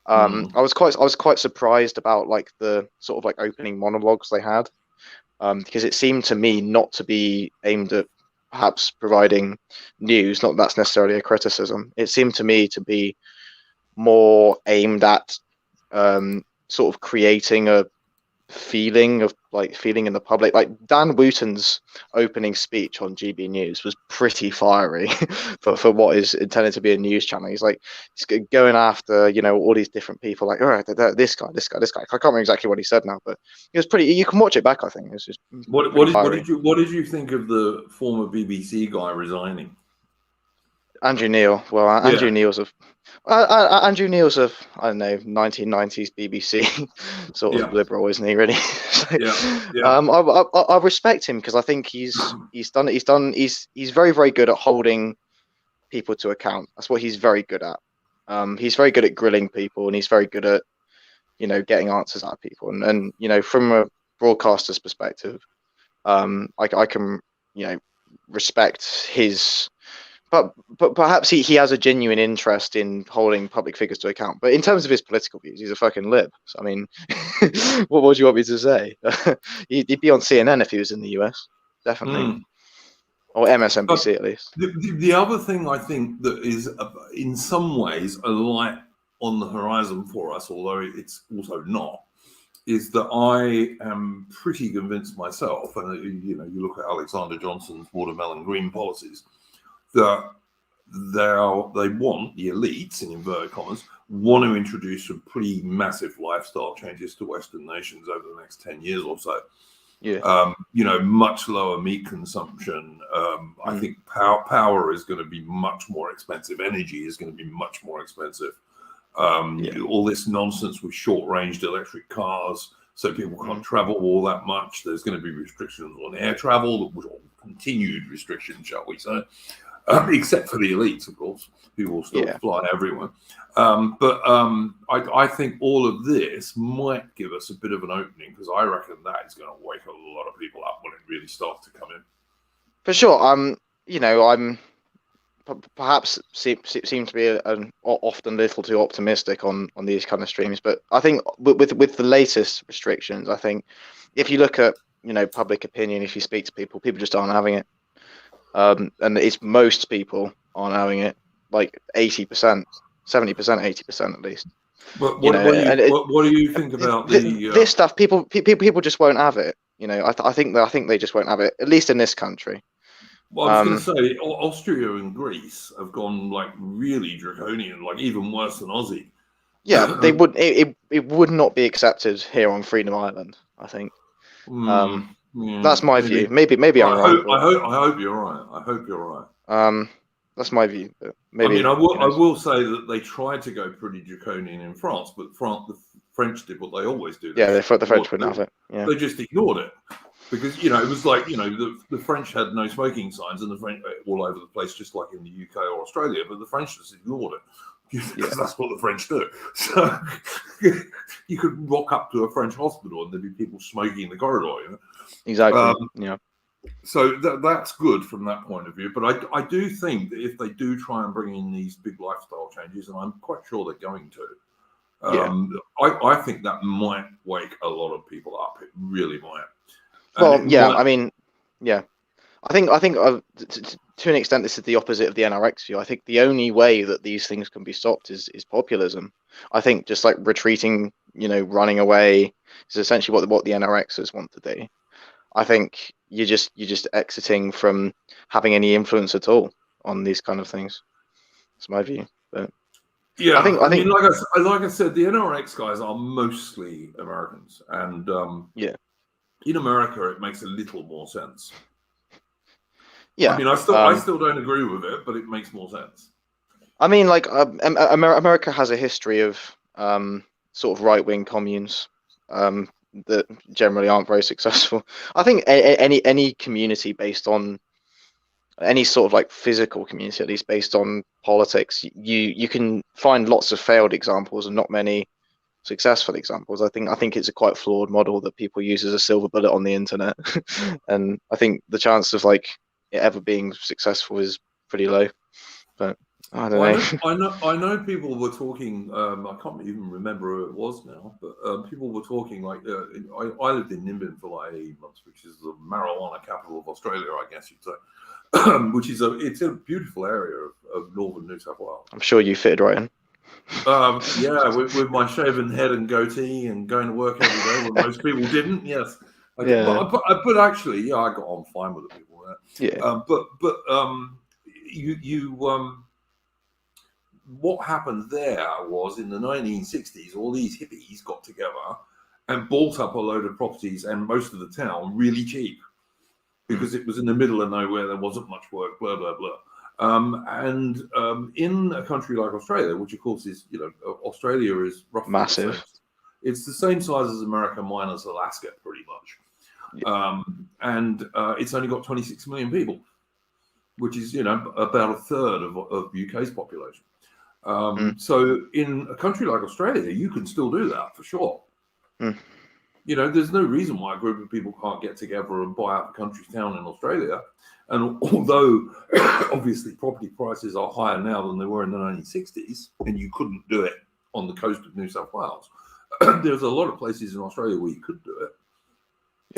I was quite surprised about like the sort of like opening monologues they had, because it seemed to me not to be aimed at perhaps providing news. Not that's necessarily a criticism. It seemed to me to be more aimed at sort of creating a feeling in the public. Like Dan Wooten's opening speech on GB News was pretty fiery for what is intended to be a news channel. He's going after all these different people, like, all right, this guy. I can't remember exactly what he said now, but it was pretty. You can watch it back. I think it was just what did you think of the former BBC guy resigning? Andrew Neil. Well, Andrew Neil's of I don't know, 1990s BBC sort of liberal, isn't he? Really? I respect him because I think he's very, very good at holding people to account. That's what he's very good at. He's very good at grilling people, and he's very good at getting answers out of people. And from a broadcaster's perspective, I can respect his. But perhaps he has a genuine interest in holding public figures to account. But in terms of his political views, he's a fucking lib. So, I mean, what do you want me to say? He'd be on CNN if he was in the US, definitely, or MSNBC at least. The other thing I think that is in some ways a light on the horizon for us, although it's also not, is that I am pretty convinced myself, and you look at Alexander Johnson's watermelon green policies, that they want, the elites, in inverted commas, want to introduce some pretty massive lifestyle changes to Western nations over the next 10 years or so. Much lower meat consumption. I think power is going to be much more expensive. Energy is going to be much more expensive. All this nonsense with short-ranged electric cars, so people can't travel all that much. There's going to be restrictions on air travel, continued restrictions, shall we say. Except for the elites, of course, who will still fly everywhere. I think all of this might give us a bit of an opening, because I reckon that is going to wake a lot of people up when it really starts to come in. For sure. perhaps seem to be often a little too optimistic on these kind of streams. But I think with the latest restrictions, I think if you look at public opinion, if you speak to people, people just aren't having it. And it's most people aren't having it, like 80%, 70%, 80% at least. But what do you think about this stuff? People just won't have it. I think they just won't have it, at least in this country. Well, I was going to say, Austria and Greece have gone like really draconian, like even worse than Aussie. Yeah, they would. It would not be accepted here on Freedom Island, I think. That's my view. Maybe I'm wrong. I hope you're right. I hope you're right. That's my view. But maybe I will say that they tried to go pretty draconian in France, but the French did what they always do. Yeah, the French wouldn't have it. Yeah. They just ignored it because it was like the French had no smoking signs, and the French all over the place, just like in the UK or Australia. But the French just ignored it because that's what the French do. So you could rock up to a French hospital and there'd be people smoking in the corridor. Exactly. Yeah. So that's good from that point of view. But I do think that if they do try and bring in these big lifestyle changes, and I'm quite sure they're going to, I think that might wake a lot of people up. It really might. I mean, yeah. I think to an extent this is the opposite of the NRX view. I think the only way that these things can be stopped is populism. I think just like retreating, running away is essentially what the NRXs want to do. I think you're just exiting from having any influence at all on these kind of things. That's my view. But yeah, I mean, like I said, the NRX guys are mostly Americans, and in America it makes a little more sense. Yeah, I mean, I still don't agree with it, but it makes more sense. I mean, like America has a history of sort of right-wing communes that generally aren't very successful. I think any community based on any sort of like physical community, at least based on politics, you can find lots of failed examples and not many successful examples. I think it's a quite flawed model that people use as a silver bullet on the internet, and I think the chance of like it ever being successful is pretty low. But I don't know. I know people were talking. I can't even remember who it was now, but people were talking like I lived in Nimbin for like 8 months, which is the marijuana capital of Australia, I guess you'd say. Which is it's a beautiful area of northern New South Wales. I'm sure you fitted right in. With my shaven head and goatee and going to work every day, when most people didn't. Yes, but actually, I got on fine with the people there. Yeah. What happened there was in the 1960s, all these hippies got together and bought up a load of properties and most of the town really cheap because it was in the middle of nowhere. There wasn't much work, blah, blah, blah. In a country like Australia, which of course is, Australia is roughly massive. It's the same size as America minus Alaska, pretty much. Yeah. It's only got 26 million people, which is, about a third of UK's population. So in a country like Australia, you can still do that for sure. There's no reason why a group of people can't get together and buy up a country town in Australia. And although obviously property prices are higher now than they were in the 1960s, and you couldn't do it on the coast of New South Wales, there's a lot of places in Australia where you could do it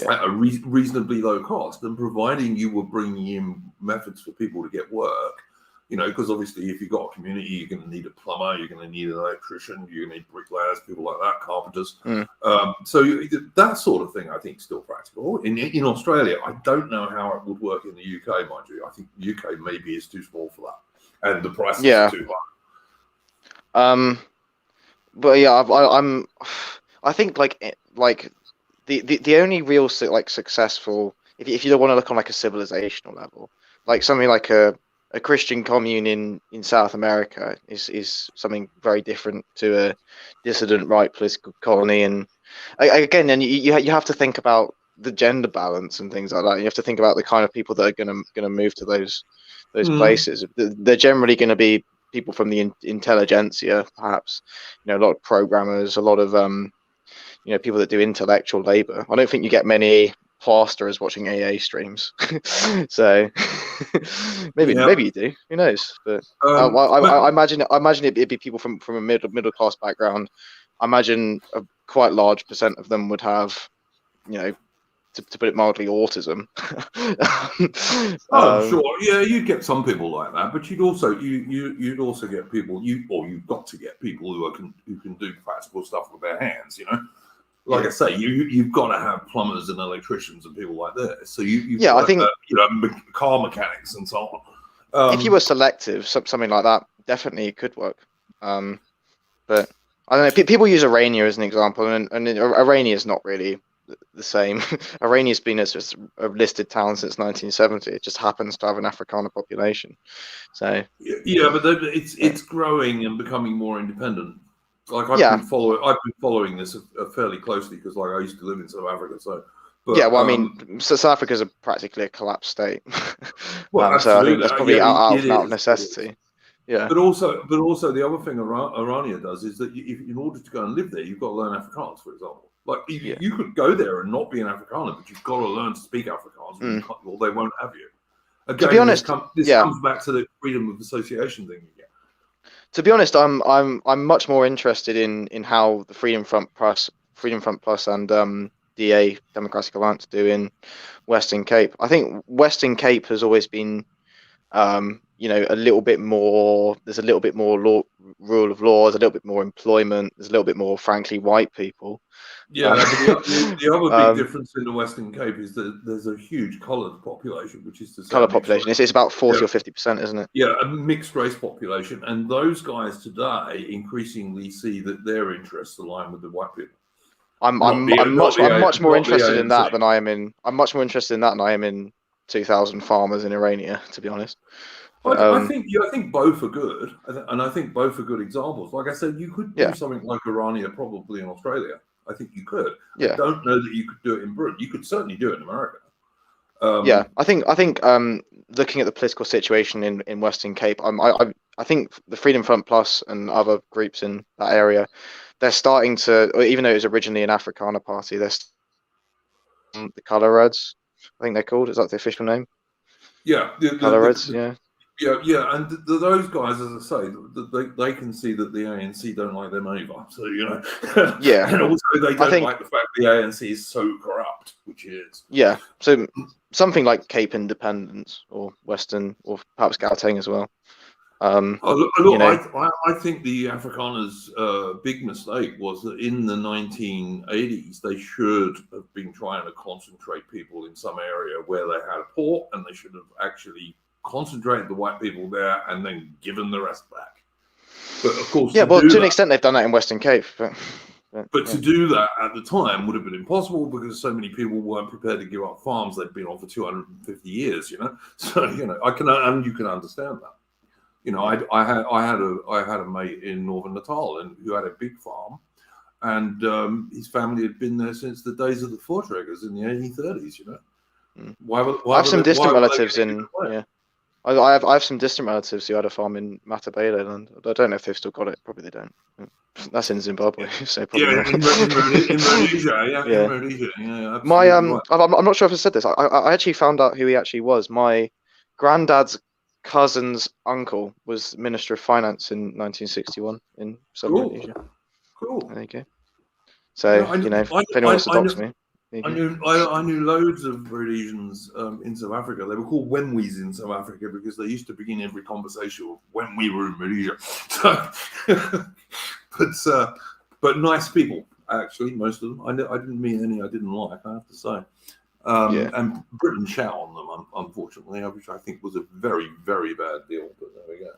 at a reasonably low cost, and providing you were bringing in methods for people to get work. Because obviously if you've got a community, you're going to need a plumber, you're going to need an electrician, you're going to need bricklayers, people like that, carpenters. So that sort of thing, I think, is still practical. In Australia, I don't know how it would work in the UK, mind you. I think the UK maybe is too small for that, and the price is too high. But yeah, I think like the only real successful, if you don't want to look on like a civilizational level, like something like a Christian commune in South America is something very different to a dissident right political colony. And again, and you have to think about the gender balance and things like that. You have to think about the kind of people that are going to move to those places. They're generally going to be people from the intelligentsia, perhaps. A lot of programmers, a lot of people that do intellectual labor. I don't think you get many plasterers watching AA streams. So maybe Yeah. you do. Who knows? But But I imagine it'd be people from a middle class background. I imagine a quite large percent of them would have, you know, to put it mildly, autism. oh, sure, yeah, you'd get some people like that, but you'd also you'd also get people you've got to get people who can do practical stuff with their hands. Like Yeah. I say, you've got to have plumbers and electricians and people like this. So you've Yeah, got, I think car mechanics and so on. if you were selective, something like that definitely could work. But I don't know. People use Arania as an example, and Arania is not really the same. Iranian's been a listed town since 1970. It just happens to have an Afrikaner population. So yeah, but it's growing and becoming more independent. Like I've been following this fairly closely because like I used to live in South Africa. So but, yeah, well, I mean, South Africa's practically a collapsed state. Well, so I think absolutely. that's probably Yeah, out it of is. necessity. Yeah. But also the other thing Arania does is that in order to go and live there, you've got to learn Afrikaans, for example. Like you could go there and not be an Afrikaner, but you've got to learn to speak Afrikaans, or they won't have you. Again, to be honest, this comes back to the freedom of association thing again. To be honest, I'm much more interested in how the Freedom Front Plus and DA Democratic Alliance do in Western Cape. I think Western Cape has always been a little bit more. There's a little bit more rule of law. There's a little bit more employment. There's a little bit more, frankly, white people. Yeah, the other big difference in the Western Cape is that there's a huge coloured population, which is to say coloured population. It's about 40 or 50%, isn't it? Yeah, a mixed race population, and those guys today increasingly see that their interests align with the white people. I'm much more interested in that than I am in. I'm much more interested in that than I am in 2,000 farmers in Irania, to be honest. But, I think both are good, and I think both are good examples. Like I said, you could do something like Irania probably in Australia. I think you could. Yeah. I don't know that you could do it in Britain. You could certainly do it in America. I think looking at the political situation in Western Cape, I think the Freedom Front Plus and other groups in that area, they're starting to, even though it was originally an Afrikaner party, they're the Colour Reds, I think they're called. Is that the official name? Yeah, Colour Reds. Yeah, and those guys, as I say, they can see that the ANC don't like them either. So yeah, and also they don't like the fact the ANC is so corrupt, which it is. Yeah, so something like Cape Independence or Western, or perhaps Gauteng as well. I think the Afrikaners' big mistake was that in the 1980s they should have been trying to concentrate people in some area where they had a port, and they should have actually concentrated the white people there and then given the rest back. But of course, to an extent they've done that in Western Cape. But to do that at the time would have been impossible because so many people weren't prepared to give up farms they'd been on for 250 years. So I can, and you can understand that. I had a mate in Northern Natal and who had a big farm, and his family had been there since the days of the Voortrekkers in the 1830s. I have some distant relatives in. Yeah. I have some distant relatives who had a farm in Matabeleland. I don't know if they've still got it. Probably they don't. That's in Zimbabwe, so probably in Rhodesia, in Rhodesia, I'm not sure if I said this. I actually found out who he actually was. My granddad's cousin's uncle was Minister of Finance in 1961 in Southern Rhodesia. Cool. There you go. So if anyone wants to dox me. I knew loads of Rhodesians in South Africa. They were called Wenwees in South Africa because they used to begin every conversation with when we were in Rhodesia. But nice people, actually, most of them. I didn't meet any I didn't like, I have to say. And Britain shat on them, unfortunately, which I think was a very, very bad deal. But there we go.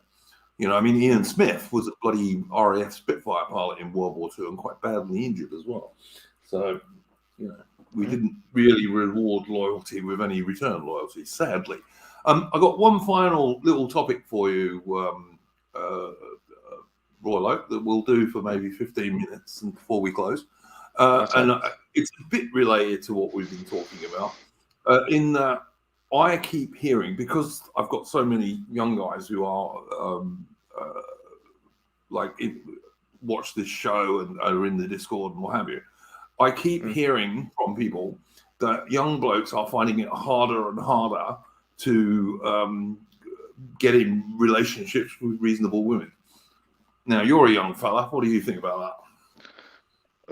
Ian Smith was a bloody RAF Spitfire pilot in World War II and quite badly injured as well. So, we didn't really reward loyalty with any return loyalty, sadly. I got one final little topic for you, Royal Oak, that we'll do for maybe 15 minutes before we close. And it's a bit related to what we've been talking about, in that I keep hearing, because I've got so many young guys who are watch this show and are in the Discord and what have you, I keep hearing from people that young blokes are finding it harder and harder to get in relationships with reasonable women. Now, you're a young fella. What do you think about that?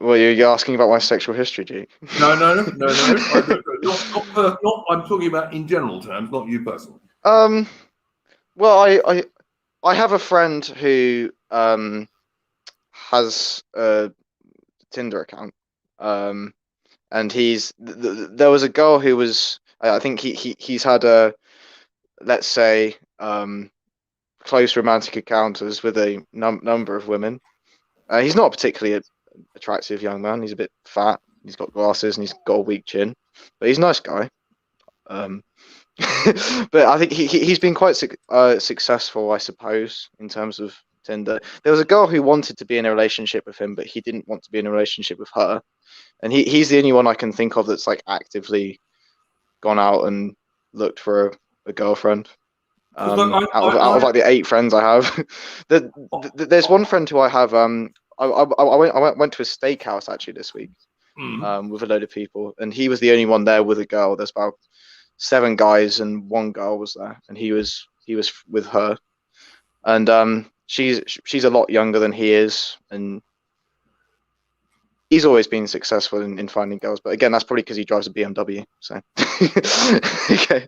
Well, you're asking about my sexual history, Jake. No. Not, I'm talking about in general terms, not you personally. Well, I have a friend who has a Tinder account. And there was a girl who was, I think he's had a, let's say, close romantic encounters with a number of women. He's not a particularly attractive young man. He's a bit fat. He's got glasses and he's got a weak chin, but he's a nice guy. But I think he's been quite successful, I suppose, in terms of Tinder. There was a girl who wanted to be in a relationship with him, but he didn't want to be in a relationship with her. And he's the only one I can think of that's like actively gone out and looked for a girlfriend. Out of like the 8 friends I have, there's one friend who I have. I went to a steakhouse actually this week, with a load of people, and he was the only one there with a girl. There's about 7 guys and 1 girl was there, and he was with her, and she's a lot younger than he is, and he's always been successful in finding girls, but again, that's probably because he drives a BMW. So, okay.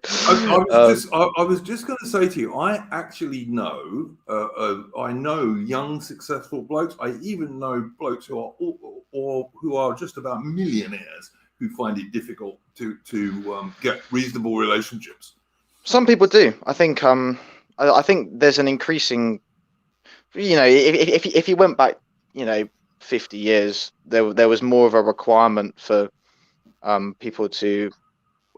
I was just going to say to you, I actually know, I know young successful blokes. I even know blokes who are just about millionaires who find it difficult to get reasonable relationships. Some people do. I think I think there's an increasing. If you went back, 50 years, there was more of a requirement for people to,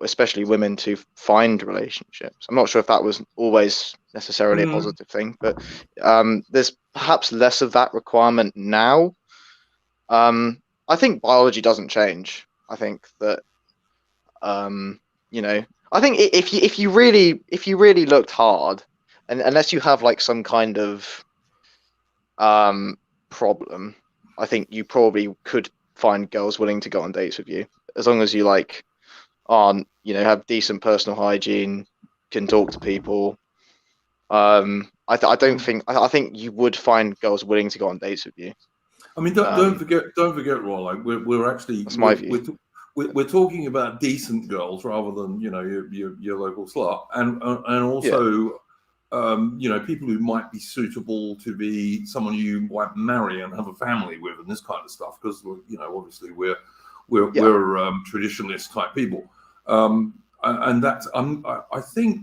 especially women, to find relationships. I'm not sure if that was always necessarily a positive thing, but there's perhaps less of that requirement now. I think biology doesn't change. I think that I think if you really looked hard, and unless you have like some kind of problem, I think you probably could find girls willing to go on dates with you, as long as you have decent personal hygiene, can talk to people. I think you would find girls willing to go on dates with you. I mean, don't forget, Roy. Like we're actually, that's my view. We're talking about decent girls rather than your local slut, and also. People who might be suitable to be someone you might marry and have a family with, and this kind of stuff, because obviously we're traditionalist type people, and that's I think.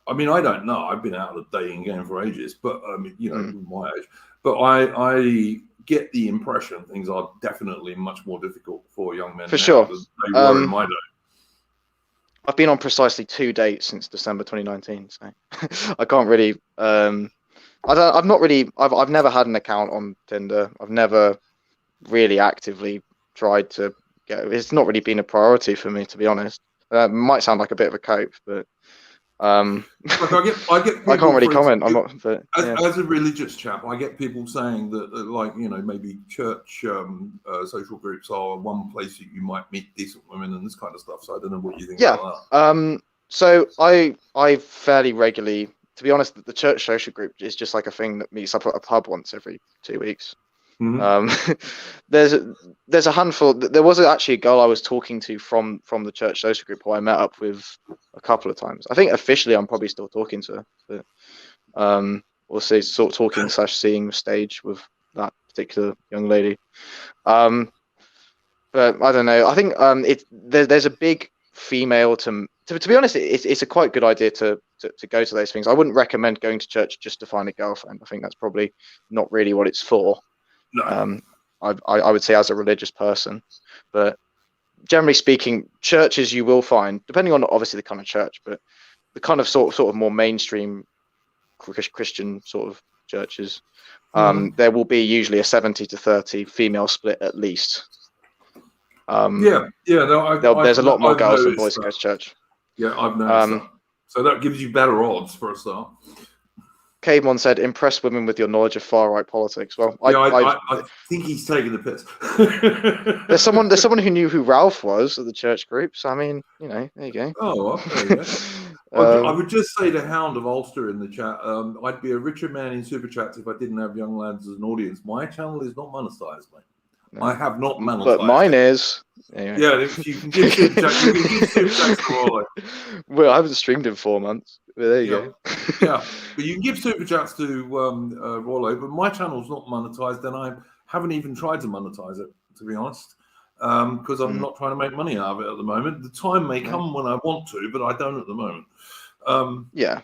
I mean, I don't know. I've been out of the dating game for ages, but my age. But I get the impression things are definitely much more difficult for young men for sure than they were in my day. I've been on precisely 2 dates since December 2019, so I can't really. I've never had an account on Tinder. I've never really actively tried to get. It's not really been a priority for me, to be honest. Might sound like a bit of a cope, but Look, I get. I can't really comment. I'm not. But, as a religious chap, I get people saying that, maybe church social groups are one place that you might meet decent women and this kind of stuff. So I don't know what you think about that. So I fairly regularly, to be honest, the church social group is just like a thing that meets up at a pub once every 2 weeks. Mm-hmm. There's a handful. There was actually a girl I was talking to from the church social group who I met up with a couple of times. I think officially I'm probably still talking to her, but we'll say sort of talking / seeing stage with that particular young lady. But I don't know. I think there's a big female to be honest. It's a quite good idea to go to those things. I wouldn't recommend going to church just to find a girlfriend. I think that's probably not really what it's for. No. I would say as a religious person, but generally speaking, churches you will find, depending on obviously the kind of church, but the kind of sort of more mainstream Christian sort of churches, there will be usually a 70-30 female split at least. There's a lot more girls than boys who go to church. Yeah, I've noticed that. So that gives you better odds for a start. Caveman said, "Impress women with your knowledge of far right politics." Well, I think he's taking the piss. there's someone who knew who Ralph was at the church group. So I mean, there you go. Oh, well, there you go. I would just say to Hound of Ulster in the chat, I'd be a richer man in super chats if I didn't have young lads as an audience. My channel is not monetized, mate. No. I have not monetized. But mine is. Anyway. Yeah, if you can give super chats, you can give super chats to Rollo. Well, I haven't streamed in 4 months. But there you go. Yeah, but you can give super chats to Rollo, but my channel's not monetized, and I haven't even tried to monetize it, to be honest, because I'm not trying to make money out of it at the moment. The time may come when I want to, but I don't at the moment. Yeah.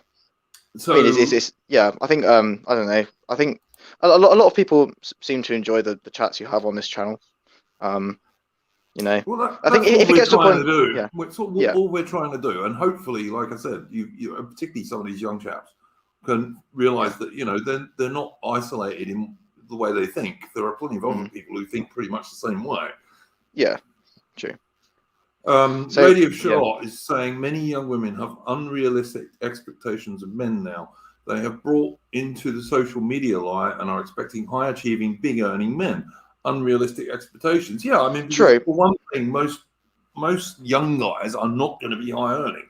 So I mean, it's I think I don't know. I think a lot of people seem to enjoy the chats you have on this channel. well, I think if it gets to a point, it's all we're trying to do, and hopefully, like I said, you particularly some of these young chaps can realize that they're not isolated in the way they think. There are plenty of other people who think pretty much the same way. Yeah, true. Lady of Charlotte is saying many young women have unrealistic expectations of men now. They have brought into the social media lie and are expecting high achieving, big earning men. Unrealistic expectations. Yeah, I mean, true. For one thing, most young guys are not going to be high earning,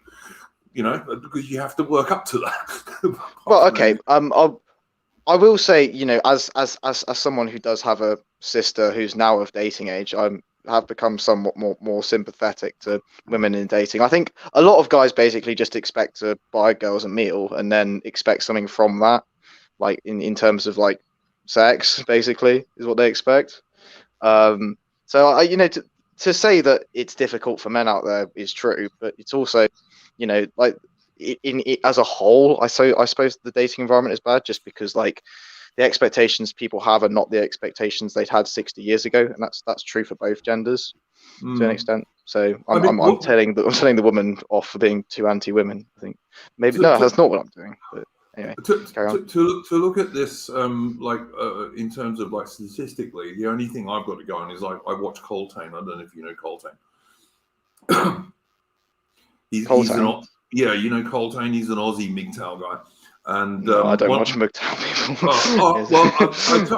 because you have to work up to that. Well, okay. I will say, as someone who does have a sister who's now of dating age, have become somewhat more sympathetic to women in dating. I think a lot of guys basically just expect to buy girls a meal and then expect something from that, like in terms of like sex, basically, is what they expect. So to say that it's difficult for men out there is true, but it's also, like as a whole, I suppose the dating environment is bad just because like the expectations people have are not the expectations they'd had 60 years ago, and that's true for both genders to an extent. So I'm telling the woman off for being too anti-women. I think maybe that's not what I'm doing. But anyway, to look at this, in terms of like statistically, the only thing I've got to go on is I watch Coltrane. I don't know if you know Coltrane. he's you know Coltrane. He's an Aussie MGTOW guy. And I don't watch MGTOW people.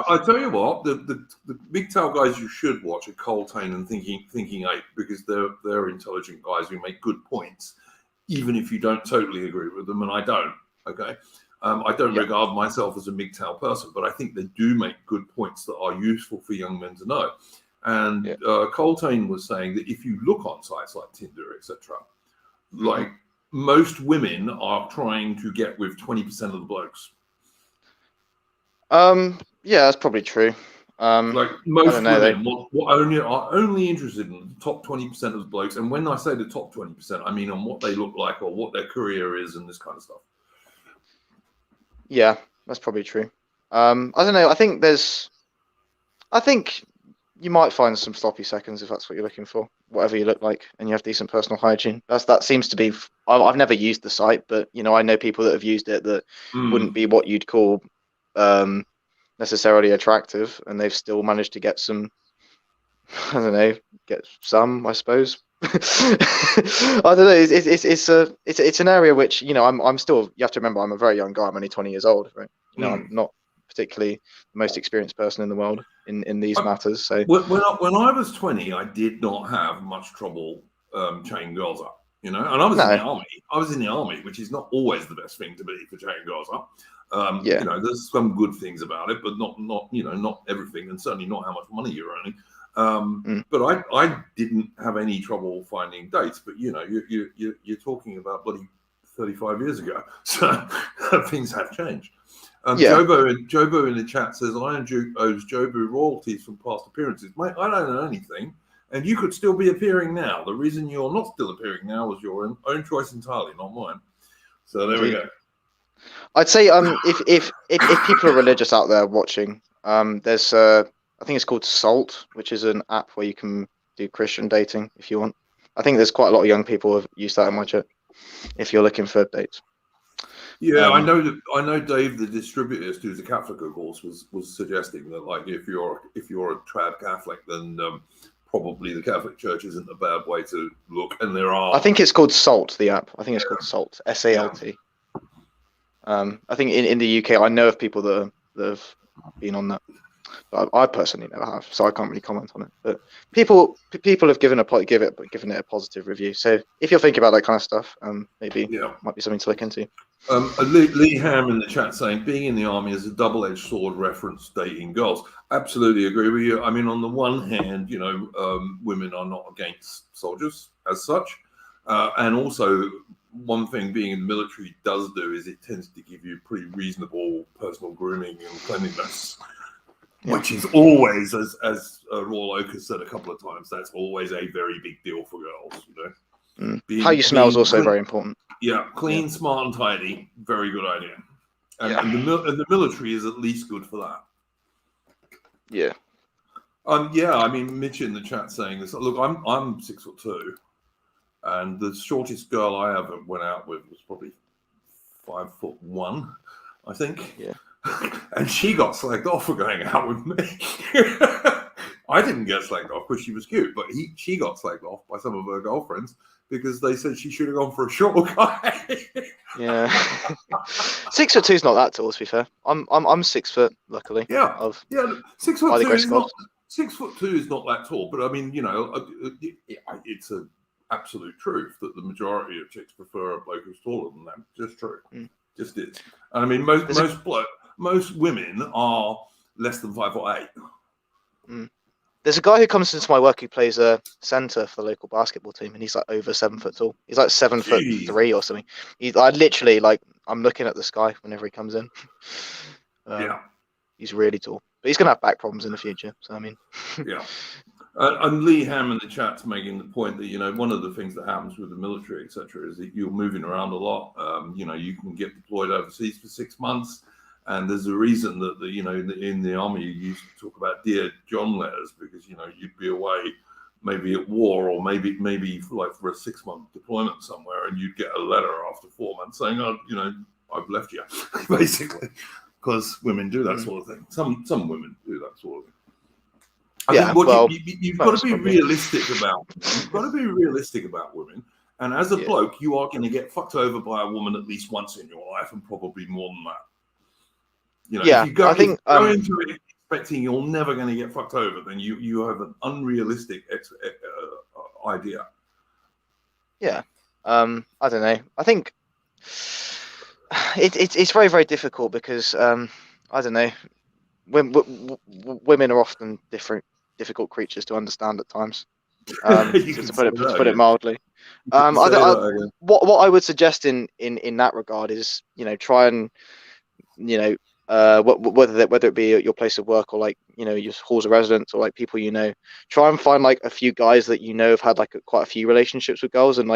I tell you what, the MGTOW guys you should watch are Coltrane and Thinking Ape, because they're intelligent guys who make good points, even if you don't totally agree with them, and I don't. Okay, I don't regard myself as a MGTOW person, but I think they do make good points that are useful for young men to know. And Coltrane was saying that if you look on sites like Tinder, etc., like most women are trying to get with 20% of the blokes. Yeah, that's probably true. Like most women are only interested in the top 20% of the blokes, and when I say the top 20%, I mean on what they look like or what their career is and this kind of stuff. Yeah, that's probably true. I don't know. I think you might find some sloppy seconds if that's what you're looking for, whatever you look like, and you have decent personal hygiene. That seems to be. I've never used the site, but I know people that have used it that wouldn't be what you'd call necessarily attractive, and they've still managed to get some. I don't know, I suppose. I don't know. It's an area which I'm still. You have to remember, I'm a very young guy. I'm only 20 years old, right? I'm not particularly the most experienced person in the world in these matters. So when I was 20, I did not have much trouble chatting girls up, and I was in the army. I was in the army, which is not always the best thing to be for chatting girls up. There's some good things about it, but not everything, and certainly not how much money you're earning. But I didn't have any trouble finding dates. But you're talking about bloody 35 years ago, so things have changed. Jobo in the chat says Iron Duke owes Jobu royalties from past appearances. Mate, I don't know anything, and you could still be appearing now. The reason you're not still appearing now was your own choice entirely, not mine. So there we go. I'd say if people are religious out there watching, there's I think it's called Salt, which is an app where you can do Christian dating if you want. I think there's quite a lot of young people who have used that in my chat. If you're looking for dates. Yeah, I know Dave, the distributorist, who's a Catholic, of course, was suggesting that like if you're a trad Catholic, then probably the Catholic Church isn't a bad way to look. And there are. I think it's called Salt. The app. I think it's called Salt. SALT. I think in the UK, I know of people that have been on that. But I personally never have, so I can't really comment on it. But people have given it a positive review. So if you're thinking about that kind of stuff, maybe might be something to look into. Lee Ham in the chat saying being in the army is a double-edged sword reference dating girls. Absolutely agree with you. I mean, on the one hand, women are not against soldiers as such, and also one thing being in the military does do is it tends to give you pretty reasonable personal grooming and cleanliness. Yeah. Which is always, as Royal Oak has said a couple of times, that's always a very big deal for girls. How you smell is also very important. Yeah, clean, smart, and tidy. Very good idea. And the military is at least good for that. Yeah. I mean, Mitch in the chat saying this. Look, I'm 6'2", and the shortest girl I ever went out with was probably 5'1", I think. Yeah. And she got slagged off for going out with me. I didn't get slagged off because she was cute, but she got slagged off by some of her girlfriends because they said she should have gone for a short guy. Yeah, 6'2" is not that tall, to be fair. I'm 6 foot, luckily. Yeah, 6'2" is not 6'2" is not that tall, but I mean, it's an absolute truth that the majority of chicks prefer a bloke who's taller than them. Just true, just is. And I mean, most women are less than 5'8". There's a guy who comes into my work who plays a centre for the local basketball team, and he's like over 7 foot tall. He's like 7'3" or something. I literally I'm looking at the sky whenever he comes in. He's really tall, but he's gonna have back problems in the future. So I mean, yeah. And Lee Ham in the chat's making the point that one of the things that happens with the military, etc., is that you're moving around a lot. You can get deployed overseas for 6 months. And there's a reason that in the army you used to talk about Dear John letters because you'd be away maybe at war or maybe like for a 6-month deployment somewhere and you'd get a letter after 4 months saying I've left you basically because women do that sort of thing. Some women do that sort of thing. You've got to be realistic about women. And as a bloke, you are going to get fucked over by a woman at least once in your life and probably more than that. If you go into it expecting you're never going to get fucked over, then you have an unrealistic idea. Yeah, I don't know. I think it's very, very difficult because I don't know. Women are often difficult creatures to understand at times. To put it mildly. What I would suggest in that regard is try and whether it be at your place of work or your halls of residence or people try and find a few guys that have had quite a few relationships with girls and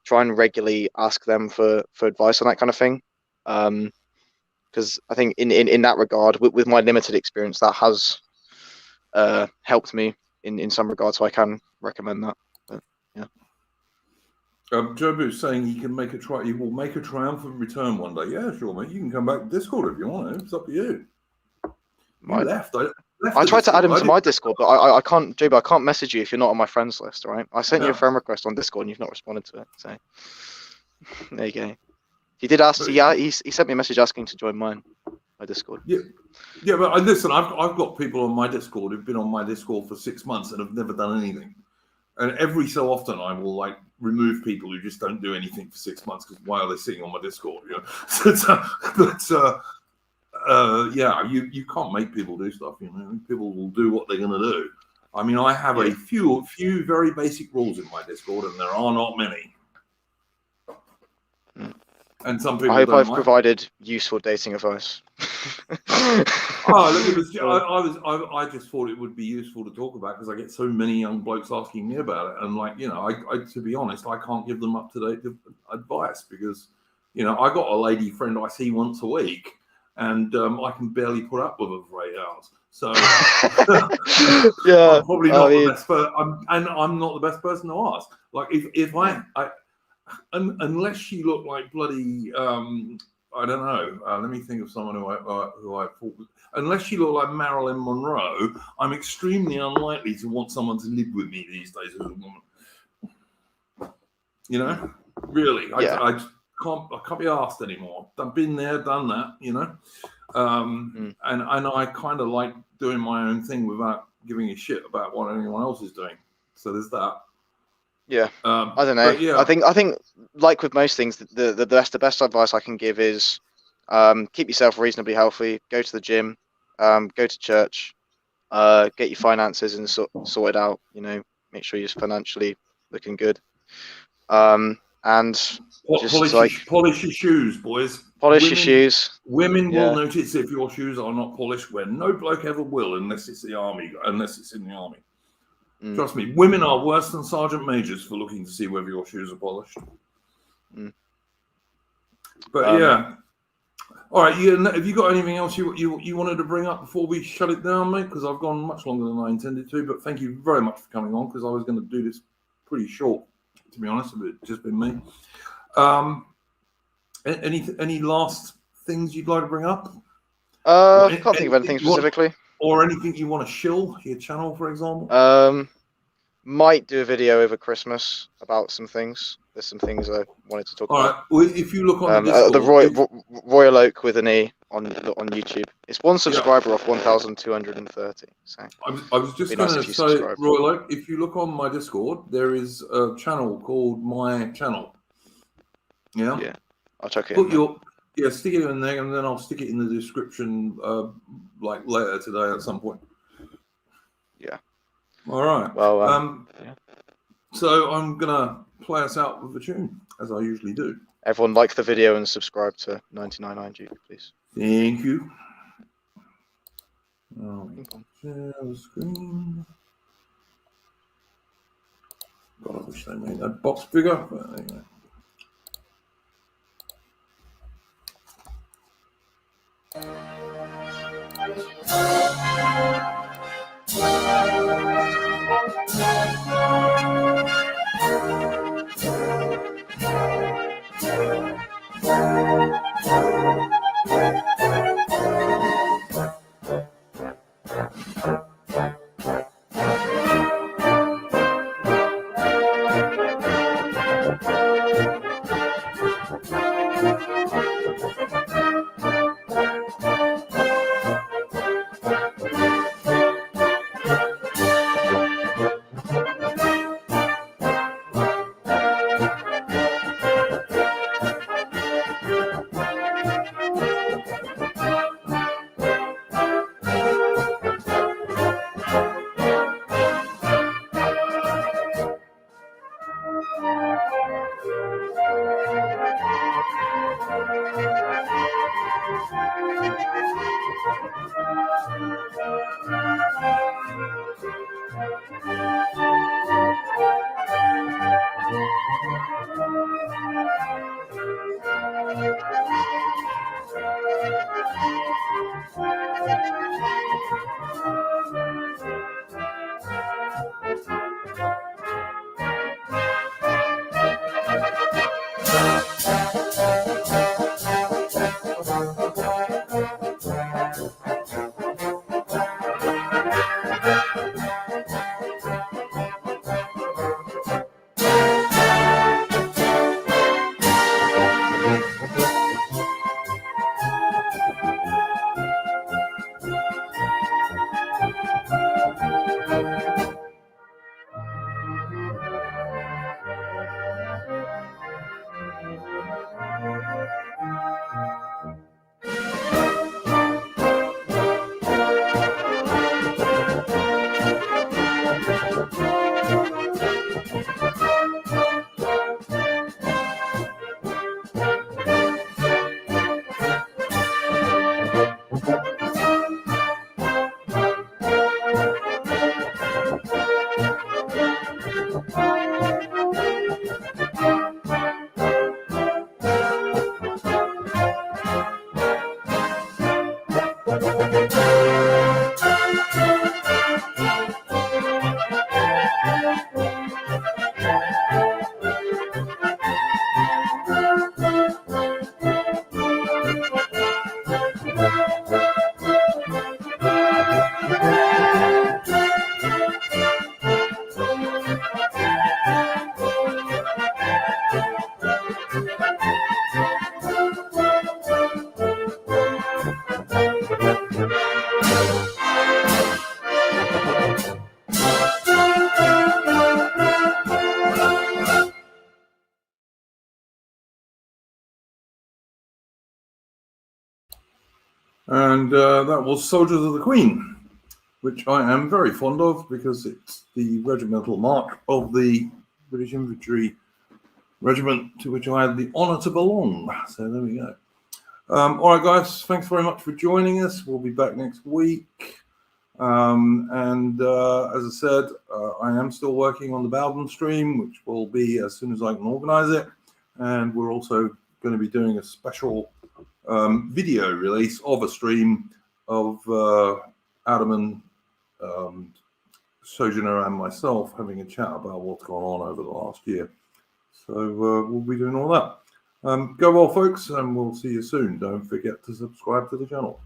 try and regularly ask them for advice on that kind of thing, because I think in that regard with my limited experience that has helped me in some regard, so I can recommend that. But, yeah. Jobu's saying he will make a triumphant return one day. Yeah, sure, mate. You can come back to Discord if you want to. It's up to you. I tried to add him to my Discord, but I can't, Jobu, I can't message you if you're not on my friends list, all right? I sent you a friend request on Discord and you've not responded to it. So there you go. He did ask. He sent me a message asking to join my Discord. Yeah, but listen, I've got people on my Discord who've been on my Discord for 6 months and have never done anything. And every so often, I will remove people who just don't do anything for 6 months because why are they sitting on my Discord? You can't make people do stuff. People will do what they're going to do. I mean, I have a few very basic rules in my Discord, and there are not many. And some people. I hope I've provided useful dating advice. I just thought it would be useful to talk about because I get so many young blokes asking me about it, and I to be honest, I can't give them up to date advice because I got a lady friend I see once a week, and I can barely put up with her for 8 hours. So I'm probably not the best. I'm not the best person to ask. If I unless she looked like bloody. I don't know. Let me think of someone who I thought. Unless she looked like Marilyn Monroe, I'm extremely unlikely to want someone to live with me these days as a woman. Really, can't be asked anymore. I've been there, done that, you know. And I kind of like doing my own thing without giving a shit about what anyone else is doing. So there's that. Yeah. I don't know. Yeah. I think like with most things, the best advice I can give is keep yourself reasonably healthy, go to the gym, go to church, get your finances and sorted out, you know, make sure you're financially looking good. And just Polish your shoes, boys. polish your shoes. Women Yeah. will notice if your shoes are not polished, where no bloke ever will, unless it's in the army. Trust me, women are worse than sergeant majors for looking to see whether your shoes are polished. But yeah. All right, have you got anything else you wanted to bring up before we shut it down, mate? Because I've gone much longer than I intended to. But thank you very much for coming on, because I was going to do this pretty short, to be honest. It's just been me. Any last things you'd like to bring up? Can't think of anything specifically. Or anything you want to shill your channel, for example? Might do a video over Christmas about some things. There's some things I wanted to talk about. All right. Well, if you look on the Discord, the Royal Oak with an E on YouTube. It's one subscriber off 1,230. So I was just going to say, Royal Oak, if you look on my Discord, there is a channel called My Channel. Yeah. Yeah. I'll check it. Stick it in there, and then I'll stick it in the description, like later today at some point. Yeah. All right. Well, So I'm gonna play us out with a tune, as I usually do. Everyone like the video and subscribe to 99IG, please. Thank you. Share the screen. God, I wish they made that box bigger, but anyway. And that was Soldiers of the Queen, which I am very fond of because it's the regimental march of the British Infantry Regiment to which I had the honour to belong. So there we go. All right, guys, thanks very much for joining us. We'll be back next week. And as I said, I am still working on the Bowden stream, which will be as soon as I can organise it. And we're also going to be doing a special video release of a stream of Adam and Sojourner and myself having a chat about what's gone on over the last year. So we'll be doing all that. Go well, folks, and we'll see you soon. Don't forget to subscribe to the channel.